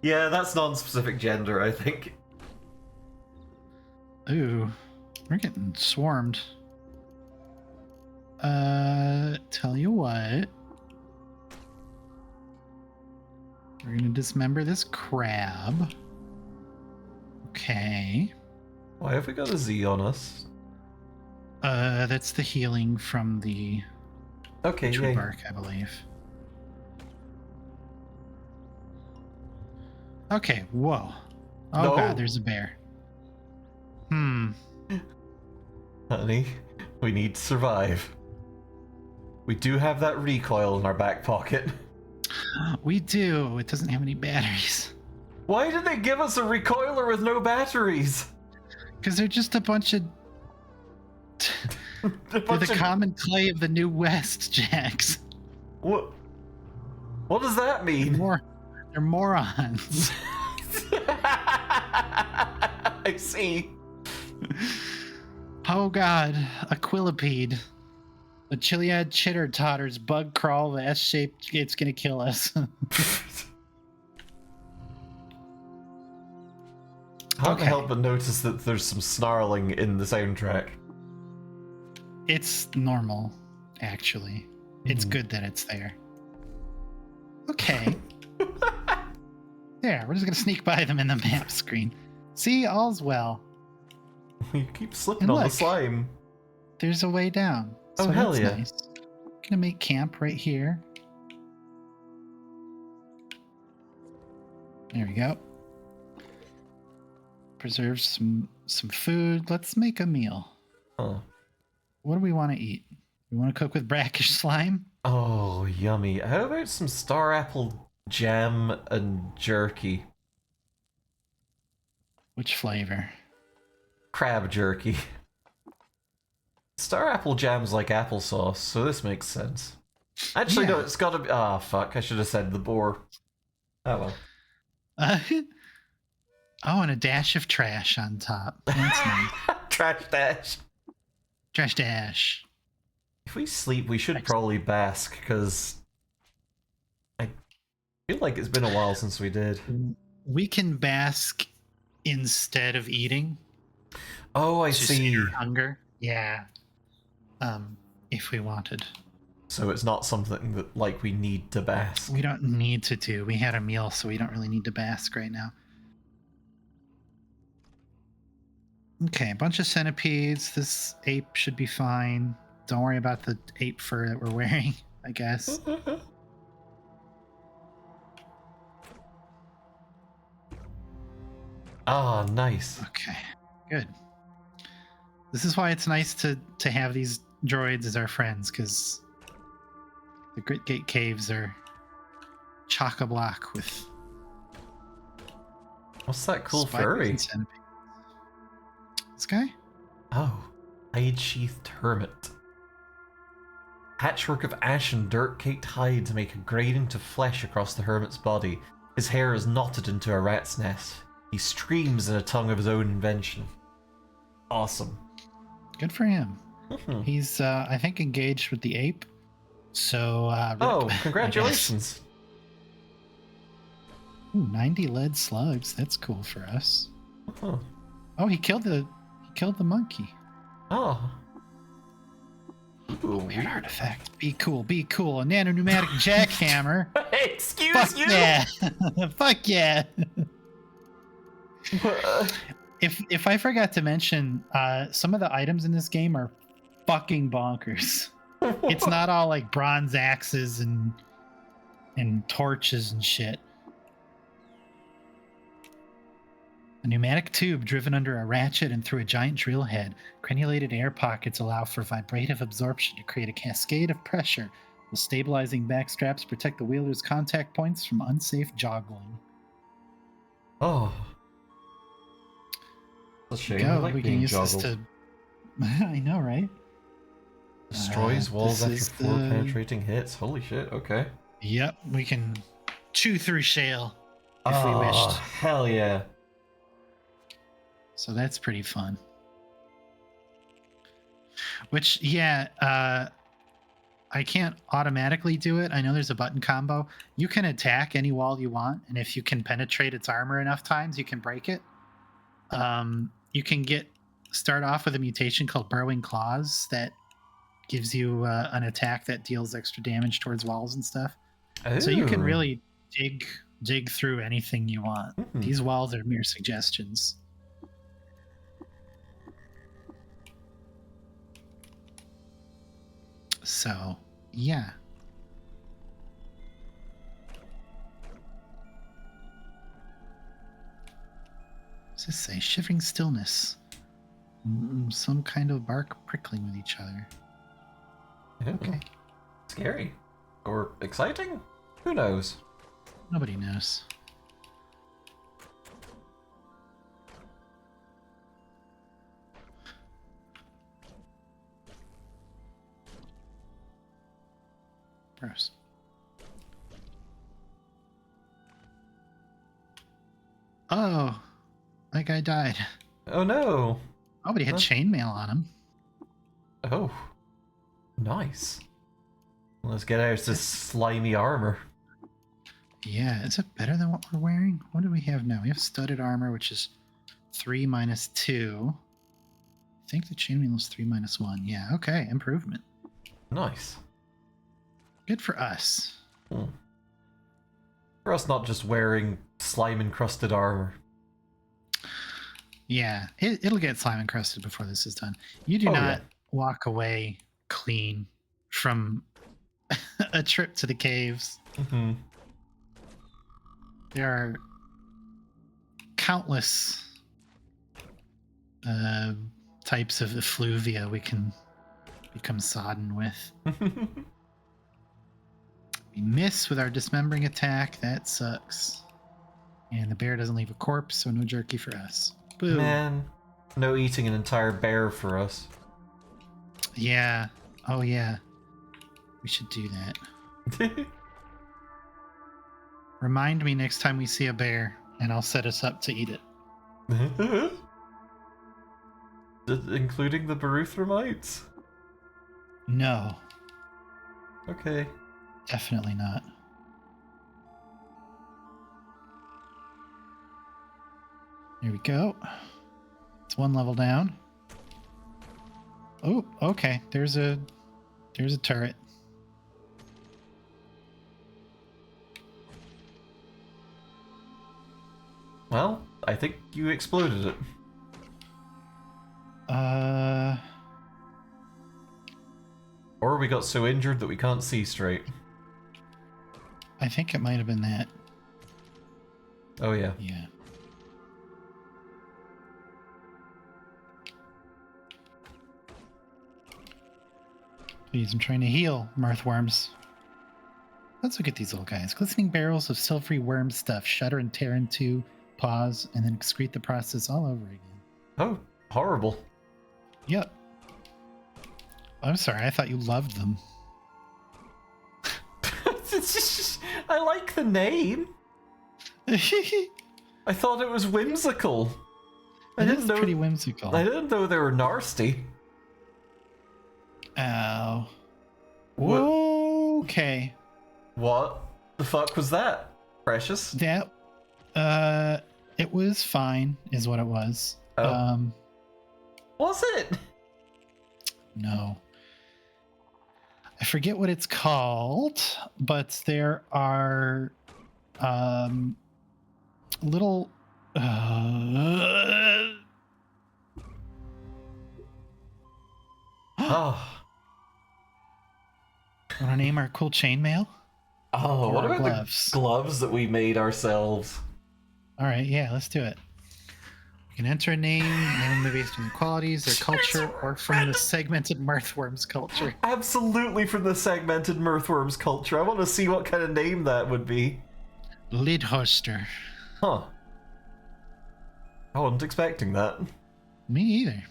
Yeah, that's non-specific gender, I think. Ooh, we're getting swarmed. Tell you what. We're gonna dismember this crab. Okay. Why have we got a Z on us? That's the healing from the Okay, tree yay. bark, I believe. Okay, whoa. Oh No. god, there's a bear. Honey, we need to survive. We do have that recoil in our back pocket. We do. It doesn't have any batteries. Why did they give us a recoiler with no batteries? Because they're just a bunch of... They're the common clay of the New West, Jax. What does that mean? They're morons. I see. Oh god, a quillipede. A Chiliad chitter totters bug crawl, the S-shaped, it's gonna kill us. I can't Okay. help but notice that there's some snarling in the soundtrack. It's normal, actually. It's good that it's there. Okay. There, we're just gonna sneak by them in the map screen. See, all's well. You keep slipping And on the look. slime. There's a way down. Oh, hell that's yeah. Nice. Gonna make camp right here. There we go. Preserve some food. Let's make a meal. Oh. What do we want to eat? We want to cook with brackish slime? Oh, yummy. How about some star apple jam and jerky? Which flavor? Crab jerky. Star apple jam's like applesauce, so this makes sense. Actually, no, Yeah. it's gotta be. Ah, fuck. I should have said the boar. Oh well. Oh, and a dash of trash on top. That's nice. Trash dash. Trash dash. If we sleep, we should probably bask, because I feel like it's been a while since we did. We can bask instead of eating. Oh, I to see. your hunger. Yeah. If we wanted. So it's not something that, like, we need to bask. We don't need to do. We had a meal, so we don't really need to bask right now. Okay, a bunch of centipedes. This ape should be fine. Don't worry about the ape fur that we're wearing, I guess. Ah, nice. Okay, good. This is why it's nice to have these droids as our friends, because the Grit Gate Caves are chock-a-block with What's that cool spiders furry? and centipedes. This guy? Oh, hide-sheathed hermit. Patchwork of ash and dirt-caked hide to make a grading to flesh across the hermit's body. His hair is knotted into a rat's nest. He screams in a tongue of his own invention. Awesome. Good for him. Mhm. He's, I think, engaged with the ape. So, rip, Oh, I guess. congratulations. Ooh, 90 lead slugs. That's cool for us. Huh. Oh, he killed the monkey. Oh. Ooh, Weird artifact. Be cool. Be cool. A nano pneumatic jackhammer. Excuse Fuck you. yeah. Fuck yeah. If I forgot to mention, some of the items in this game are fucking bonkers. It's not all like bronze axes and torches and shit. A pneumatic tube driven under a ratchet and through a giant drill head. Crenulated air pockets allow for vibrative absorption to create a cascade of pressure, while stabilizing back straps protect the wheeler's contact points from unsafe joggling. Oh. That's a shame. I like we can being use joggled. this to. I know, right? Destroys walls this after is 4 the- penetrating hits. Holy shit, okay. Yep, we can chew through shale if we Oh, wished. hell yeah. So that's pretty fun. Which, yeah, I can't automatically do it. I know there's a button combo. You can attack any wall you want, and if you can penetrate its armor enough times, you can break it. You can start off with a mutation called Burrowing Claws that gives you an attack that deals extra damage towards walls and stuff. So you can Ooh. really dig through anything you want. Mhm. These walls are mere suggestions. So, yeah. What's this say? Shivering stillness. Some kind of bark prickling with each other. Okay. Scary. Or exciting? Who knows? Nobody knows. Gross. Oh, that guy died. Oh no. Oh, but he had Huh? chainmail on him. Oh. Nice. Let's get out this slimy armor. Yeah, is it better than what we're wearing? What do we have now? We have studded armor, which is 3 minus 2. I think the chainmail is 3 minus 1. Yeah, okay, improvement. Nice. Good for us. For us not just wearing slime-encrusted armor. Yeah, it'll get slime encrusted before this is done. You do Oh, not yeah. walk away clean from a trip to the caves. Mm-hmm. There are countless types of effluvia we can become sodden with. We miss with our dismembering attack. That sucks. And the bear doesn't leave a corpse, so no jerky for us. Boo. Man, no eating an entire bear for us. Yeah. Oh, yeah. We should do that. Remind me next time we see a bear, and I'll set us up to eat it. Including the Baruthramites? No, Okay. definitely not. There we go. It's one level down. Oh, okay. There's a turret. Well, I think you exploded it. Or we got so injured that we can't see straight. I think it might have been that. Oh yeah. Yeah. Please, I'm trying to heal, Mirthworms. Let's look at these little guys. Glistening barrels of silvery worm stuff shudder and tear into, pause, and then excrete the process all over again. Oh, horrible. Yep. I'm sorry, I thought you loved them. I like the name. I thought it was whimsical. I didn't know. Pretty whimsical. I didn't know they were nasty. Ow. What? Okay. What the fuck was that, Precious? That, it was fine, is what it was. Oh. Was it? No. I forget what it's called, but there are little Oh. Want to name our cool chainmail? Oh, Or what our about gloves? the gloves that we made ourselves? All right, yeah, let's do it. You can enter a name based on their qualities, their culture, or from the segmented Mirthworms culture. Absolutely from the segmented Mirthworms culture. I want to see what kind of name that would be. Lidhoster. Huh. I wasn't expecting that. Me either.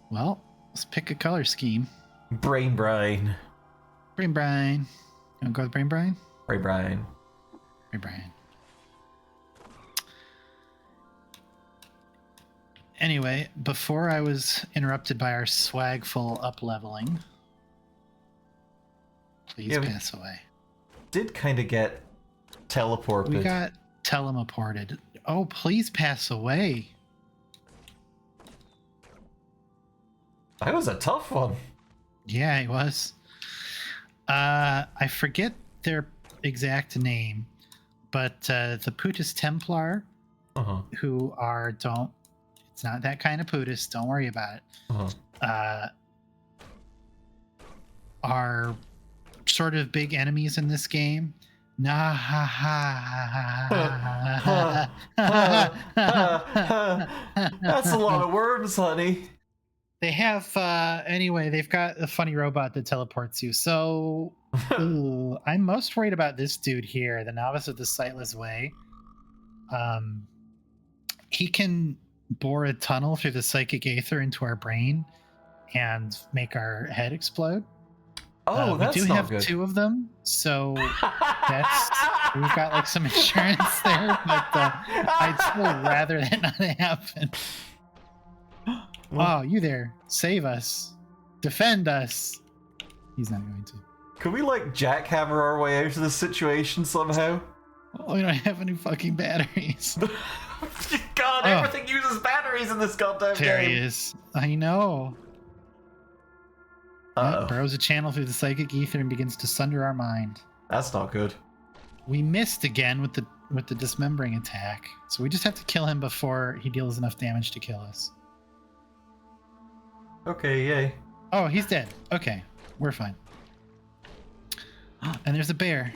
Well, let's pick a color scheme. Brain Brine. Brain Brine. You want to go with Brain Brine? Brain Brine. Brain Brine. Anyway, before I was interrupted by our swagful up-leveling, please pass away. Did kind of get teleported. We got teleported. Oh, please pass away. That was a tough one. Yeah, it was. I forget their exact name, but the Putus Templar, who are it's not that kind of Putus, don't worry about it. Are sort of big enemies in this game. Nah ha ha. That's a lot of words, honey. They have anyway, they've got a funny robot that teleports you. So I'm most worried about this dude here, the Novice of the Sightless Way. He can bore a tunnel through the psychic aether into our brain and make our head explode. Oh, that's we do not have good. 2 of them, so we've got like some insurance there, but I'd still rather that not happen. Oh, you there. Save us. Defend us. He's not going to. Could we, like, jackhammer our way out of this situation somehow? Oh, we don't have any fucking batteries. God, everything uses batteries in this goddamn game. There he is. I know. Burrows a channel through the psychic ether and begins to sunder our mind. That's not good. We missed again with the dismembering attack, so we just have to kill him before he deals enough damage to kill us. Okay, yay. Oh, he's dead. Okay, we're fine. And there's a bear.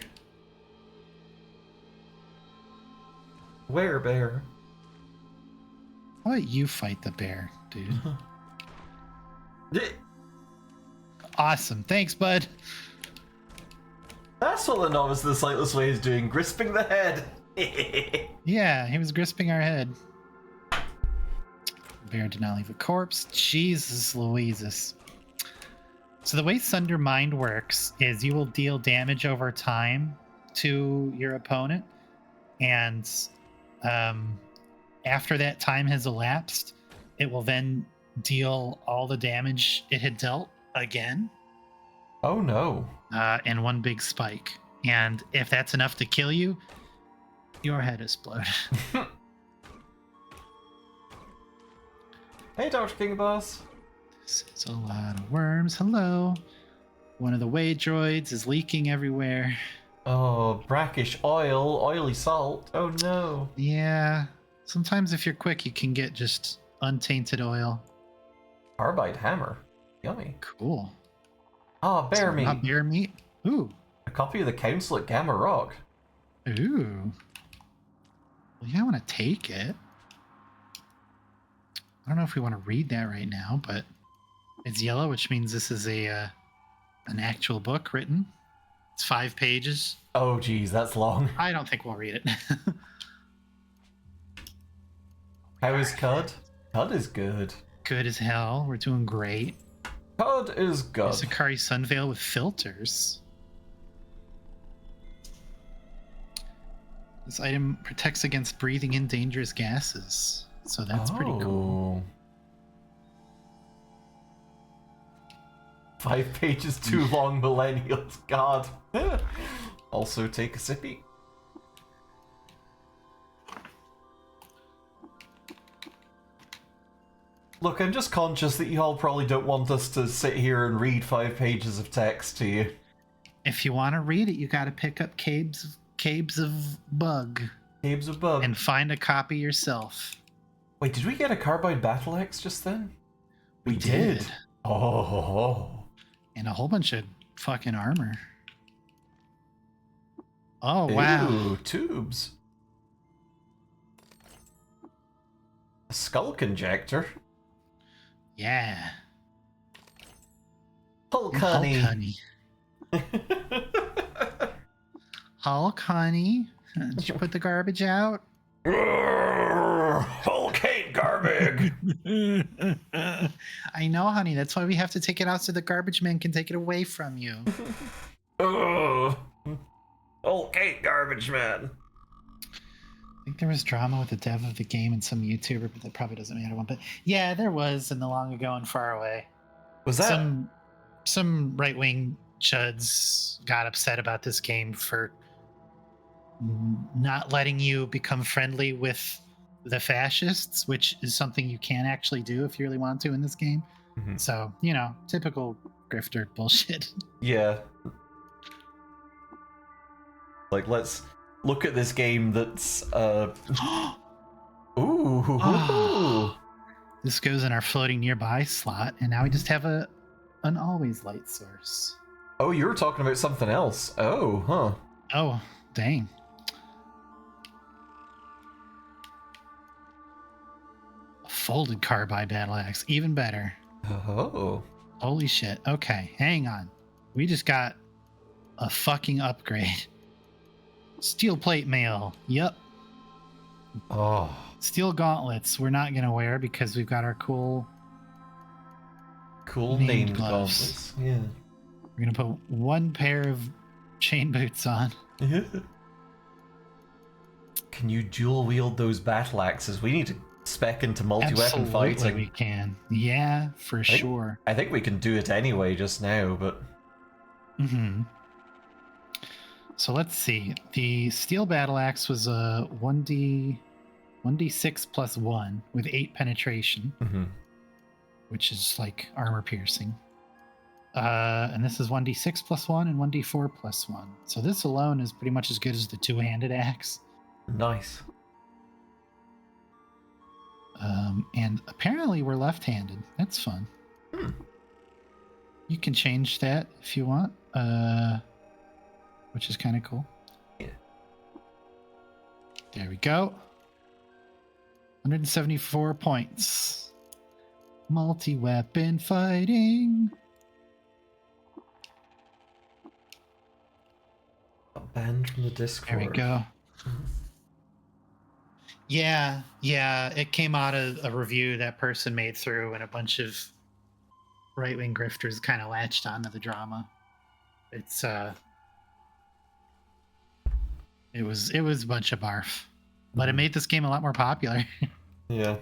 Where, bear? How about you fight the bear, dude? Awesome. Thanks, bud. That's what the Novice of the Sightless Way is doing, grisping the head. Yeah, he was grisping our head. Bear did not leave a corpse. Jesus Louises. So the way Sunder Mind works is you will deal damage over time to your opponent, and after that time has elapsed, it will then deal all the damage it had dealt again. Oh no. In one big spike. And if that's enough to kill you, your head exploded. Hey, Dr. King Boss. This is a lot of worms. Hello. One of the way droids is leaking everywhere. Oh, brackish oil, oily salt. Oh no. Yeah. Sometimes if you're quick, you can get just untainted oil. Carbide hammer. Yummy. Cool. Ah, bear meat. Not bear meat. Ooh. A copy of the Council at Gamma Rock. Ooh. Well, yeah, I want to take it. I don't know if we want to read that right now, but it's yellow, which means this is an actual book written. It's 5 pages. Oh, geez, that's long. I don't think we'll read it. How is Cud? Cud is good. Good as hell. We're doing great. Cud is good. Sakari Sunveil with filters. This item protects against breathing in dangerous gases. So that's pretty cool. 5 pages too long, millennials. God. Also take a sippy. Look, I'm just conscious that you all probably don't want us to sit here and read 5 pages of text to you. If you want to read it, you got to pick up Cavesofqud Caves of Bug. and find a copy yourself. Wait, did we get a carbide battle axe just then? We did. Oh. And a whole bunch of fucking armor. Oh, wow. Ooh, tubes. A skull conjector. Yeah. Hulk Hulk honey. honey. Hulk honey. Did you put the garbage out? Hulk hate garbage. I know, honey. That's why we have to take it out so the garbage man can take it away from you. Hulk hate garbage man. I think there was drama with the dev of the game and some YouTuber, but that probably doesn't matter. But yeah, there was in the long ago and far away. Was that Some right wing chuds got upset about this game for not letting you become friendly with the fascists, which is something you can actually do if you really want to in this game. Mhm. So, typical grifter bullshit. Yeah. Like, let's look at this game that's Ooh. Oh. This goes in our floating nearby slot, and now we just have an always light source. Oh, you were talking about something else. Oh, huh. Oh, dang. A folded carbide battle axe, even better. Oh. Holy shit. Okay, hang on. We just got a fucking upgrade. Steel plate mail. Yep. Oh. Steel gauntlets we're not going to wear because we've got our cool Cool named named gloves. gloves. Yeah. We're going to put one pair of chain boots on. Can you dual wield those battle axes? We need to spec into multi-weapon Absolutely fighting. we can. Yeah, for sure. I think we can do it anyway just now, but So let's see. The steel battle axe was a 1d6 plus 1 with 8 penetration, which is like armor piercing. And this is 1d6 plus 1 and 1d4 plus 1. So this alone is pretty much as good as the two-handed axe. nice. And apparently we're left-handed. That's fun. You can change that if you want, which is kind of cool. Yeah. There we go. 174 points. Multi-weapon fighting. Banned from the Discord. There we go. Yeah, it came out of a review that person made through, and a bunch of right-wing grifters kind of latched onto the drama. It's it was a bunch of barf, but it made this game a lot more popular. Yeah.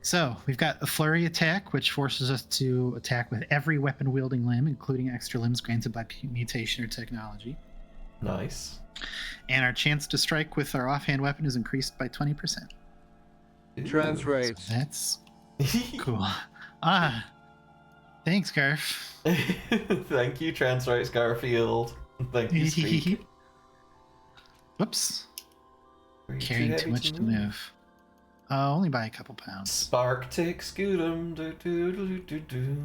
So we've got a flurry attack, which forces us to attack with every weapon-wielding limb, including extra limbs granted by mutation or technology. Nice. And our chance to strike with our offhand weapon is increased by 20%. Translates. So that's cool. Thanks, Garf. Thank you, Transrights Garfield. Thank you, Speak. Whoops. Carrying Carrying too much to move. Only by a couple pounds. Spark tick scootum do do do do do.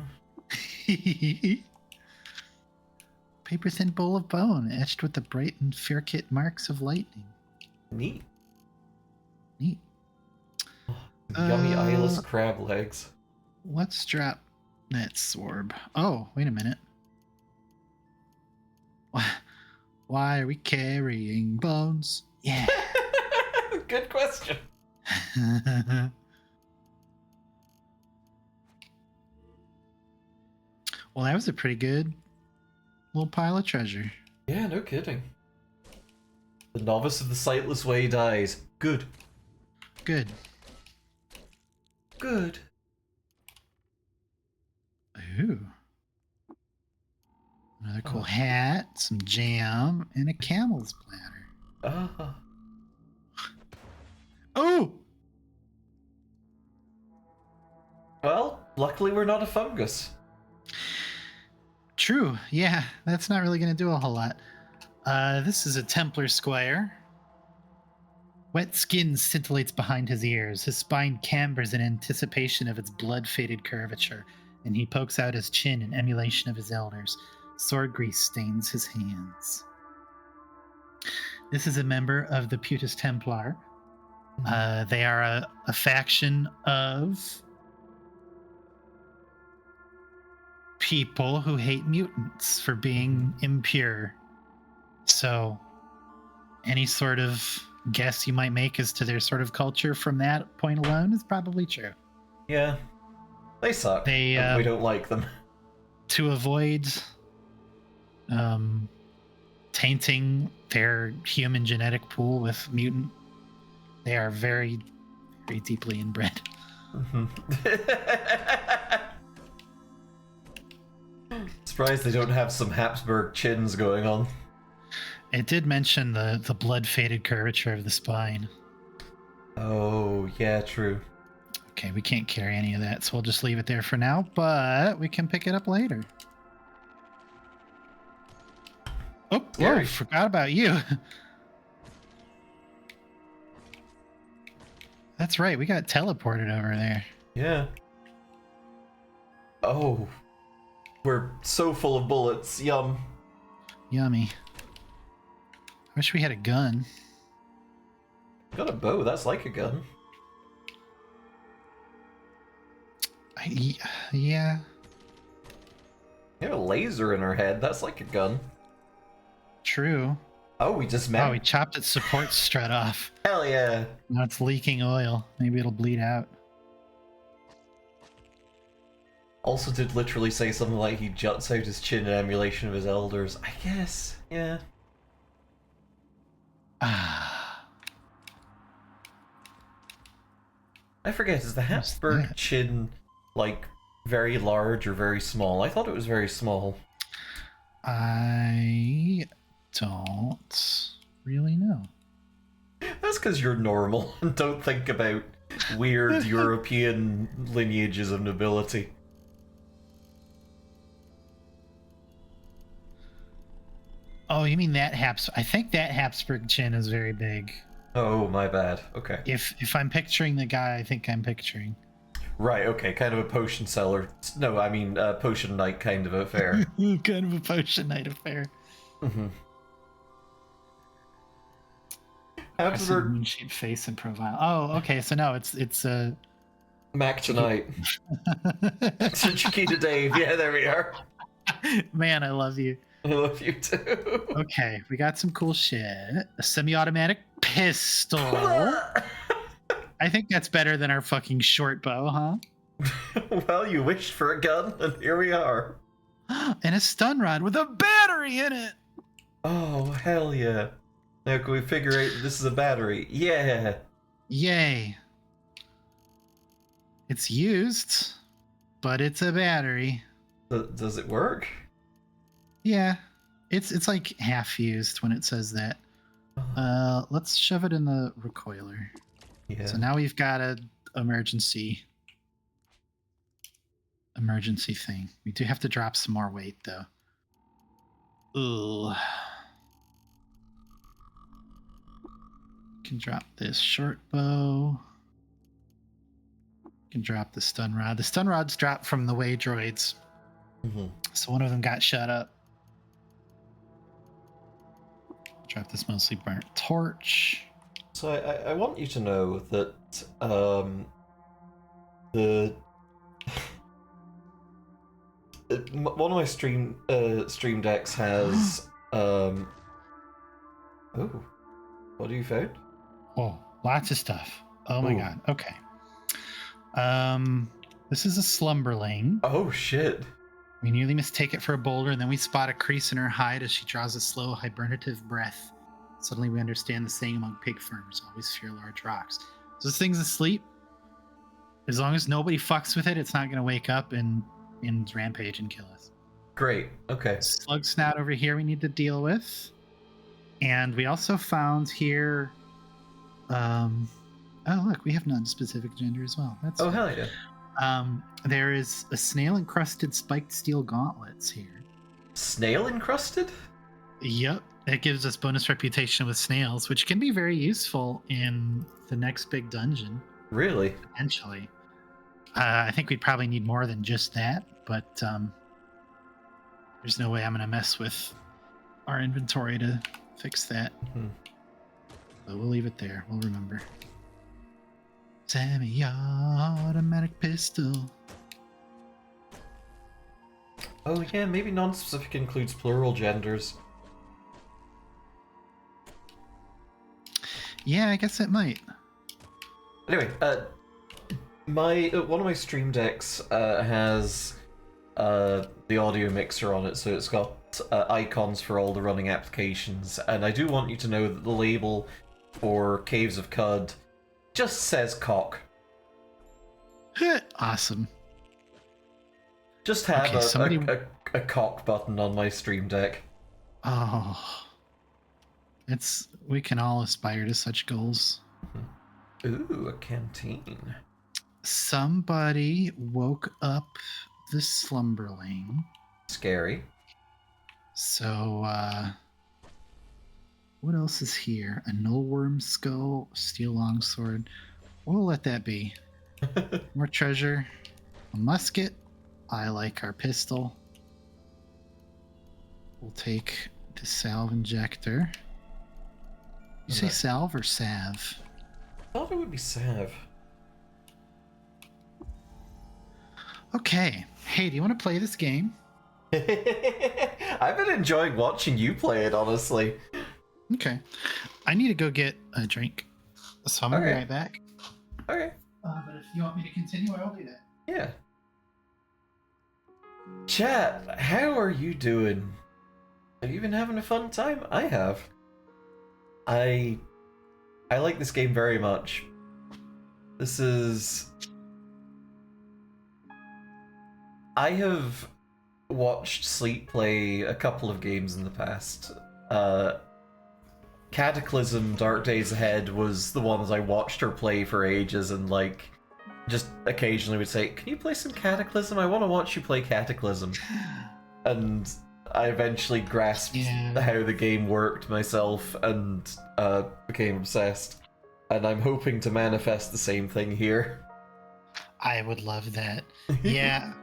Paper thin bowl of bone etched with the bright and intricate marks of lightning. Neat. Neat. Yummy eyeless crab legs. Let's drop that sworb. Oh, wait a minute. Why are we carrying bones? Yeah. Good question. Well, that was a pretty good little pile of treasure. Yeah, no kidding. The novice of the sightless way dies. Good. Good. Good. Ooh. Another cool hat, some jam, and a camel's bladder. Oh! Well, luckily we're not a fungus. True. Yeah, that's not really going to do a whole lot. This is a Templar Squire. Wet skin scintillates behind his ears. His spine cambers in anticipation of its blood-faded curvature, and he pokes out his chin in emulation of his elders. Sword grease stains his hands. This is a member of the Putus Templar. They are a faction of people who hate mutants for being impure. So any sort of guess you might make as to their sort of culture from that point alone is probably true. Yeah. They suck. They, and we don't like them. To avoid tainting their human genetic pool with mutant, they are very, very deeply inbred. Surprised they don't have some Habsburg chins going on. It did mention the blood-faded curvature of the spine. Oh, yeah, true. Okay, we can't carry any of that, so we'll just leave it there for now, but we can pick it up later. Oh, whoa, forgot about you. That's right, we got teleported over there. Yeah. Oh. We're so full of bullets. Yum. Yummy. I wish we had a gun. Got a bow, that's like a gun. Yeah. You have a laser in her head, that's like a gun. True. Oh, we just met. Oh, we chopped its support strut off. Hell yeah. Now it's leaking oil. Maybe it'll bleed out. Also did literally say something like he juts out his chin in emulation of his elders. I guess, yeah. I forget, is the Habsburg chin, like, very large or very small? I thought it was very small. I don't really know. That's because you're normal and don't think about weird European lineages of nobility. Oh, you mean that I think that Habsburg chin is very big. Oh, my bad. Okay. If I'm picturing the guy I think I'm picturing. Right, okay, kind of a potion seller. No, I mean, potion knight kind of affair. Kind of a potion knight affair. Mm-hmm. Habsburg Moon-shaped face and profile. Oh, okay, so no, it's Mac tonight. Chiquita Dave, yeah, there we are. Man, I love you. I love you too. Okay, we got some cool shit. A semi-automatic pistol. I think that's better than our fucking short bow, huh? Well, you wished for a gun, and here we are. And a stun rod with a battery in it. Oh, hell yeah. Now can we figure out this is a battery? Yeah. Yay. It's used, but it's a battery. Does it work? Yeah. It's like half used when it says that. Let's shove it in the recoiler. Yeah. So now we've got a emergency thing. We do have to drop some more weight though. Ooh. Can drop this short bow. Can drop the stun rod. The stun rod's dropped from the way droids. Mm-hmm. So one of them got shut up. Drop this mostly burnt torch. So I want you to know that the one of my stream decks has oh, what do you found? Oh, lots of stuff. Oh my Ooh. god. Okay. This is a slumberling. Oh shit. We nearly mistake it for a boulder, and then we spot a crease in her hide as she draws a slow, hibernative breath. Suddenly we understand the saying among pig farmers, always fear large rocks. So this thing's asleep. As long as nobody fucks with it, it's not going to wake up and rampage and kill us. Great. Okay. Slug snout over here we need to deal with. And we also found here... oh, look, we have non-specific gender as well. That's Oh, fun. hell yeah. There is a snail-encrusted spiked steel gauntlets here. Snail encrusted? Yep. It gives us bonus reputation with snails, which can be very useful in the next big dungeon, Really? potentially. I think we'd probably need more than just that, but there's no way I'm going to mess with our inventory to fix that. Mm-hmm. So we'll leave it there. We'll remember. Semi-automatic pistol. Oh yeah, maybe non-specific includes plural genders. Yeah, I guess it might. Anyway, my one of my stream decks has the audio mixer on it, so it's got icons for all the running applications, and I do want you to know that the label for Cavesofqud just says cock. Awesome. Just have Okay, a cock button on my stream deck. Oh. We can all aspire to such goals. Ooh, a canteen. Somebody woke up the slumberling. Scary. So, what else is here? A nullworm skull, steel longsword. We'll let that be. More treasure. A musket. I like our pistol. We'll take the salve injector. You say salve or salve? I thought it would be salve. Okay. Hey, do you want to play this game? I've been enjoying watching you play it, honestly. Okay. I need to go get a drink. So I'm going to be Okay. right back. Okay. But if you want me to continue, I will do that. Yeah. Chat, how are you doing? Have you been having a fun time? I have. I like this game very much. This is... I have watched Sleep play a couple of games in the past. Cataclysm Dark Days Ahead was the one that I watched her play for ages, and like just occasionally would say, "Can you play some Cataclysm? I want to watch you play Cataclysm." And I eventually grasped how the game worked myself and became obsessed. And I'm hoping to manifest the same thing here. I would love that. Yeah.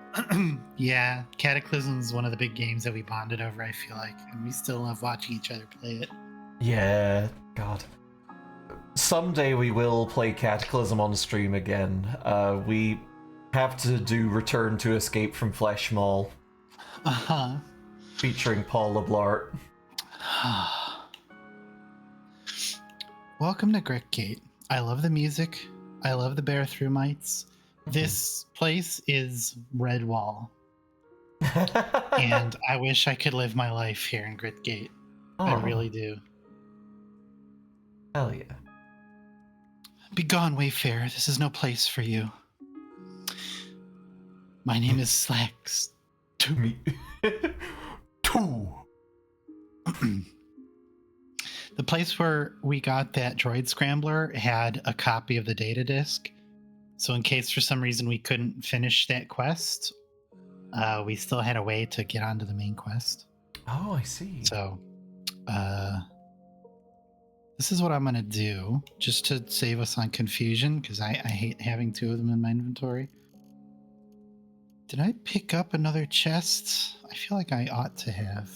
Yeah. Cataclysm is one of the big games that we bonded over, I feel like. And we still love watching each other play it. Yeah, God. Someday we will play Cataclysm on stream again. We have to do Return to Escape from Flesh Mall. Uh-huh. Featuring Paul LeBlart. Welcome to Gate. I love the music. I love the Bear Thrumites. This place is Redwall, and I wish I could live my life here in Gate. I really do. Hell yeah. Begone, Wayfarer. This is no place for you. My name is Slax. Me. Two. The place where we got that droid scrambler had a copy of the data disk. So in case for some reason we couldn't finish that quest, we still had a way to get onto the main quest. Oh, I see. So this is what I'm going to do just to save us on confusion, because I hate having two of them in my inventory. Did I pick up another chest? I feel like I ought to have.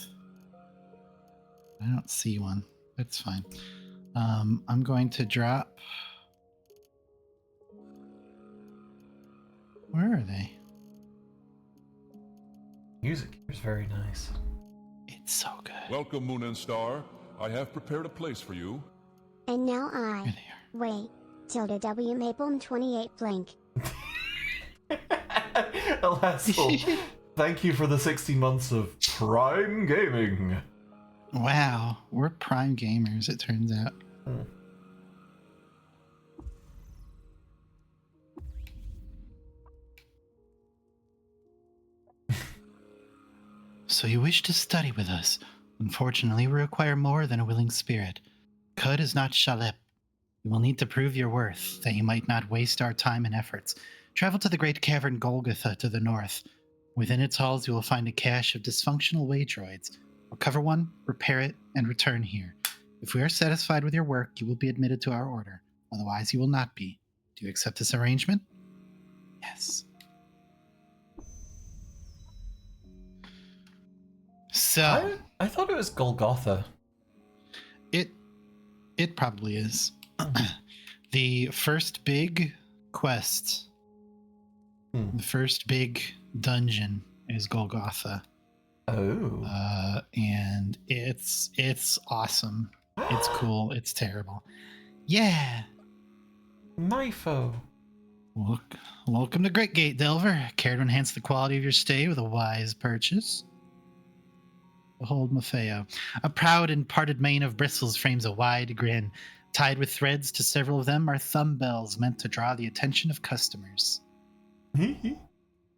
I don't see one. That's fine. I'm going to drop. Where are they? Music here is very nice. It's so good. Welcome, Moon and Star. I have prepared a place for you. And now Here I. they Wait. Tilda W. Maple 28 blank. Alasso, thank you for the 60 months of Prime Gaming. are. Wow, we're prime gamers, it turns out. So you wish to study with us. Unfortunately, we require more than a willing spirit. Cud is not Shalep. You will need to prove your worth, that you might not waste our time and efforts. Travel to the great cavern Golgotha to the north. Within its halls, you will find a cache of dysfunctional way droids. Recover one, repair it, and return here. If we are satisfied with your work, you will be admitted to our order. Otherwise, you will not be. Do you accept this arrangement? Yes. So I thought it was Golgotha. it probably is. The first big quest, the first big dungeon is Golgotha. Oh. And it's awesome. It's cool. It's terrible. Yeah. Myfo. Welcome to Great Gate, Delver. Care to enhance the quality of your stay with a wise purchase? Behold Maffeo. A proud and parted mane of bristles frames a wide grin. Tied with threads to several of them are thumb bells meant to draw the attention of customers.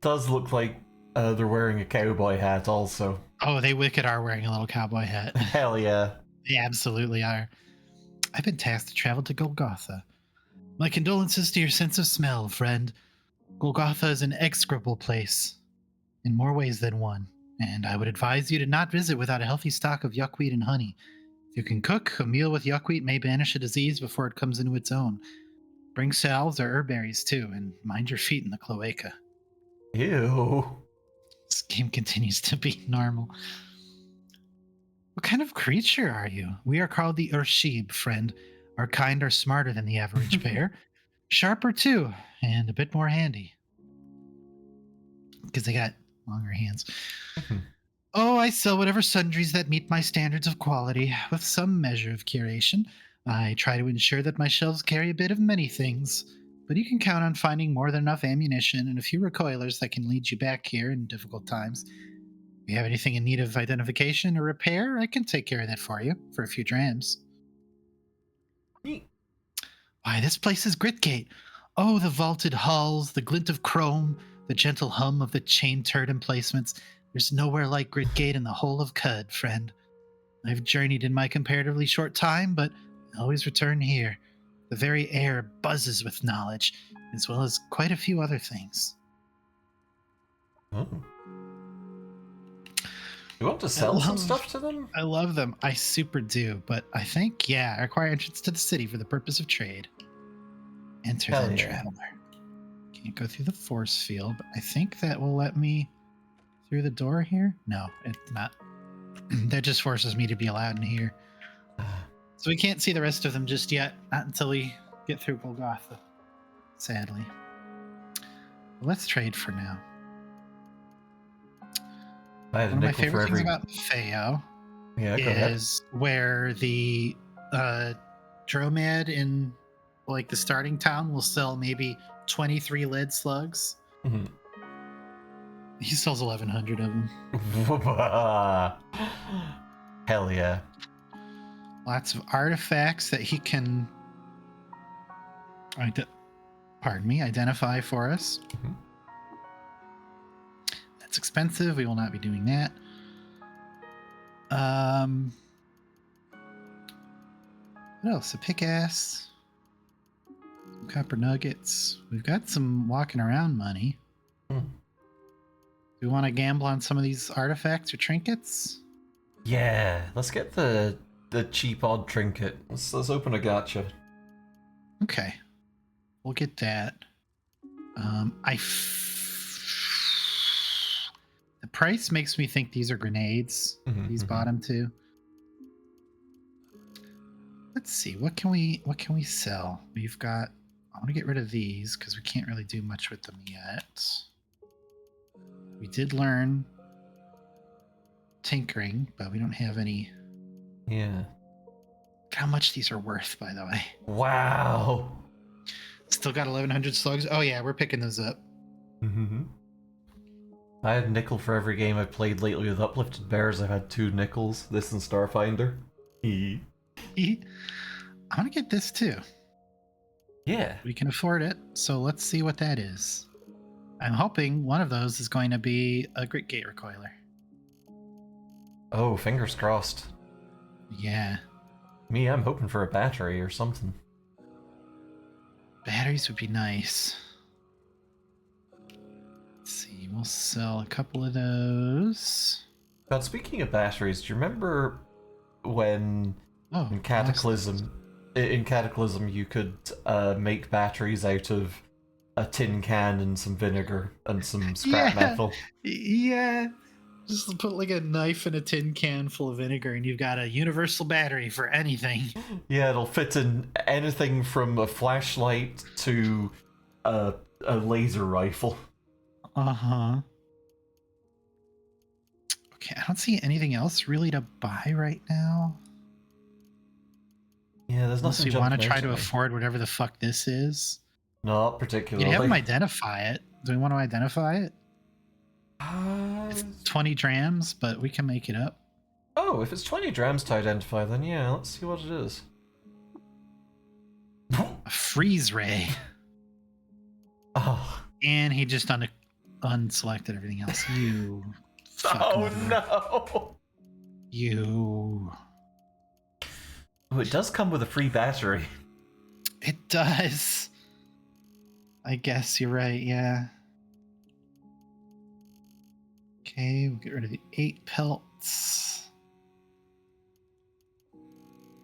Does look like they're wearing a cowboy hat also. Oh, they wicked are wearing a little cowboy hat. Hell yeah. They absolutely are. I've been tasked to travel to Golgotha. My condolences to your sense of smell, friend. Golgotha is an execrable place, in more ways than one, and I would advise you to not visit without a healthy stock of yuckweed and honey. If you can cook, a meal with yuckweed may banish a disease before it comes into its own. Bring salves or herberries too, and mind your feet in the cloaca. Ew. This game continues to be normal. What kind of creature are you? We are called the Urshib, friend. Our kind are smarter than the average bear. Sharper too, and a bit more handy. Because they got longer hands. Oh, I sell whatever sundries that meet my standards of quality, with some measure of curation. I try to ensure that my shelves carry a bit of many things, but you can count on finding more than enough ammunition and a few recoilers that can lead you back here in difficult times. If you have anything in need of identification or repair, I can take care of that for you, for a few drams. Why, this place is Gritgate. Oh, the vaulted halls, the glint of chrome, the gentle hum of the chain turret emplacements. There's nowhere like Gritgate in the whole of Cud, friend. I've journeyed in my comparatively short time, but I always return here. The very air buzzes with knowledge, as well as quite a few other things. Oh. You want to sell some stuff to them? I love them. I super do, but I think, I require entrance to the city for the purpose of trade. Enter Hell then, yeah. traveler. Can't go through the force field, but I think that will let me through the door here. No, it's not. That just forces me to be allowed in here. So we can't see the rest of them just yet, not until we get through Golgotha, sadly. Let's trade for now. I had a One of my nickel for favorite things every. about Feo Yeah, go ahead. is where the Dromad in like the starting town will sell maybe 23 lead slugs. Mhm. He sells 1,100 of them. Hell yeah. Lots of artifacts that he can, identify for us. Mhm. That's expensive. We will not be doing that. What else? A pickaxe. Some copper nuggets. We've got some walking around money. Hmm. Do we want to gamble on some of these artifacts or trinkets? Yeah, let's get the cheap odd trinket. Let's open a gacha. Okay, we'll get that. The price makes me think these are grenades. Mhm, These mhm. bottom two. Let's see. What can we sell? We've got. I want to get rid of these because we can't really do much with them yet. We did learn tinkering, but we don't have any. Yeah. Look how much these are worth, by the way. Wow. Still got 1,100 slugs. Oh yeah, we're picking those up. Mm-hmm. I had nickel for every game I've played lately with Uplifted Bears. I've had 2 nickels. This and Starfinder. I want to get this too. Yeah. We can afford it, so let's see what that is. I'm hoping one of those is going to be a Grit Gate Recoiler. Oh, fingers crossed. Yeah. Me, I'm hoping for a battery or something. Batteries would be nice. Let's see, we'll sell a couple of those. But speaking of batteries, do you remember when Oh, in Cataclysm you could make batteries out of a tin can and some vinegar and some scrap metal? Yeah. Just put like a knife in a tin can full of vinegar and you've got a universal battery for anything. Yeah, it'll fit in anything from a flashlight to a laser rifle. Uh-huh. Okay, I don't see anything else really to buy right now. Yeah, there's Unless nothing we want to jumping try out to at me. afford whatever the fuck this is. Not You particularly. can have them identify it. Do we want to identify it? It's 20 drams, but we can make it up. Oh, if it's 20 drams to identify, then yeah, let's see what it is. A freeze ray. Oh. And he just unselected everything else. You fuck Oh mother. no! You. Oh, it does come with a free battery. It does. I guess you're right, yeah. Okay, we'll get rid of the 8 pelts.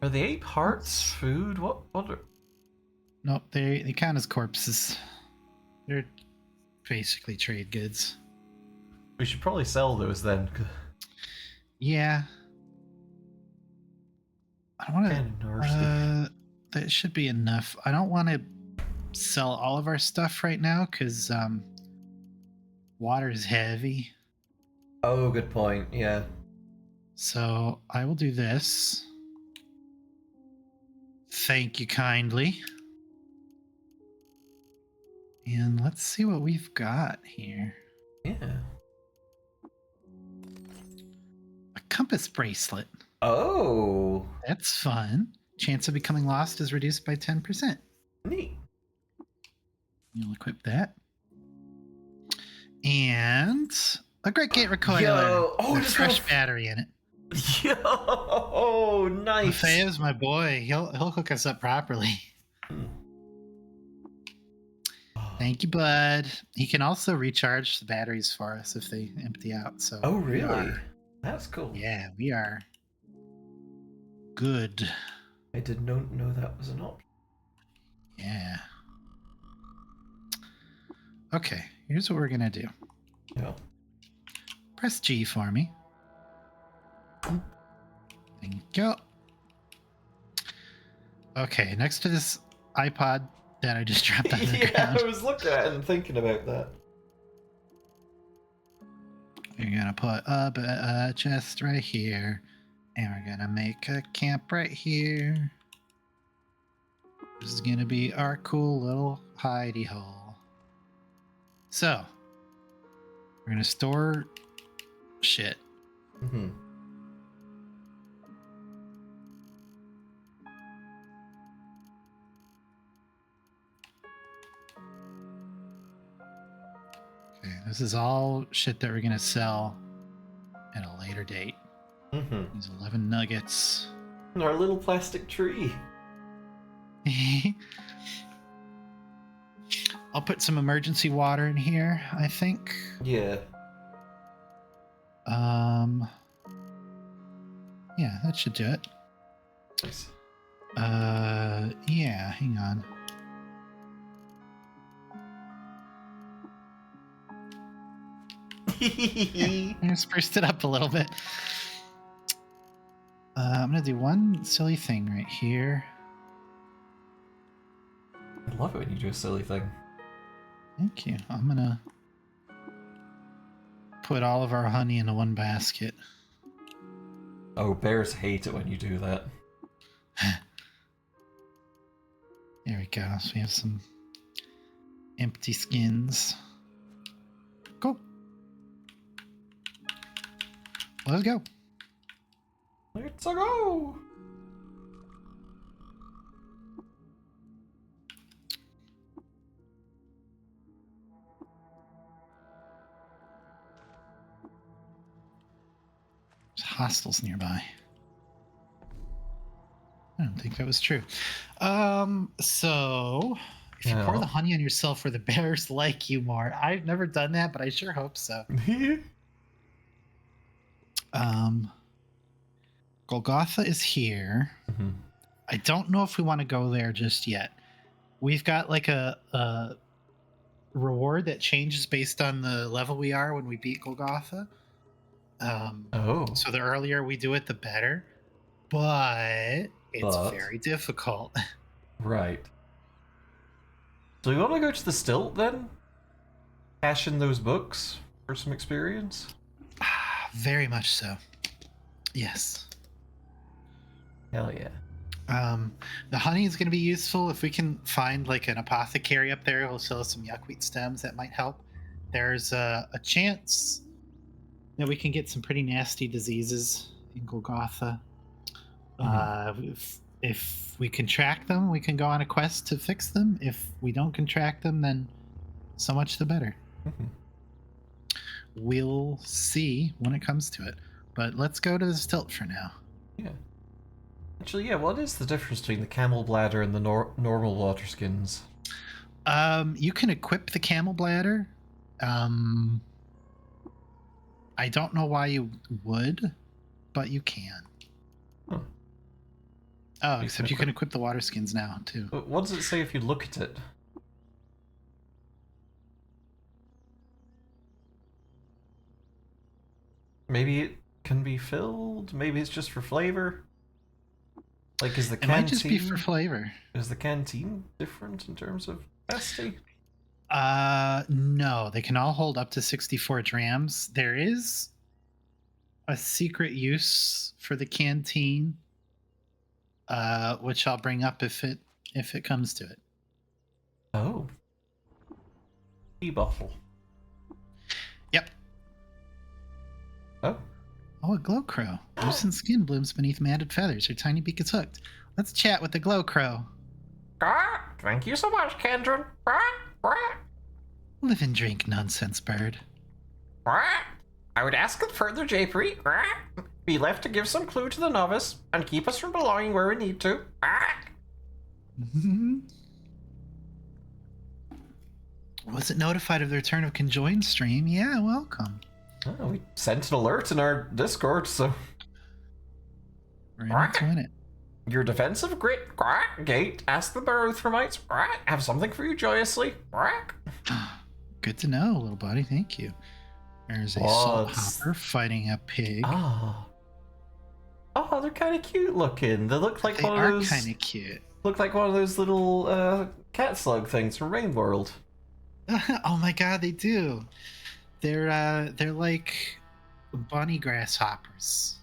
Are the 8 hearts food? What are... Nope, they count as corpses. They're basically trade goods. We should probably sell those then. Yeah. I don't want to. That should be enough. I don't want to sell all of our stuff right now because water is heavy. Oh, good point. Yeah. So I will do this. Thank you kindly. And let's see what we've got here. Yeah. A compass bracelet. Oh. That's fun. Chance of becoming lost is reduced by 10%. Neat. You'll equip that. And a Great Gate Recoiler. Yo, with a fresh battery in it. Yo, nice. Feo's my boy. He'll hook us up properly. Thank you, bud. He can also recharge the batteries for us if they empty out. So Oh, really? That's cool. Yeah, we are good. I did not know that was an option. Yeah. Okay, here's what we're gonna do. Yeah. Press G for me. Thank you. Okay, next to this iPod that I just dropped on the Yeah, ground, I was looking at it and thinking about that. We're gonna put a chest right here, and we're gonna make a camp right here. This is gonna be our cool little hidey hole. So, we're gonna store shit. Mm-hmm. Okay, this is all shit that we're gonna sell at a later date. Mm-hmm. These 11 nuggets. And our little plastic tree. I'll put some emergency water in here, I think. Yeah. Yeah, that should do it. Nice. Yeah, hang on. Yeah, I'm gonna spruce it up a little bit. I'm gonna do one silly thing right here. I love it when you do a silly thing. Thank you. I'm gonna put all of our honey into one basket. Oh, bears hate it when you do that. There we go. So we have some empty skins. Cool. Let's go. Let's go! There's hostels nearby. I don't think that was true. So if you pour Yeah. the honey on yourself where the bears like you more. I've never done that, but I sure hope so. Golgotha is here. Mm-hmm. I don't know if we want to go there just yet. We've got like a reward that changes based on the level we are when we beat Golgotha. Oh. So the earlier we do it, the better. But it's But? very difficult. Right. So we want to go to the stilt then? Cash in those books for some experience? Very much so. Yes. Hell yeah. The honey is going to be useful if we can find like an apothecary up there who'll sell us some yuckweed stems. That might help. There's a chance that we can get some pretty nasty diseases in Golgotha. If we can track them, we can go on a quest to fix them. If we don't contract them, then so much the better. Mhm. We'll see when it comes to it. But let's go to the stilt for now. Yeah. Actually, yeah, what is the difference between the camel bladder and the normal water skins? You can equip the camel bladder. I don't know why you would, but you can. Huh. Oh, except you can equip the water skins now too. But what does it say if you look at it? Maybe it can be filled. Maybe it's just for flavor. Like, is the It canteen? might just be for flavor. Is the canteen different in terms of capacity? No, they can all hold up to 64 drams. There is a secret use for the canteen, which I'll bring up if it comes to it. Oh. Tea bottle. Yep. Oh. Oh, a glow crow. Loosened skin blooms beneath matted feathers. Her tiny beak is hooked. Let's chat with the glow crow. Thank you so much, Kendron. Live and drink, nonsense bird. I would ask that further Japery be left to give some clue to the novice and keep us from belonging where we need to. Wasn't notified of the return of conjoined stream. Yeah, welcome. Oh, we sent an alert in our Discord, so We're in to win it. Your defensive grit gate. Ask the Barothromites. Have something for you joyously. Good to know, little buddy. Thank you. There's a salt What's- hopper fighting a pig. ah. Oh, they're kind of cute looking. They look like They one of are those. kind of cute. Look like one of those little cat slug things from Rain World. Oh my god, they do. They're like bunny grasshoppers.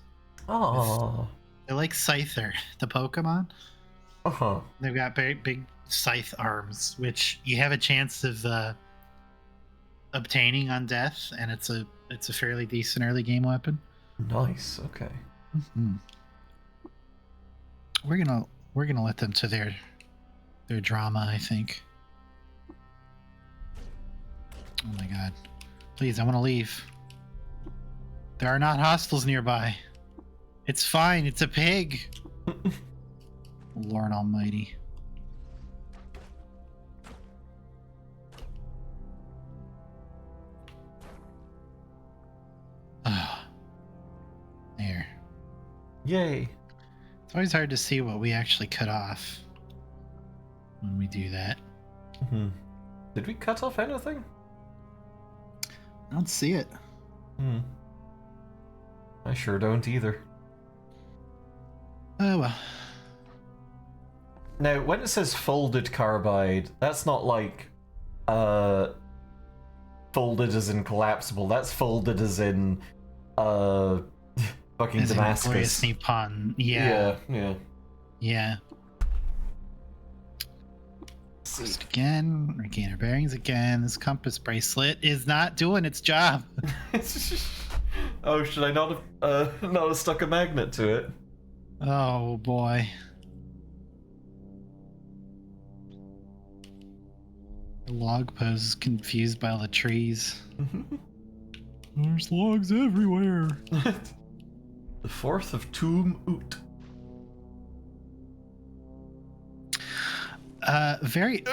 Oh. They're like Scyther, the Pokemon. Uh-huh. They've got very big scythe arms, which you have a chance of obtaining on death, and it's a fairly decent early game weapon. Nice. Okay. Mm-hmm. We're gonna let them to their drama, I think. Oh my god. Please, I want to leave. There are not hostiles nearby. It's fine, it's a pig. Lord almighty. Ah. There. Yay. It's always hard to see what we actually cut off when we do that. Hmm. Did we cut off anything? I don't see it. Hmm. I sure don't either. Oh well. Now, when it says folded carbide, that's not like folded as in collapsible. That's folded as in fucking As in Damascus. Glorious Nippon. Yeah. Yeah. Just again, regain our bearings again. This compass bracelet is not doing its job. Oh, should I not have stuck a magnet to it? Oh boy. The log pose is confused by all the trees. There's logs everywhere. The 4th of Tomb Oot. Very.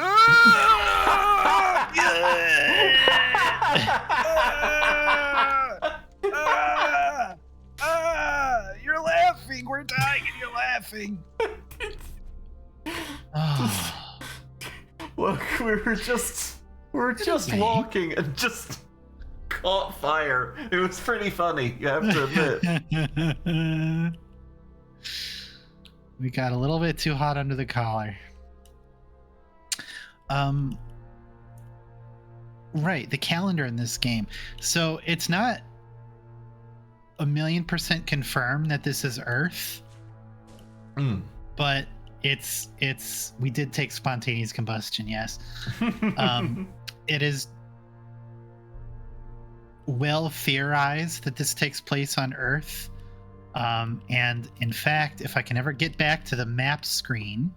You're laughing. We're dying, and you're laughing. Oh. Look, we were just walking and just caught fire. It was pretty funny, you have to admit. We got a little bit too hot under the collar. Right, the calendar in this game. So it's not 1,000,000% confirmed that this is Earth. But it's we did take spontaneous combustion, yes. It is well theorized that this takes place on Earth. And in fact, if I can ever get back to the map screen,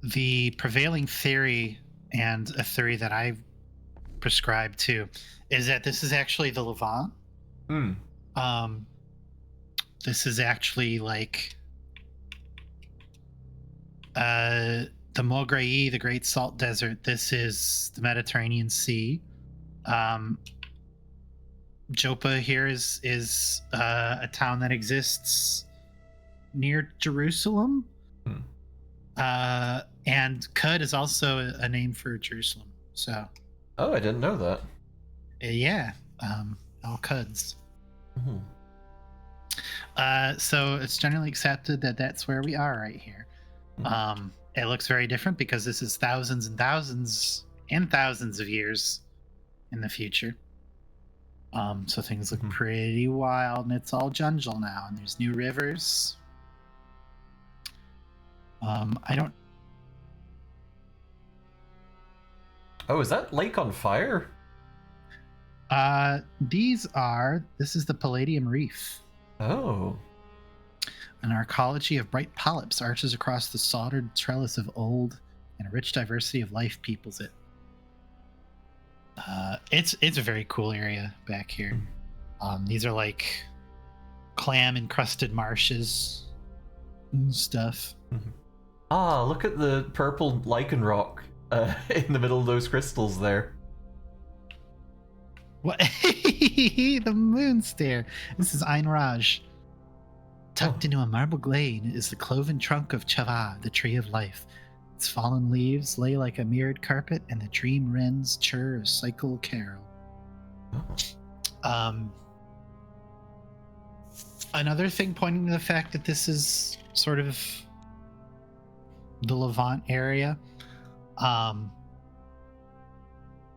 the prevailing theory, and a theory that I prescribe to, is that this is actually the Levant. This is actually like the Mograi, the Great Salt Desert. This is the Mediterranean Sea. Joppa here is a town that exists near Jerusalem. And Qud is also a name for Jerusalem. So. Oh, I didn't know that. Yeah. All Quds. So it's generally accepted that that's where we are right here. It looks very different because this is thousands and thousands and thousands of years in the future. So things look pretty wild, and it's all jungle now, and there's new rivers. I don't. Oh, is that lake on fire? This is the Palladium Reef. Oh. An arcology of bright polyps arches across the soldered trellis of old, and a rich diversity of life peoples it. It's a very cool area back here. These are like clam encrusted marshes and stuff. Ah, look at the purple lichen rock in the middle of those crystals there. What? The moon stare. This is Ain Raj. Tucked into a marble glade is the cloven trunk of Chava, the tree of life. Its fallen leaves lay like a mirrored carpet, and the dream wrens chirr a cycle carol. Another thing pointing to the fact that this is sort of the Levant area.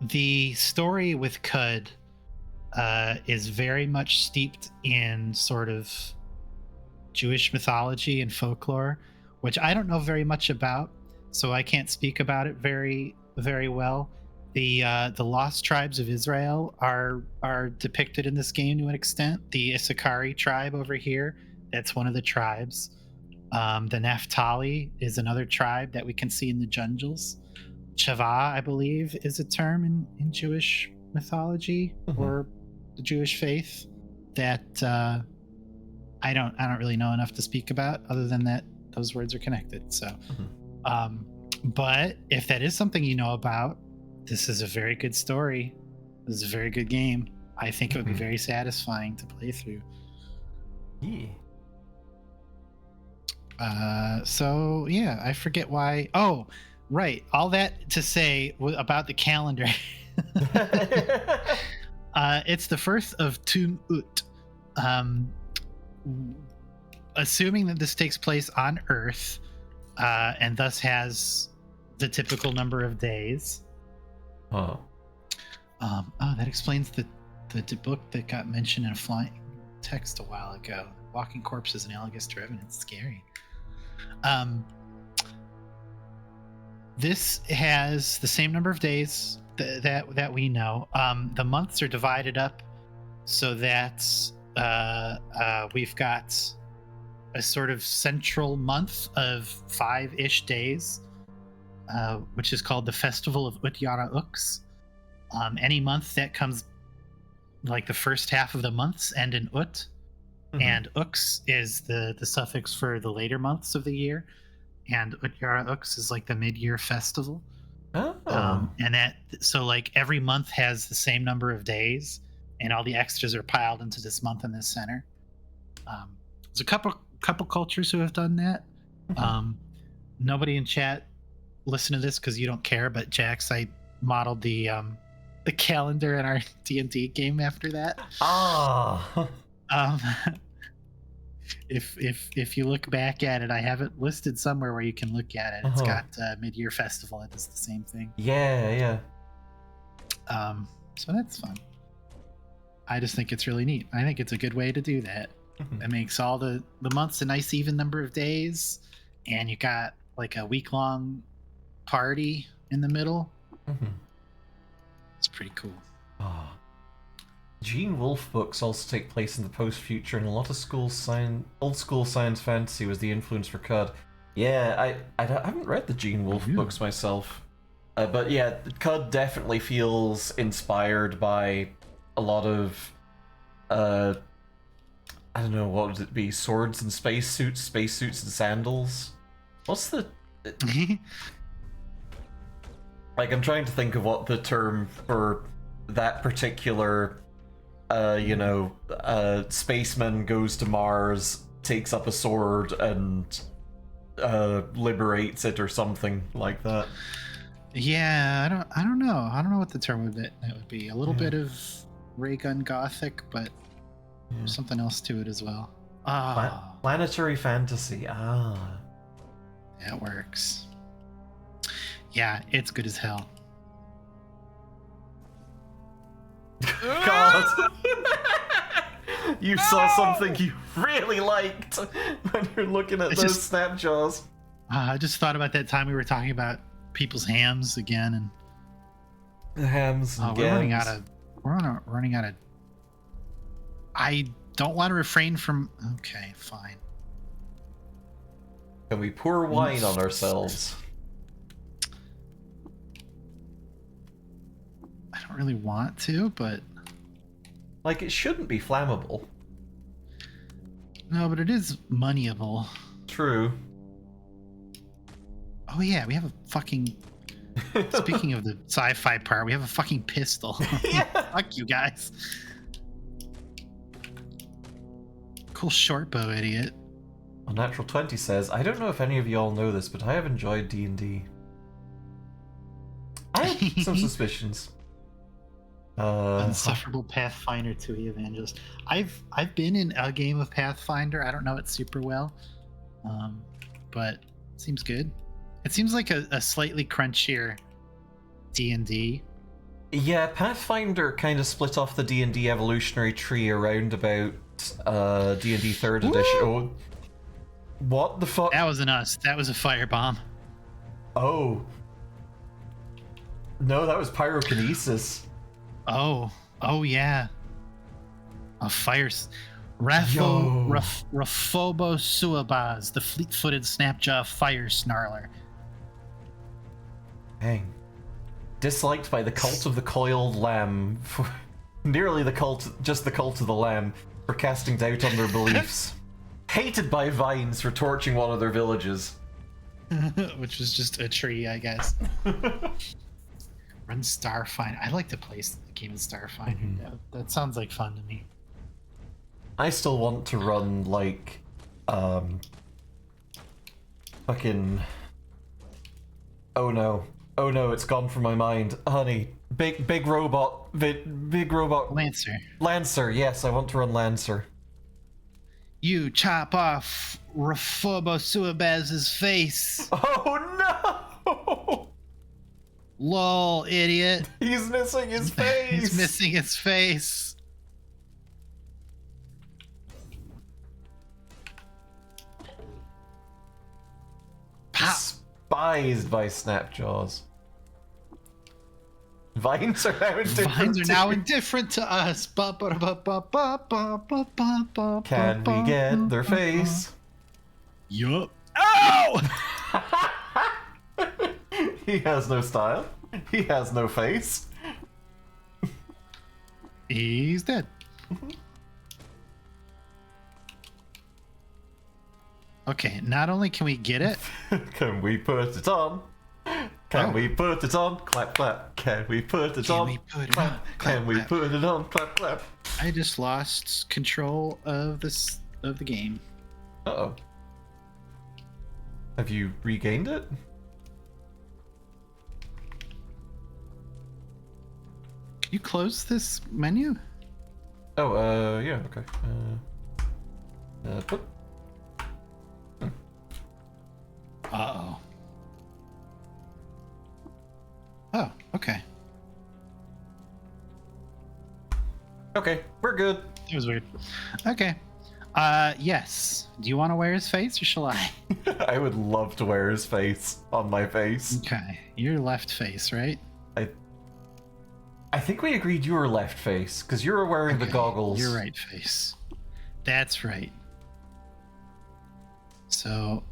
the story with Cud is very much steeped in sort of Jewish mythology and folklore, which I don't know very much about, so I can't speak about it very, very well. The lost tribes of Israel are depicted in this game to an extent. The Issachari tribe over here, that's one of the tribes. The Naphtali is another tribe that we can see in the jungles. Chava, I believe, is a term in Jewish mythology or the Jewish faith that I don't really know enough to speak about, other than that those words are connected. So, but if that is something you know about, this is a very good story. This is a very good game. I think it would be very satisfying to play through. Yeah. So yeah, I forget why. Oh, right. All that to say about the calendar. It's the first of Tumut. Assuming that this takes place on Earth, and thus has the typical number of days. Oh. Oh, that explains the book that got mentioned in a flying text a while ago. Walking corpses analogous to evidence. Scary. This has the same number of days that we know. The months are divided up so that we've got a sort of central month of 5-ish days, which is called the Festival of Utyara Ux. Any month that comes, like the first half of the months end in Ut, and Ux is the suffix for the later months of the year, and Utyara Ux is like the mid-year festival. And that, so like every month has the same number of days, and all the extras are piled into this month in the center. There's a couple cultures who have done that. Nobody in chat listen to this because you don't care, but Jax, I modeled the calendar in our D&D game after that. If you look back at it, I have it listed somewhere where you can look at it. It's got mid-year festival. It does the same thing. Yeah. So that's fun. I just think it's really neat. I think it's a good way to do that. It makes all the months a nice even number of days, and you got like a week-long party in the middle. It's pretty cool. Gene Wolfe books also take place in the post-future, and a lot of old school science fantasy was the influence for Cud. Yeah, I haven't read the Gene Wolfe books myself, but yeah, Cud definitely feels inspired by a lot of I don't know, what would it be? Swords and spacesuits and sandals. What's the like? I'm trying to think of what the term for that particular spaceman goes to Mars, takes up a sword, and liberates it or something like that. Yeah, I don't know. I don't know what the term that would be. A little bit of ray gun gothic, but there's something else to it as well. Planetary fantasy. That works. Yeah, it's good as hell. God. You saw something you really liked when you're looking at those snapjaws. I just thought about that time we were talking about people's hams again, and the hams. And we're running out of. I don't want to refrain from. Okay, fine. Can we pour wine on ourselves? I don't really want to, but like, it shouldn't be flammable. No, but it is moneyable. True. Oh yeah, we have a fucking. Speaking of the sci-fi part, we have a fucking pistol. Yeah. Fuck you guys. Cool short bow, idiot. Unnatural 20 says, I don't know if any of y'all know this, but I have enjoyed D&D. I have some suspicions. Unsufferable Pathfinder 2 Evangelist. I've been in a game of Pathfinder. I don't know it super well, but it seems good. It seems like a slightly crunchier D&D. Yeah, Pathfinder kind of split off the D&D evolutionary tree around about D&D 3rd edition. Oh, what the fuck? That wasn't us. That was a firebomb. Oh. No, that was pyrokinesis. Oh yeah. A fire. Yo. Raphobosuabaz, the fleet-footed snapjaw fire snarler. Dang. Disliked by the cult of the coiled lamb. Nearly the cult, just the cult of the lamb, for casting doubt on their beliefs. Hated by vines for torching one of their villages. Which was just a tree, I guess. Run Starfinder. I like to play the game in Starfinder. That sounds like fun to me. I still want to run, like, fucking... Oh no, it's gone from my mind. Honey, big robot, big robot... Lancer. Yes, I want to run Lancer. You chop off Raphobosuabaz's face. Oh no! Lol, idiot. He's missing his face! He's missing his face. Pop. Despised by Snapjaws. Vines are now indifferent. Vines are now indifferent to us. Can we get their face? Yup. Ow! He has no style. He has no face. He's dead. Okay, not only can we get it, Can we put it on? Can we put it on? Clap, clap. Can we put it on? we put it Clap. on? Can Clap, we clap. put it on? Clap, clap. I just lost control of the game. Uh-oh. Have you regained it? Can you close this menu? Oh, yeah, okay. Put. Uh-oh. Oh, okay. Okay, we're good. That was weird. Okay. Yes. Do you want to wear his face or shall I? I would love to wear his face on my face. Okay. Your left face, right? I think we agreed you were left face, because you were wearing the Okay, goggles. Your right face. That's right. So,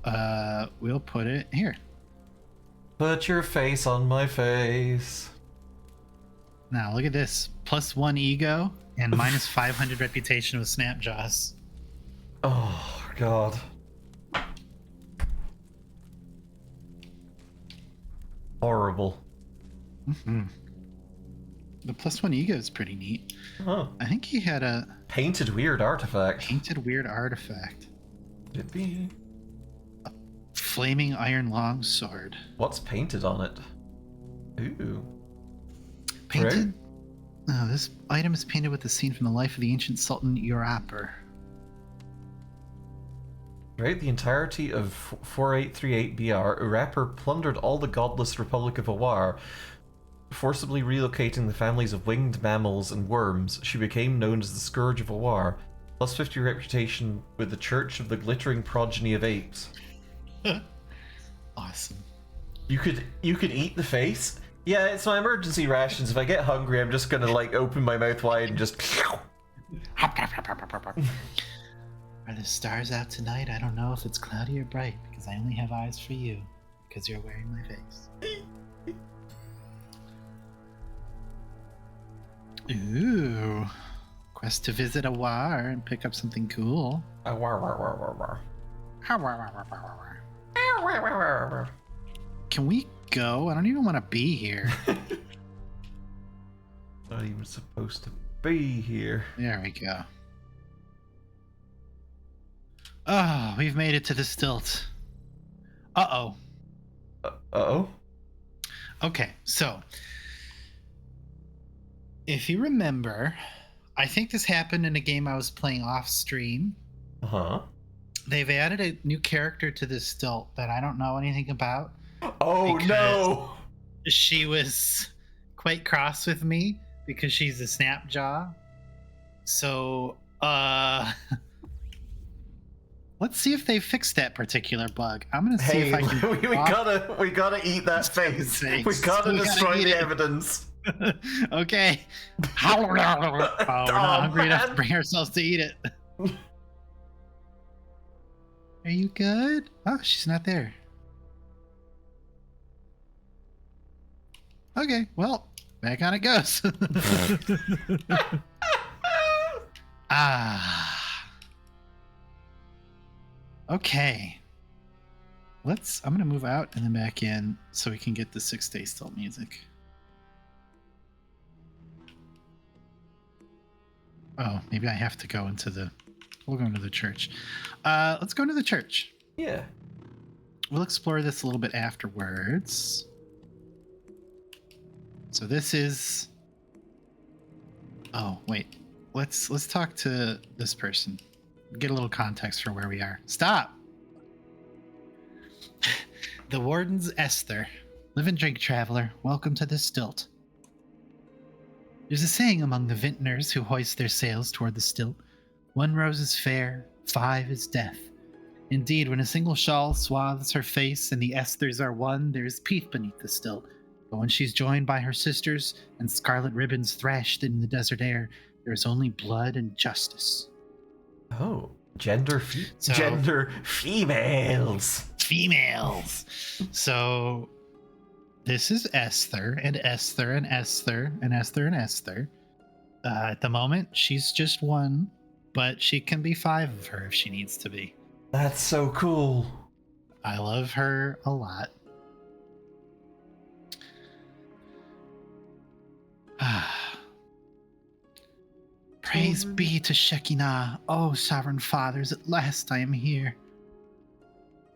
we'll put it here. Put your face on my face. Now, look at this. +1 ego and -500 reputation with Snapjaws. Oh, God. Horrible. Mm-hmm. The +1 ego is pretty neat. Huh. I think he had a Painted weird artifact. painted weird artifact. Could it be? Flaming iron longsword. What's painted on it? Ooh. Painted? Oh, this item is painted with the scene from the life of the ancient Sultan Uraper. Throughout the entirety of 4838 BR, Uraper plundered all the godless Republic of Awar, forcibly relocating the families of winged mammals and worms. She became known as the Scourge of Awar, +50 reputation with the Church of the Glittering Progeny of Apes. Awesome. You could eat the face? Yeah, it's my emergency rations. If I get hungry, I'm just gonna like open my mouth wide and just... Are the stars out tonight? I don't know if it's cloudy or bright because I only have eyes for you because you're wearing my face. Ooh. Quest to visit Awar and pick up something cool. Can we go? I don't even want to be here. Not even supposed to be here. There we go. Oh, we've made it to the stilt. Uh-oh. Uh-oh? Okay, so if you remember, I think this happened in a game I was playing off stream. Uh-huh. They've added a new character to this stilt that I don't know anything about. Oh, Because- no! She was quite cross with me because she's a snap jaw. So, let's see if they fixed that particular bug. I'm gonna see if I can. we gotta eat that face. We gotta destroy the evidence. Okay. Oh, we're not hungry enough to bring ourselves to eat it. Are you good? Oh, she's not there. Okay, well, back on it goes. Okay. I'm gonna move out and then back in so we can get the 6-day still music. Oh, maybe I have to go we'll go into the church. Let's go into the church. Yeah. We'll explore this a little bit afterwards. So this is... Oh, wait. Let's talk to this person. Get a little context for where we are. Stop! The Warden's Esther. Live and drink, traveler. Welcome to the stilt. There's a saying among the vintners who hoist their sails toward the stilt. 1 rose is fair, 5 is death. Indeed, when a single shawl swathes her face and the Esthers are one, there is peace beneath the stilt. But when she's joined by her sisters and scarlet ribbons thrashed in the desert air, there is only blood and justice. Oh, gender females. Females. So this is Esther and Esther and Esther and Esther and Esther. At the moment, she's just 1, but she can be 5 of her if she needs to be. That's so cool. I love her a lot. Praise be to Shekinah, oh sovereign fathers, at last I am here.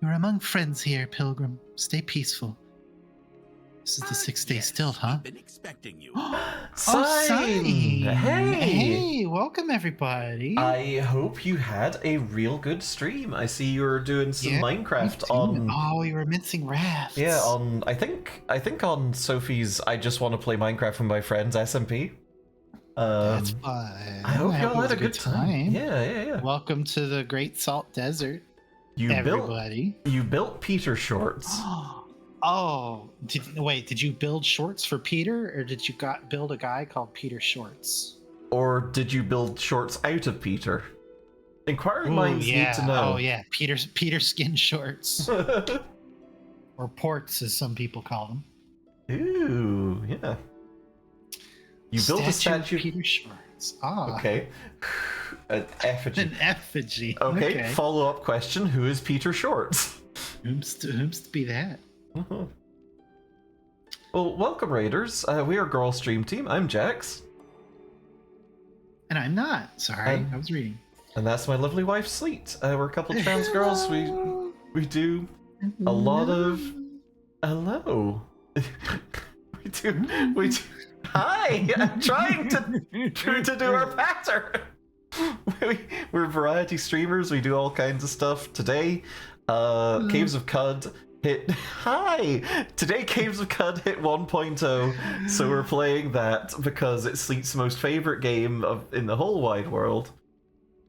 You are among friends here, pilgrim. Stay peaceful. This is the 6-day stilt, huh? I've been expecting you. Sign! Hey! Hey, welcome everybody. I hope you had a real good stream. I see you were doing some Minecraft on... Oh, you were mincing rafts. Yeah, on... I think on Sophie's I Just Want to Play Minecraft with My Friends SMP. That's fun. I hope you all had a good time. Yeah. Welcome to the Great Salt Desert, everybody. You built Peter Shorts. Oh, did you build shorts for Peter, or did you build a guy called Peter Shorts? Or did you build shorts out of Peter? Inquiring minds need to know. Oh yeah, Peter skin shorts. Or ports, as some people call them. Ooh, yeah. You built a statue of Peter Shorts. Ah. Okay. An effigy. An effigy. Okay. Follow-up question: who is Peter Shorts? Whom's to be that? Well, welcome, Raiders. We are Girl Stream Team. I'm Jax. And I'm not. Sorry, I was reading. And that's my lovely wife, Sleet. We're a couple trans girls. We do a lot of... Hello. we do... Hi! I'm trying to do our pattern! We're variety streamers. We do all kinds of stuff. Today, Cavesofqud hit... Hi! Today, Cavesofqud hit 1.0, so we're playing that because it's Sleet's most favorite game in the whole wide world.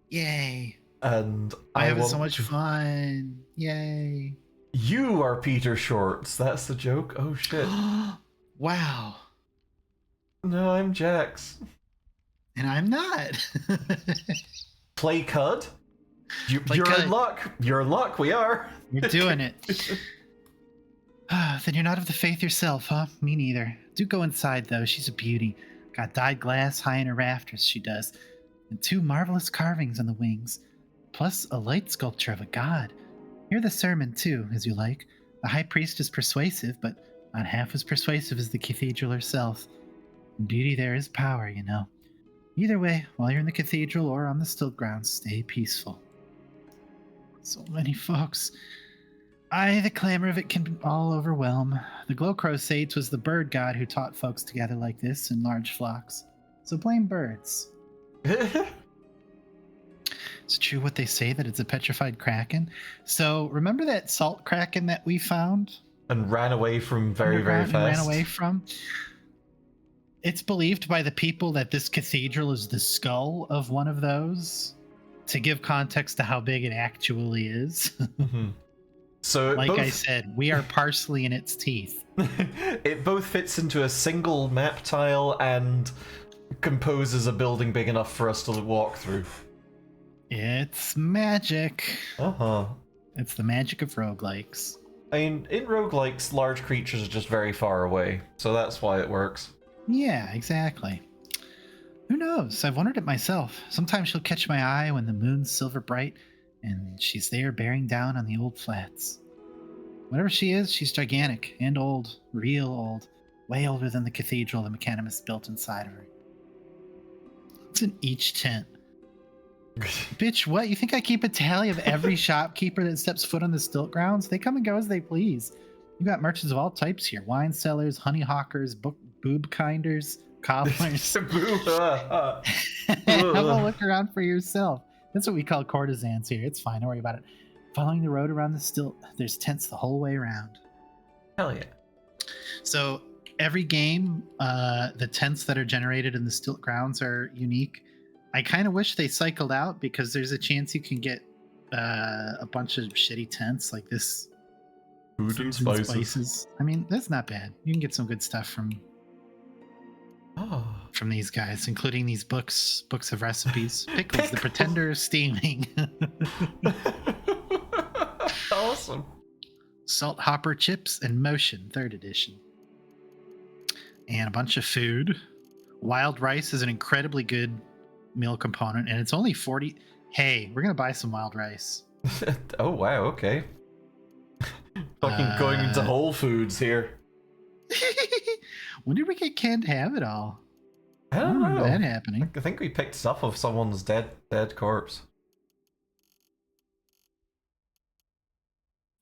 Yay. And I'm having so much fun. Yay. You are Peter Shorts. That's the joke. Oh, shit. Wow. No, I'm Jax. And I'm not. Play Cud? You're Cud. in luck. You're in luck. We are. You're doing it. Then you're not of the faith yourself, huh? Me neither. Do go inside, though. She's a beauty. Got dyed glass high in her rafters, she does. And 2 marvelous carvings on the wings. Plus a light sculpture of a god. Hear the sermon, too, as you like. The high priest is persuasive, but not half as persuasive as the cathedral herself. In beauty there is power, you know. Either way, while you're in the cathedral or on the stilt grounds, stay peaceful. So many folks. Aye, the clamor of it can all overwhelm. The Glow Crusades was the bird god who taught folks to gather like this in large flocks. So blame birds. It's true what they say, that it's a petrified kraken. So remember that salt kraken that we found? And ran away from very fast. Ran away from? It's believed by the people that this cathedral is the skull of one of those. To give context to how big it actually is. Mhm. So it Like both, I said, we are parsley in its teeth. it both fits into a single map tile and composes a building big enough for us to walk through. It's magic. Uh-huh. It's the magic of roguelikes. I mean, in roguelikes, large creatures are just very far away, so that's why it works. Yeah, exactly. Who knows? I've wondered it myself. Sometimes she'll catch my eye when the moon's silver bright and she's there bearing down on the old flats. Whatever she is, she's gigantic and old, real old, way older than the cathedral the mechanimist built inside of her. It's in each tent. Bitch, what? You think I keep a tally of every shopkeeper that steps foot on the stilt grounds? They come and go as they please. You got merchants of all types here. Wine sellers, honey hawkers, boob kinders, cobblers. Have a look around for yourself. That's what we call courtesans here. It's fine. Don't worry about it. Following the road around the stilt, there's tents the whole way around. Hell yeah. So every game, the tents that are generated in the stilt grounds are unique. I kind of wish they cycled out because there's a chance you can get a bunch of shitty tents like this. Food and spices. I mean, that's not bad. You can get some good stuff from these guys, including these books of recipes. Pickles, the Pretender steaming. Awesome. Salt hopper chips and motion, 3rd edition. And a bunch of food. Wild rice is an incredibly good meal component, and it's only 40. Hey, we're gonna buy some wild rice. Oh wow, okay. Fucking going into Whole Foods here. When did we get canned ham at all? I don't remember know that happening. I think we picked stuff off someone's dead corpse.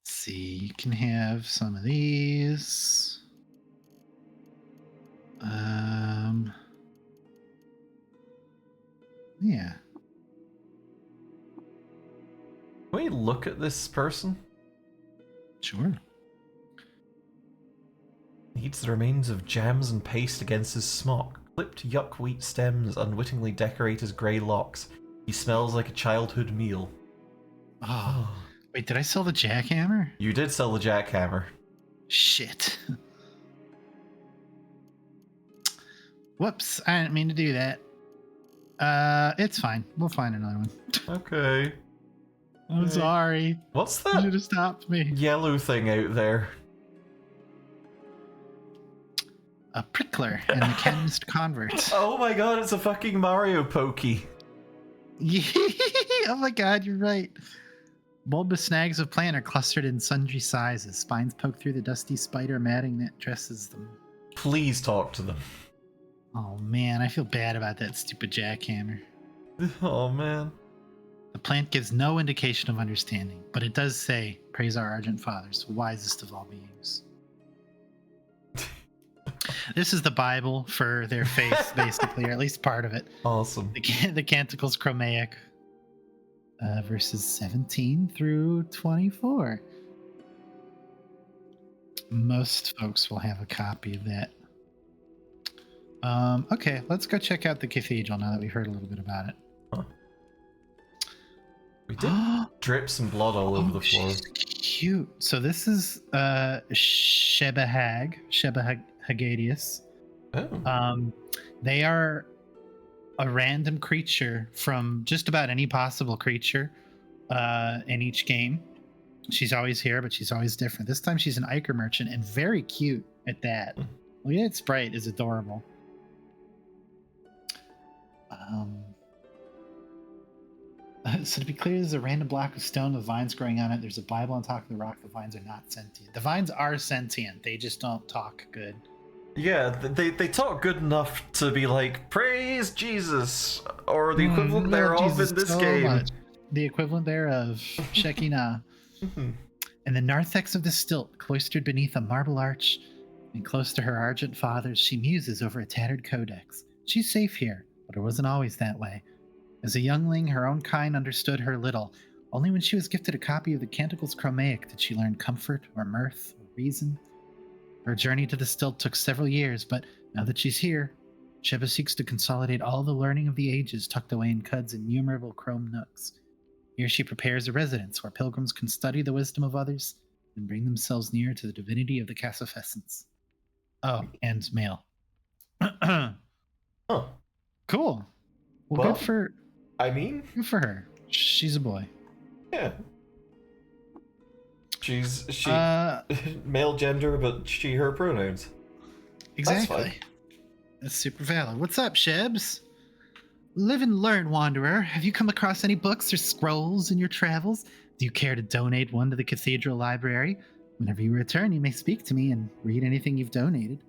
Let's see, you can have some of these. Yeah. Can we look at this person? Sure. Needs the remains of jams and paste against his smock. Clipped yuck wheat stems unwittingly decorate his grey locks. He smells like a childhood meal. Oh. Wait, did I sell the jackhammer? You did sell the jackhammer. Shit. Whoops, I didn't mean to do that. It's fine. We'll find another one. Okay. I'm sorry. What's You that should have stopped me. yellow thing out there? A prickler and the chemist convert. Oh my god, it's a fucking Mario Pokey. Oh my god, you're right. Bulbous snags of plant are clustered in sundry sizes. Spines poke through the dusty spider matting that dresses them. Please talk to them. Oh man, I feel bad about that stupid jackhammer. Oh man. The plant gives no indication of understanding, but it does say, "Praise our Argent Fathers, wisest of all beings." This is the Bible for their faith, basically, or at least part of it. Awesome. The Canticles Chromaic, verses 17 through 24. Most folks will have a copy of that. Okay, let's go check out the cathedral now that we've heard a little bit about it. Huh. We did drip some blood all over the floor. Cute. So this is Shebahagadius. Oh. They are a random creature from just about any possible creature in each game. She's always here, but she's always different. This time she's an Iker merchant and very cute at that. Look at its sprite is adorable. So to be clear, there's a random block of stone with vines growing on it. There's a Bible on top of the rock. The vines are not sentient. The vines are sentient. They just don't talk good. Yeah, they talk good enough to be like, praise Jesus, or the equivalent thereof in this game. Much. The equivalent thereof, Shekinah. In the narthex of the stilt, cloistered beneath a marble arch, and close to her Argent Fathers, she muses over a tattered codex. She's safe here, but it wasn't always that way. As a youngling, her own kind understood her little. Only when she was gifted a copy of the Canticles Chromaic did she learn comfort, or mirth, or reason. Her journey to the stilt took several years, but now that she's here, Sheba seeks to consolidate all the learning of the ages tucked away in Cud's innumerable chrome nooks. Here she prepares a residence where pilgrims can study the wisdom of others and bring themselves near to the divinity of the Cavesofqud. Oh, and male. Huh. Cool. Well, Well, good I mean, for her. She's a boy. yeah. She Uh, male gender, but she her pronouns. exactly. That's super valid. What's up, Shebs? Live and learn, wanderer. Have you come across any books or scrolls in your travels? Do you care to donate one to the cathedral library? Whenever you return, you may speak to me and read anything you've donated.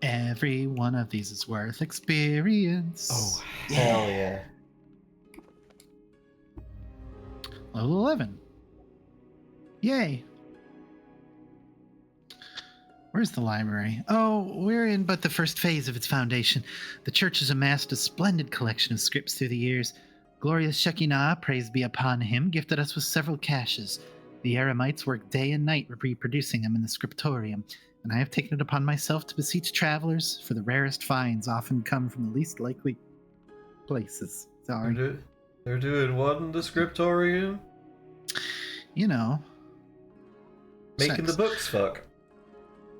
Every one of these is worth experience. Oh, hell yeah. Level 11. Yay. Where's the library? Oh, we're in but the first phase of its foundation. The church has amassed a splendid collection of scripts through the years. Glorious Shekinah, praise be upon him, gifted us with several caches. The Eremites work day and night reproducing them in the scriptorium, and I have taken it upon myself to beseech travelers, for the rarest finds often come from the least likely places. Sorry. They're doing what in the scriptorium? You know. Making sex. the books fuck.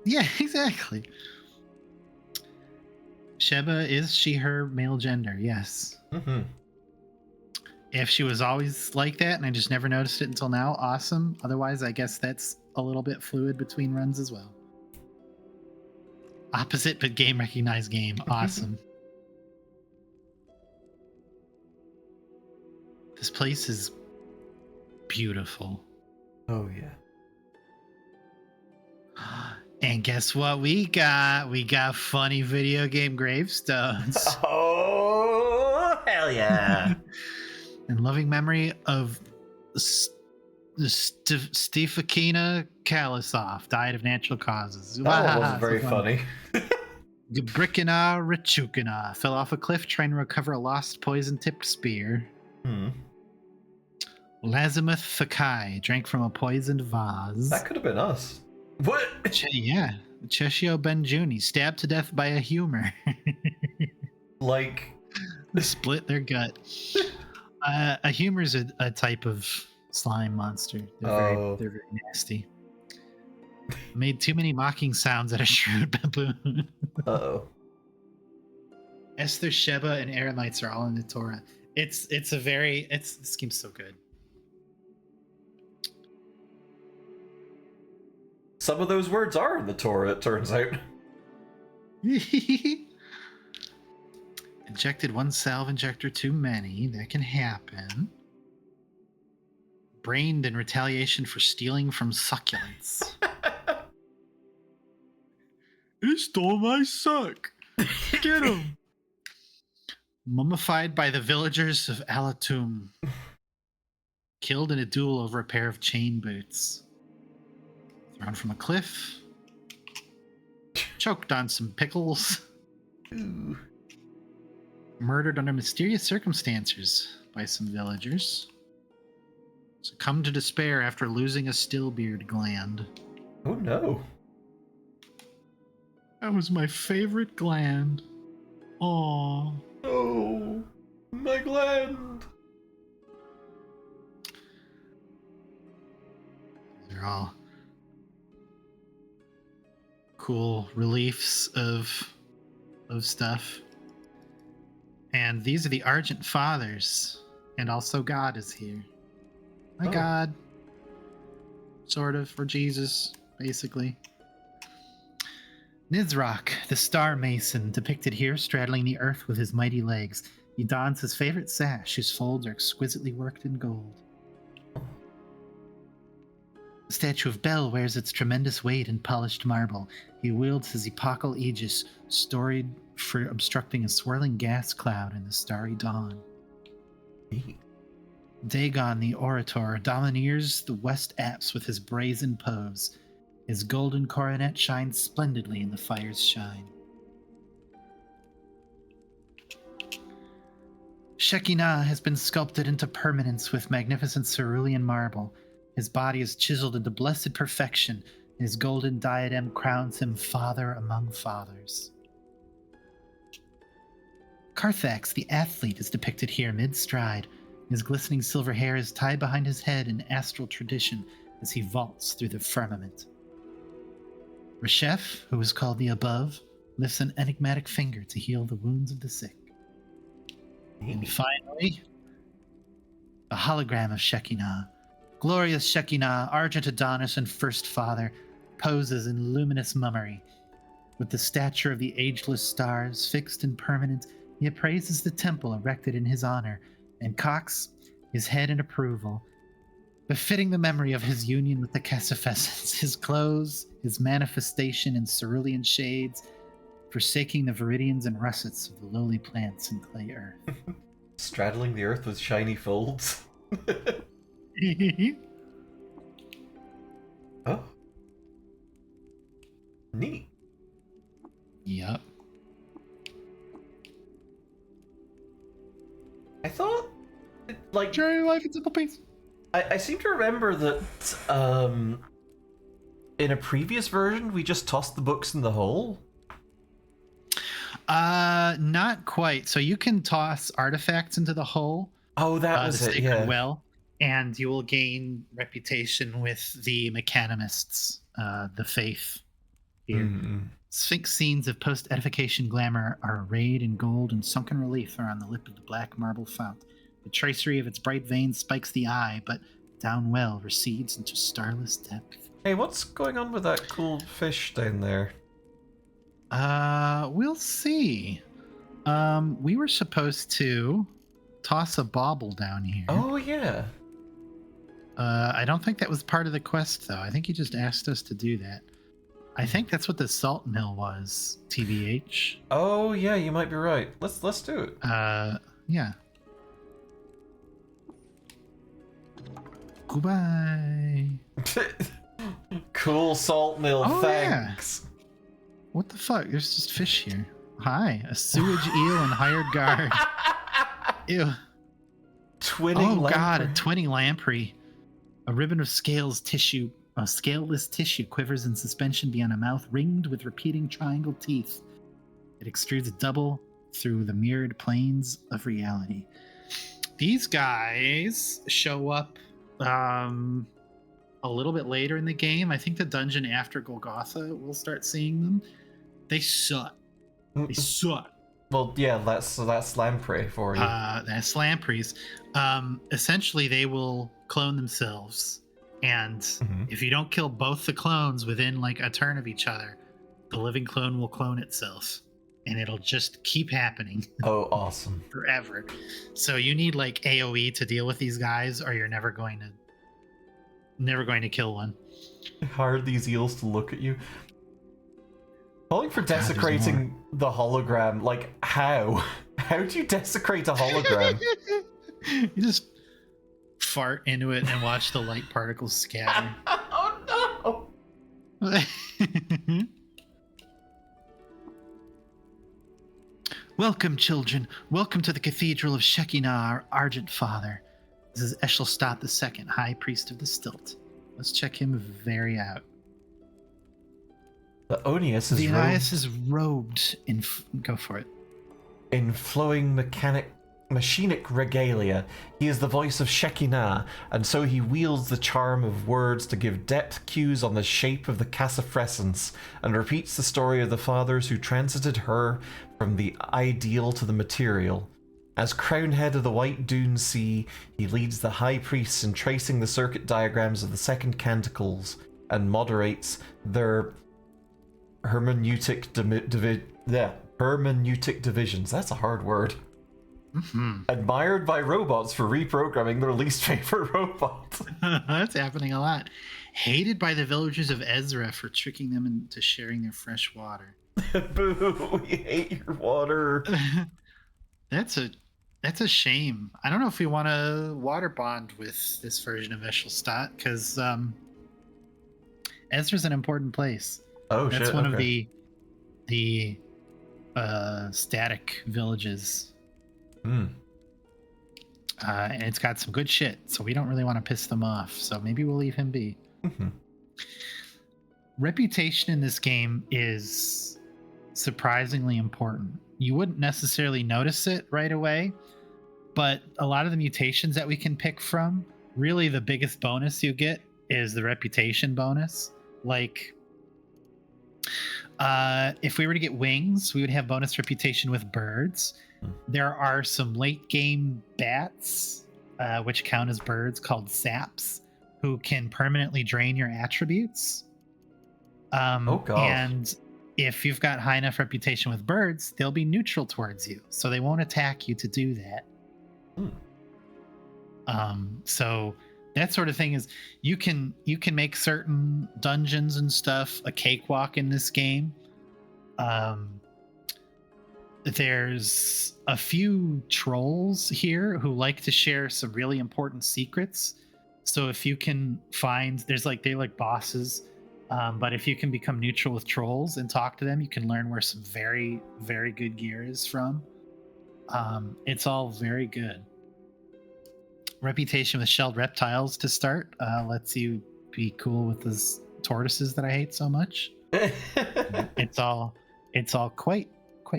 Yeah, exactly. Sheba is she her male gender, yes. Mm-hmm. If she was always like that and I just never noticed it until now, awesome. Otherwise, I guess that's a little bit fluid between runs as well. Opposite but game recognized game. Awesome. This place is beautiful. Oh yeah. And guess what we got? We got funny video game gravestones. Oh hell yeah. In loving memory of Stefakina Kalisov, died of natural causes. That one wasn't very funny. Gabrikina Rachukina fell off a cliff trying to recover a lost poison-tipped spear. Lazimuth Fakai drank from a poisoned vase. That could have been us. What? Yeah. Cheshio Benjuni stabbed to death by a humor. Like... Split their gut. A humor is a type of slime monster. They're very nasty. Made too many mocking sounds at a shrewd baboon. Uh-oh. Esther, Sheba, and Eremites are all in the Torah. This game's so good. Some of those words are in the Torah, it turns out. Injected one salve injector too many. That can happen. Brained in retaliation for stealing from succulents. He stole my suck. Get him. Mummified by the villagers of Alatum. Killed in a duel over a pair of chain boots. Thrown from a cliff. Choked on some pickles. Ooh. Murdered under mysterious circumstances by some villagers. Succumbed to despair after losing a stillbeard gland. Oh no. That was my favorite gland. Aww. Oh, my gland. They're all cool reliefs of stuff. And these are the Argent Fathers. And also God is here. My God. Sort of. Or Jesus, basically. Nizrak, the Star Mason, depicted here straddling the earth with his mighty legs. He dons his favorite sash, whose folds are exquisitely worked in gold. The statue of Bel wears its tremendous weight in polished marble. He wields his epochal aegis, storied for obstructing a swirling gas cloud in the starry dawn. Dagon the Orator domineers the West Apse with his brazen pose. His golden coronet shines splendidly in the fire's shine. Shekinah has been sculpted into permanence with magnificent cerulean marble. His body is chiseled into blessed perfection. His golden diadem crowns him father among fathers. Carthax, the athlete, is depicted here mid-stride. His glistening silver hair is tied behind his head in astral tradition as he vaults through the firmament. Reshef, who is called the Above, lifts an enigmatic finger to heal the wounds of the sick. And finally, a hologram of Shekinah. Glorious Shekinah, Argent Adonis and First Father, poses in luminous mummery. With the stature of the ageless stars, fixed and permanent, he appraises the temple erected in his honor and cocks his head in approval. Befitting the memory of his union with the Cavesofqud, his clothes, his manifestation in cerulean shades, forsaking the viridians and russets of the lowly plants and clay earth. Straddling the earth with shiny folds. Oh. Neat. Yup. I thought, like, Journey to life in simple peace. I seem to remember that in a previous version we just tossed the books in the hole. Not quite. So you can toss artifacts into the hole. Oh, that was the it. sacred Yeah. well, and you will gain reputation with the mechanimists, the faith here. Mm-hmm. Sphinx scenes of post-edification glamour are arrayed in gold, and sunken relief are on the lip of the black marble fount. The tracery of its bright veins spikes the eye, but down well recedes into starless depth. Hey, what's going on with that cool fish down there? We'll see. We were supposed to toss a bauble down here. Oh, yeah. I don't think that was part of the quest, though. I think he just asked us to do that. I think that's what the salt mill was, TBH. Oh, yeah, you might be right. Let's do it. Yeah. Goodbye. Cool salt mill, Oh, yeah. thanks. What the fuck? There's just fish here. Hi, a sewage eel and hired guard. Ew. Twinning Oh god, a lamprey. twinning lamprey. A ribbon of scaleless tissue quivers in suspension beyond a mouth ringed with repeating triangle teeth. It extrudes double through the mirrored planes of reality. These guys show up a little bit later in the game. I think the dungeon after Golgotha, we'll start seeing them. They suck. They suck. Well, yeah, that's lamprey for you. That's lampreys. Essentially, they will clone themselves, and Mhm. if you don't kill both the clones within like a turn of each other, the living clone will clone itself, and it'll just keep happening Oh, awesome. forever. So you need like AOE to deal with these guys, or you're never going to kill one. Hard these eels to look at you. Calling for God, there's desecrating the hologram, like, how? How do you desecrate a hologram? You just fart into it and watch the light particles scatter. Oh no! Welcome, children. Welcome to the Cathedral of Shekinah, our Argent Father. This is Eshelstadt II, High Priest of the Stilt. Let's check him very out. The Onius is The robed Onias is robed in... Go for it. in flowing machinic regalia. He is the voice of Shekinah, and so he wields the charm of words to give depth cues on the shape of the Cavesofqud, and repeats the story of the fathers who transited her from the ideal to the material. As crown head of the White Dune Sea, he leads the high priests in tracing the circuit diagrams of the second canticles, and moderates their hermeneutic divisions. That's a hard word. Mm-hmm. Admired by robots for reprogramming their least favorite robot. That's happening a lot. Hated by the villagers of Ezra for tricking them into sharing their fresh water. Boo! We hate your water. That's a shame. I don't know if we want to water bond with this version of Eshelstadt, because Ezra's an important place. Oh That's shit! one Okay. of the static villages. Hmm. And it's got some good shit, so we don't really want to piss them off. So maybe we'll leave him be. Mhm. Reputation in this game is surprisingly important. you wouldn't necessarily notice it right away, but a lot of the mutations that we can pick from, really the biggest bonus you get is the reputation bonus. Like, if we were to get wings, we would have bonus reputation with birds. There are some late game bats, which count as birds, called saps, who can permanently drain your attributes. Oh, God. And if you've got high enough reputation with birds, they'll be neutral towards you, so they won't attack you to do that. So that sort of thing is you can make certain dungeons and stuff a cakewalk in this game. There's a few trolls here who like to share some really important secrets. So if you can find, they're like bosses. But if you can become neutral with trolls and talk to them, you can learn where some very, very good gear is from. It's all very good. Reputation with shelled reptiles to start lets you be cool with those tortoises that I hate so much. It's all quite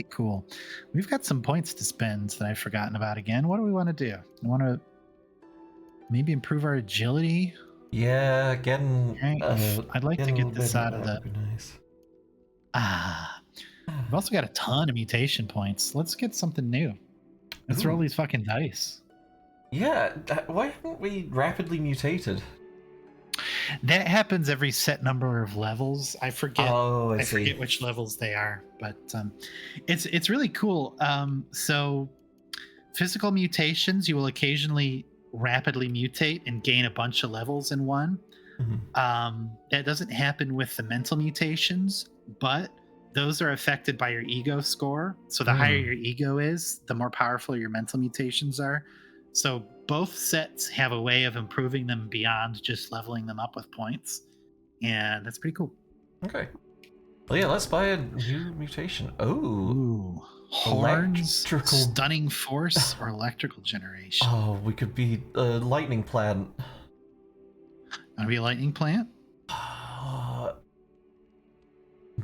cool. We've got some points to spend that I've forgotten about again. What do we want to do? I want to maybe improve our agility. Yeah, getting. I'd like to get this out of the. Would be nice. We've also got a ton of mutation points. Let's get something new. Let's roll these fucking dice. Yeah, why haven't we rapidly mutated? That happens every set number of levels. I forget. Oh, I I see. forget which levels they are, but it's really cool. So physical mutations, you will occasionally rapidly mutate and gain a bunch of levels in one. That doesn't happen with the mental mutations, but those are affected by your ego score. So the higher your ego is, the more powerful your mental mutations are. So both sets have a way of improving them beyond just leveling them up with points, and that's pretty cool. Okay. Well, yeah, let's buy a new mutation. Oh, Horns, electrical- stunning force, or electrical generation. Oh, we could be a lightning plant. Want to be a lightning plant?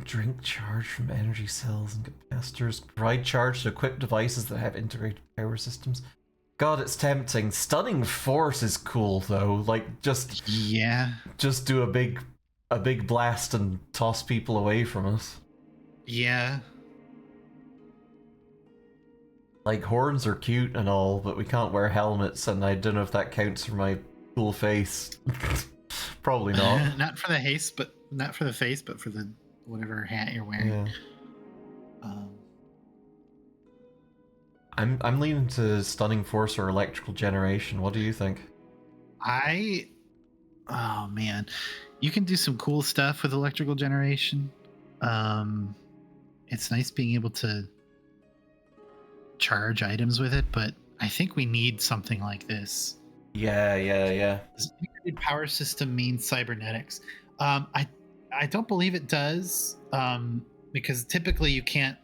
Drink charge from energy cells and capacitors. Provide charge to equip devices that have integrated power systems. God, it's tempting. Stunning force is cool though. Like just do a big blast and toss people away from us. Yeah. Like horns are cute and all, but we can't wear helmets, and I don't know if that counts for my cool face. Probably not. Not for the face, but for the whatever hat you're wearing. Yeah. I'm leaning to stunning force or electrical generation. What do you think? Oh man, you can do some cool stuff with electrical generation. It's nice being able to charge items with it, but I think we need something like this. Yeah. Does integrated power system mean cybernetics? I don't believe it does, because typically you can't.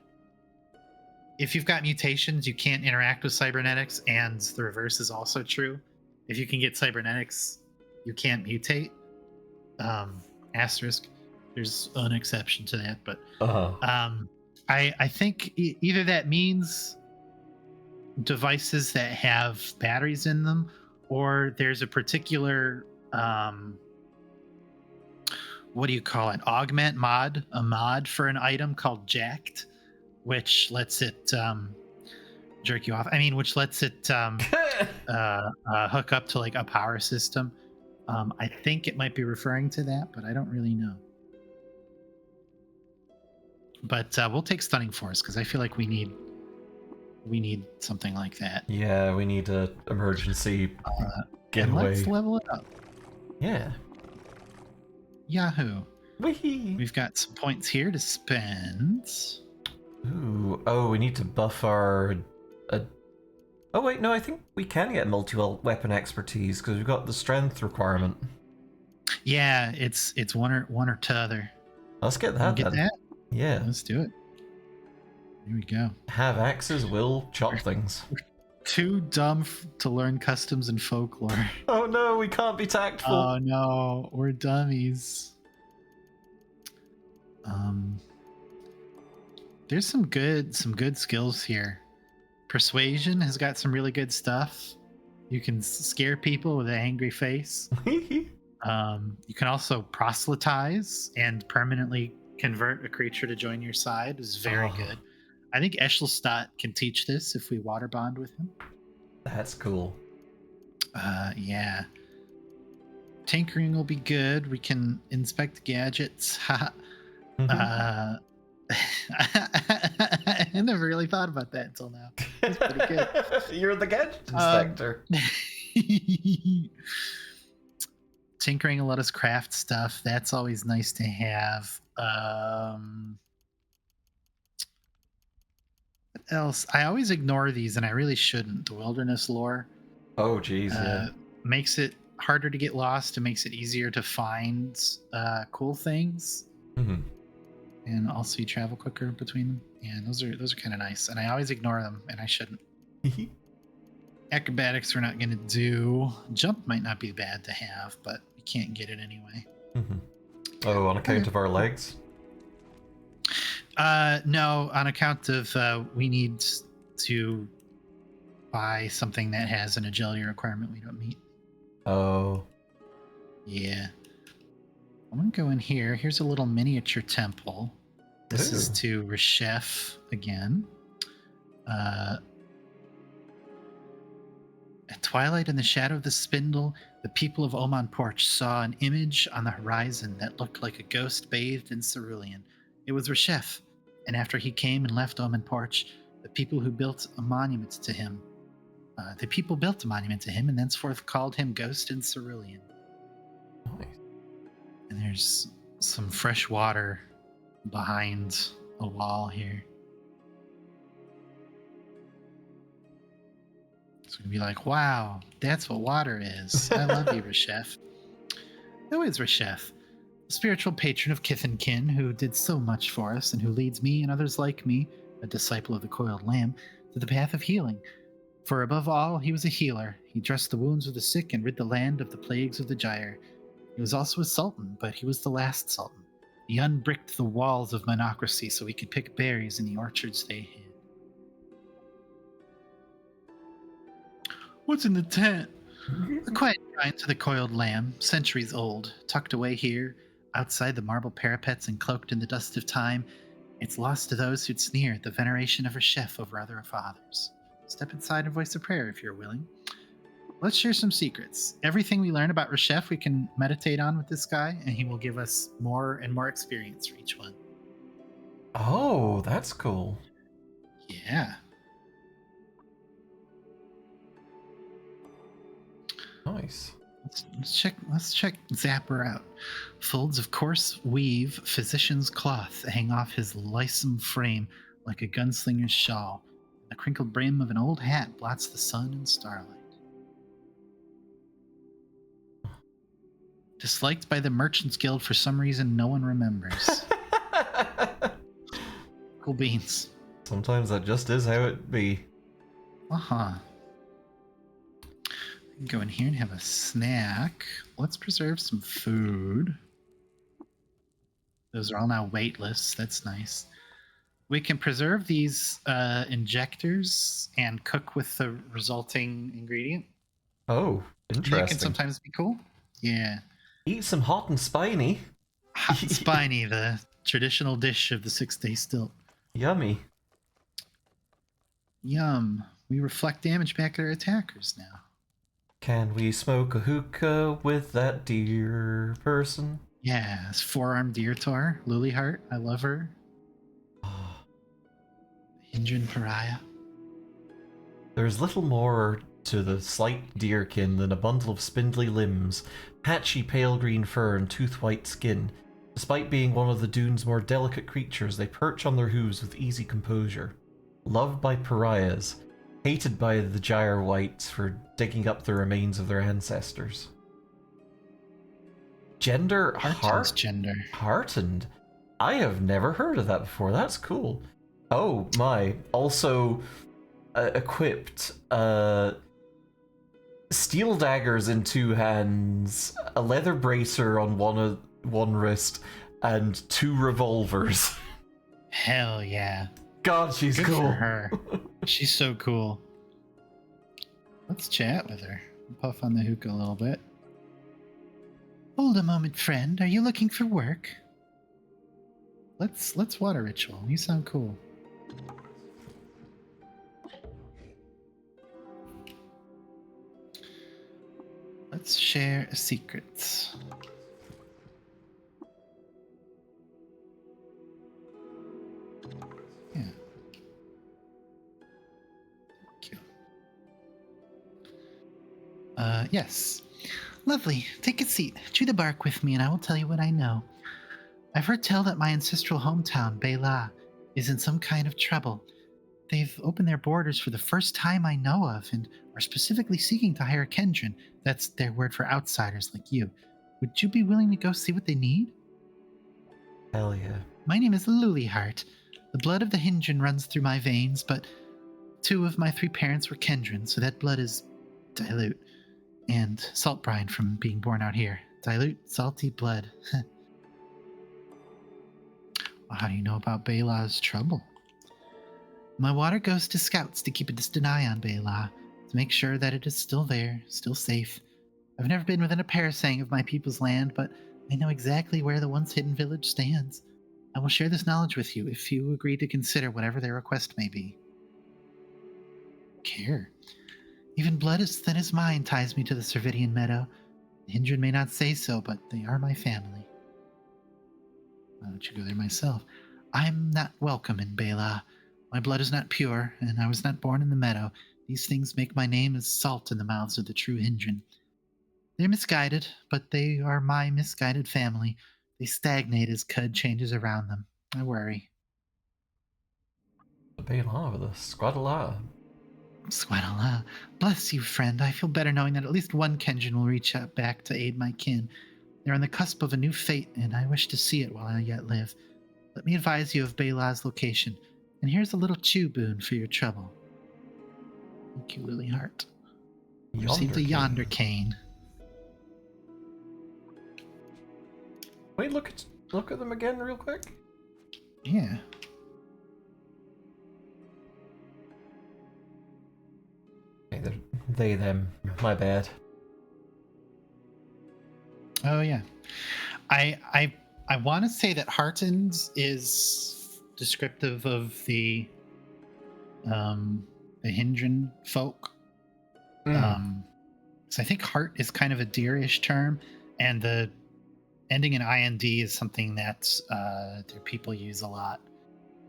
If you've got mutations, you can't interact with cybernetics, and the reverse is also true. If you can get cybernetics, you can't mutate. Asterisk. There's an exception to that, but I think either that means devices that have batteries in them, or there's a particular what do you call it? Augment mod, a mod for an item called Jacked, which lets it jerk you off. I mean, which lets it hook up to like a power system. I think it might be referring to that, but I don't really know. But we'll take stunning force because I feel like we need something like that. Yeah, we need a emergency getaway. Let's level it up. Yeah. Yahoo! Wee. We've got some points here to spend. Ooh. Oh, we need to buff our. Oh wait, no. I think we can get multi-weapon expertise because we've got the strength requirement. Yeah, it's one or t'other. Let's get that. Get that? Yeah. Let's do it. Here we go. Have axes, will chop things. Too dumb to learn customs and folklore. Oh no, we can't be tactful. Oh no, we're dummies. There's some good skills here. Persuasion has got some really good stuff. You can scare people with an angry face. You can also proselytize and permanently convert a creature to join your side. Is very good. I think Eshelstadt can teach this if we water bond with him. That's cool. Yeah. Tinkering will be good. We can inspect gadgets. I never really thought about that until now. That's pretty good. You're the gadget inspector. Tinkering will let us craft stuff. That's always nice to have. What else? I always ignore these, and I really shouldn't. The wilderness lore Oh, geez, yeah. makes it harder to get lost. It makes it easier to find cool things. Mm-hmm. And also you travel quicker between them. Yeah, those are kind of nice. And I always ignore them, and I shouldn't. Acrobatics we're not going to do. Jump might not be bad to have, but we can't get it anyway. Mm-hmm. Oh, on account of our legs? No, on account of we need to buy something that has an agility requirement we don't meet. Oh. Yeah. I'm going to go in here. Here's a little miniature temple. This is to Reshef again. At twilight in the shadow of the spindle, the people of Oman Porch saw an image on the horizon that looked like a ghost bathed in cerulean. It was Reshef, and after he came and left Oman Porch, the people built a monument to him, and thenceforth called him Ghost in Cerulean. Nice. And there's some fresh water behind a wall here. So we'd be like, wow, that's what water is. I love you, Reshef. Who is Reshef? The spiritual patron of kith and kin who did so much for us and who leads me and others like me, a disciple of the coiled lamb, to the path of healing. For above all, he was a healer. He dressed the wounds of the sick and rid the land of the plagues of the gyre. He was also a sultan, but he was the last sultan. He unbricked the walls of monocracy so he could pick berries in the orchards they hid. What's in the tent? A quiet shrine to the coiled lamb, centuries old, tucked away here, outside the marble parapets and cloaked in the dust of time. It's lost to those who'd sneer at the veneration of Reshef over other fathers. Step inside and voice a prayer if you're willing. Let's share some secrets. Everything we learn about Reshef we can meditate on with this guy, and he will give us more and more experience for each one. Oh, that's cool. Yeah. Nice. Let's check Zapper out. Folds of coarse weave physician's cloth hang off his lissome frame like a gunslinger's shawl. The crinkled brim of an old hat blots the sun and starlight. Disliked by the Merchants Guild for some reason no one remembers. Cool beans. Sometimes that just is how it be. Uh-huh. We can go in here and have a snack. Let's preserve some food. Those are all now weightless. That's nice. We can preserve these injectors and cook with the resulting ingredient. Oh, interesting. That can sometimes be cool. Yeah. Eat some hot and spiny. Hot and spiny, the traditional dish of the 6-day stilt. Yummy. Yum. We reflect damage back at our attackers now. Can we smoke a hookah with that deer person? Yeah, it's four-armed deer tar. Lilyheart, I love her. Indran pariah. There's little more to the slight deerkin than a bundle of spindly limbs, patchy pale green fur and tooth-white skin. Despite being one of the dune's more delicate creatures, they perch on their hooves with easy composure. Loved by pariahs, hated by the gyre whites for digging up the remains of their ancestors. Gender Gender. Heartened? I have never heard of that before. That's cool. Oh my. Also equipped steel daggers in 2 hands, a leather bracer on one wrist, and 2 revolvers. Hell yeah. God, she's Good cool. for her. She's so cool. Let's chat with her. Puff on the hookah a little bit. Hold a moment, friend. Are you looking for work? Let's water ritual. You sound cool. Let's share a secret. Yeah. Thank you. Yes. Lovely. Take a seat. Chew the bark with me and I will tell you what I know. I've heard tell that my ancestral hometown, Bela, is in some kind of trouble. They've opened their borders for the first time I know of and are specifically seeking to hire a Kendrin. That's their word for outsiders like you. Would you be willing to go see what they need? Hell yeah. My name is Lilyheart. The blood of the Hindran runs through my veins, but 2 of my 3 parents were Kendrin, so that blood is dilute. And salt brine from being born out here. Dilute, salty blood. Well, how do you know about Bela's trouble? My water goes to scouts to keep a distant eye on Bela, to make sure that it is still there, still safe. I've never been within a parasang of my people's land, but I know exactly where the once hidden village stands. I will share this knowledge with you if you agree to consider whatever their request may be. Care. Even blood as thin as mine ties me to the Servidian meadow. The Hindran may not say so, but they are my family. Why don't you go there myself? I'm not welcome in Bela. My blood is not pure, and I was not born in the meadow. These things make my name as salt in the mouths of the true Hindran. They're misguided, but they are my misguided family. They stagnate as Cud changes around them. I worry. The Bela with a squadala. Squadala. Bless you, friend. I feel better knowing that at least one Kenjin will reach out back to aid my kin. They're on the cusp of a new fate, and I wish to see it while I yet live. Let me advise you of Bela's location, and here's a little chew boon for your trouble. Thank you, Lilyheart. Received a yonder cane. Wait, look at them again real quick. Yeah. Hey, they, them. My bad. Oh yeah. I want to say that Heartened is descriptive of the Hindran folk. So I think heart is kind of a deerish term, and the ending in IND is something that their people use a lot.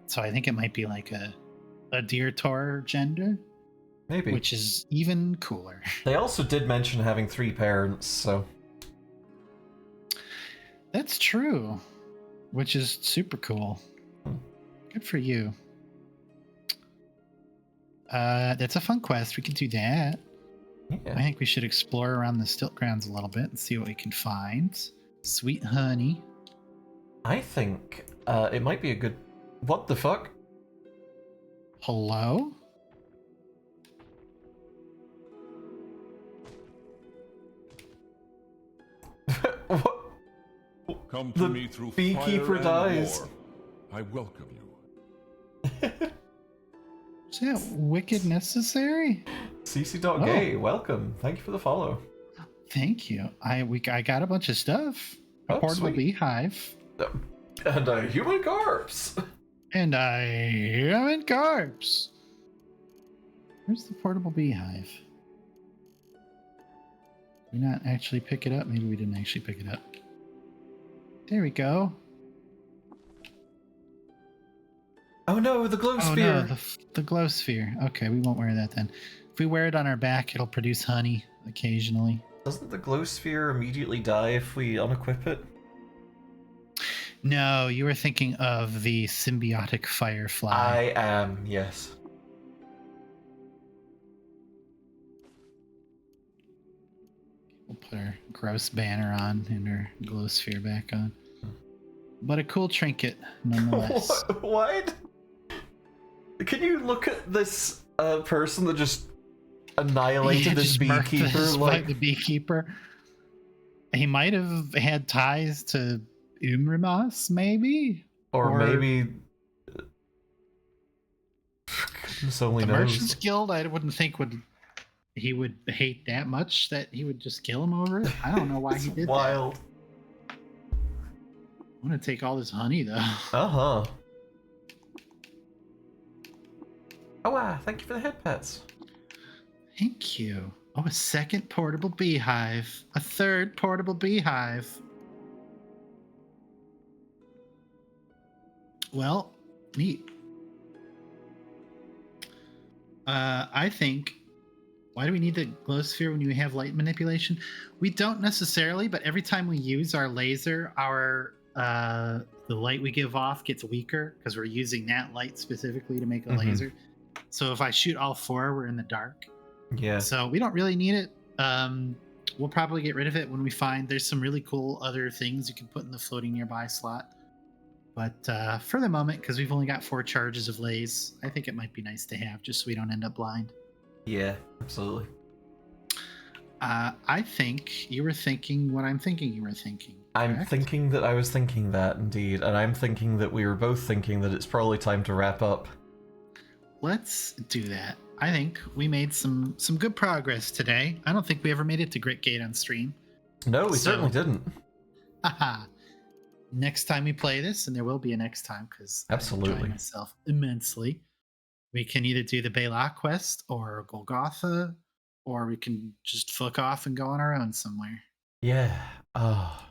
So I think it might be like a deer tor gender. Maybe. Which is even cooler. They also did mention having 3 parents, so... That's true. Which is super cool. Good for you. That's a fun quest. We could do that. Yeah. I think we should explore around the stilt grounds a little bit and see what we can find. Sweet honey. I think it might be a good... What the fuck? Hello? What? Come to The me through beekeeper fire and dies. war. I welcome you. Is that wicked necessary? cc.gay, welcome. Thank you for the follow. Thank you. I got a bunch of stuff. A Oh, portable sweet. beehive. And a human corpse. And I human corpse. Where's the portable beehive? Did we not actually pick it up? Maybe we didn't actually pick it up. There we go. Oh no, the glow Oh sphere. no, the glow sphere. Okay, we won't wear that then. If we wear it on our back, it'll produce honey occasionally. Doesn't the glow sphere immediately die if we unequip it? No, you were thinking of the symbiotic firefly. I am, yes. We'll put our gross banner on and our glow sphere back on. But a cool trinket, nonetheless. What? Can you look at this person that just annihilated Yeah, this just murked beekeeper? the beekeeper. He might have had ties to Umrimas, maybe? or maybe Goodness only The knows. Merchants Guild, I wouldn't think he would hate that much that he would just kill him over it. I don't know why he It's did wild. that. I'm gonna take all this honey though. Uh-huh. Oh, thank you for the head pets. Thank you. Oh, a second portable beehive. A third portable beehive. Well, neat. I think. Why do we need the glow sphere when you have light manipulation? We don't necessarily, but every time we use our laser, the light we give off gets weaker because we're using that light specifically to make a laser. So if I shoot all 4, we're in the dark. Yeah. So we don't really need it. We'll probably get rid of it when we find there's some really cool other things you can put in the floating nearby slot. But for the moment, because we've only got 4 charges of lays, I think it might be nice to have just so we don't end up blind. Yeah, absolutely. I think you were thinking what I'm thinking you were thinking. I'm correct? thinking that I was thinking that, indeed, and I'm thinking that we were both thinking that it's probably time to wrap up. Let's do that. I think we made some good progress today. I don't think we ever made it to Grit Gate on stream. No, we So- certainly didn't. Haha. Next time we play this, and there will be a next time because I Absolutely. enjoy myself immensely. We can either do the Baylock quest or Golgotha, or we can just fuck off and go on our own somewhere. Yeah. Oh,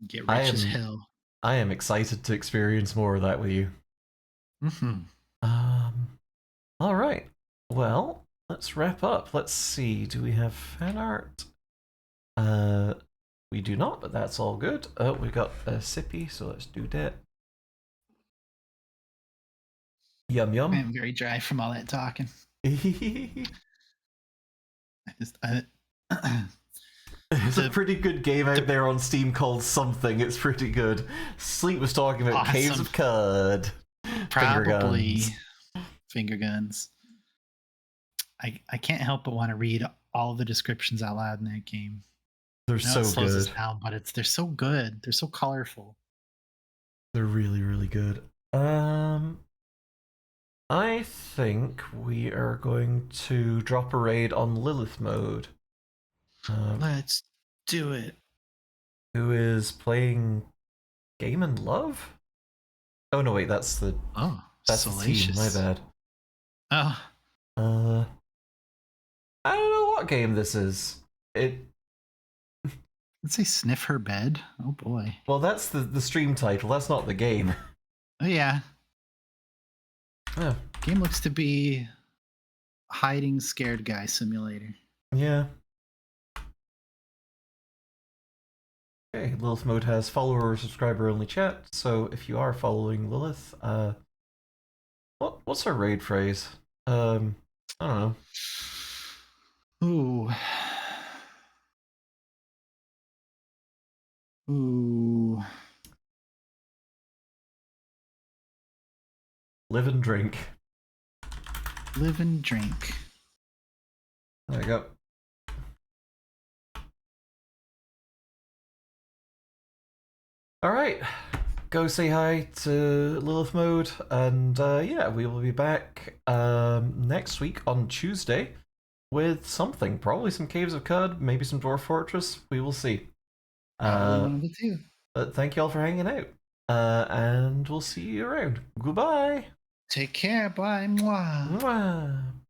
Get I rich as am- hell. I am excited to experience more of that with you. Mm-hmm. All right. Well, let's wrap up. Let's see. Do we have fan art? We do not, but that's all good. Oh, we got a sippy, so let's do that. Yum yum. I'm very dry from all that talking. There's a The- pretty good game out there on Steam called Something. It's pretty good. Sleep was talking about Awesome. Caves of Cud. Probably guns. finger guns. I can't help but want to read all the descriptions out loud in that game. They're I know so it slows us good. down, but they're so good. They're so colorful. They're really, really good. I think we are going to drop a raid on Lilith mode. Let's do it. Who is playing Game and Love? Oh no, wait, that's the Oh, team. My bad. Oh, I don't know what game this is. let's say sniff her bed. Oh boy. Well, that's the stream title. That's not the game. Oh yeah. Oh, Game looks to be hiding scared guy simulator. yeah. Okay, Lilith mode has follower or subscriber only chat. So if you are following Lilith, what's our raid phrase? I don't know. Ooh. Ooh. Live and drink. Live and drink. There you go. All right, go say hi to Lilith mode, and yeah, we will be back next week on Tuesday with something, probably some Caves of Cud, maybe some Dwarf Fortress. We will see. One of the two. But thank you all for hanging out, and we'll see you around. Goodbye. Take care. Bye. Mwah. Mwah.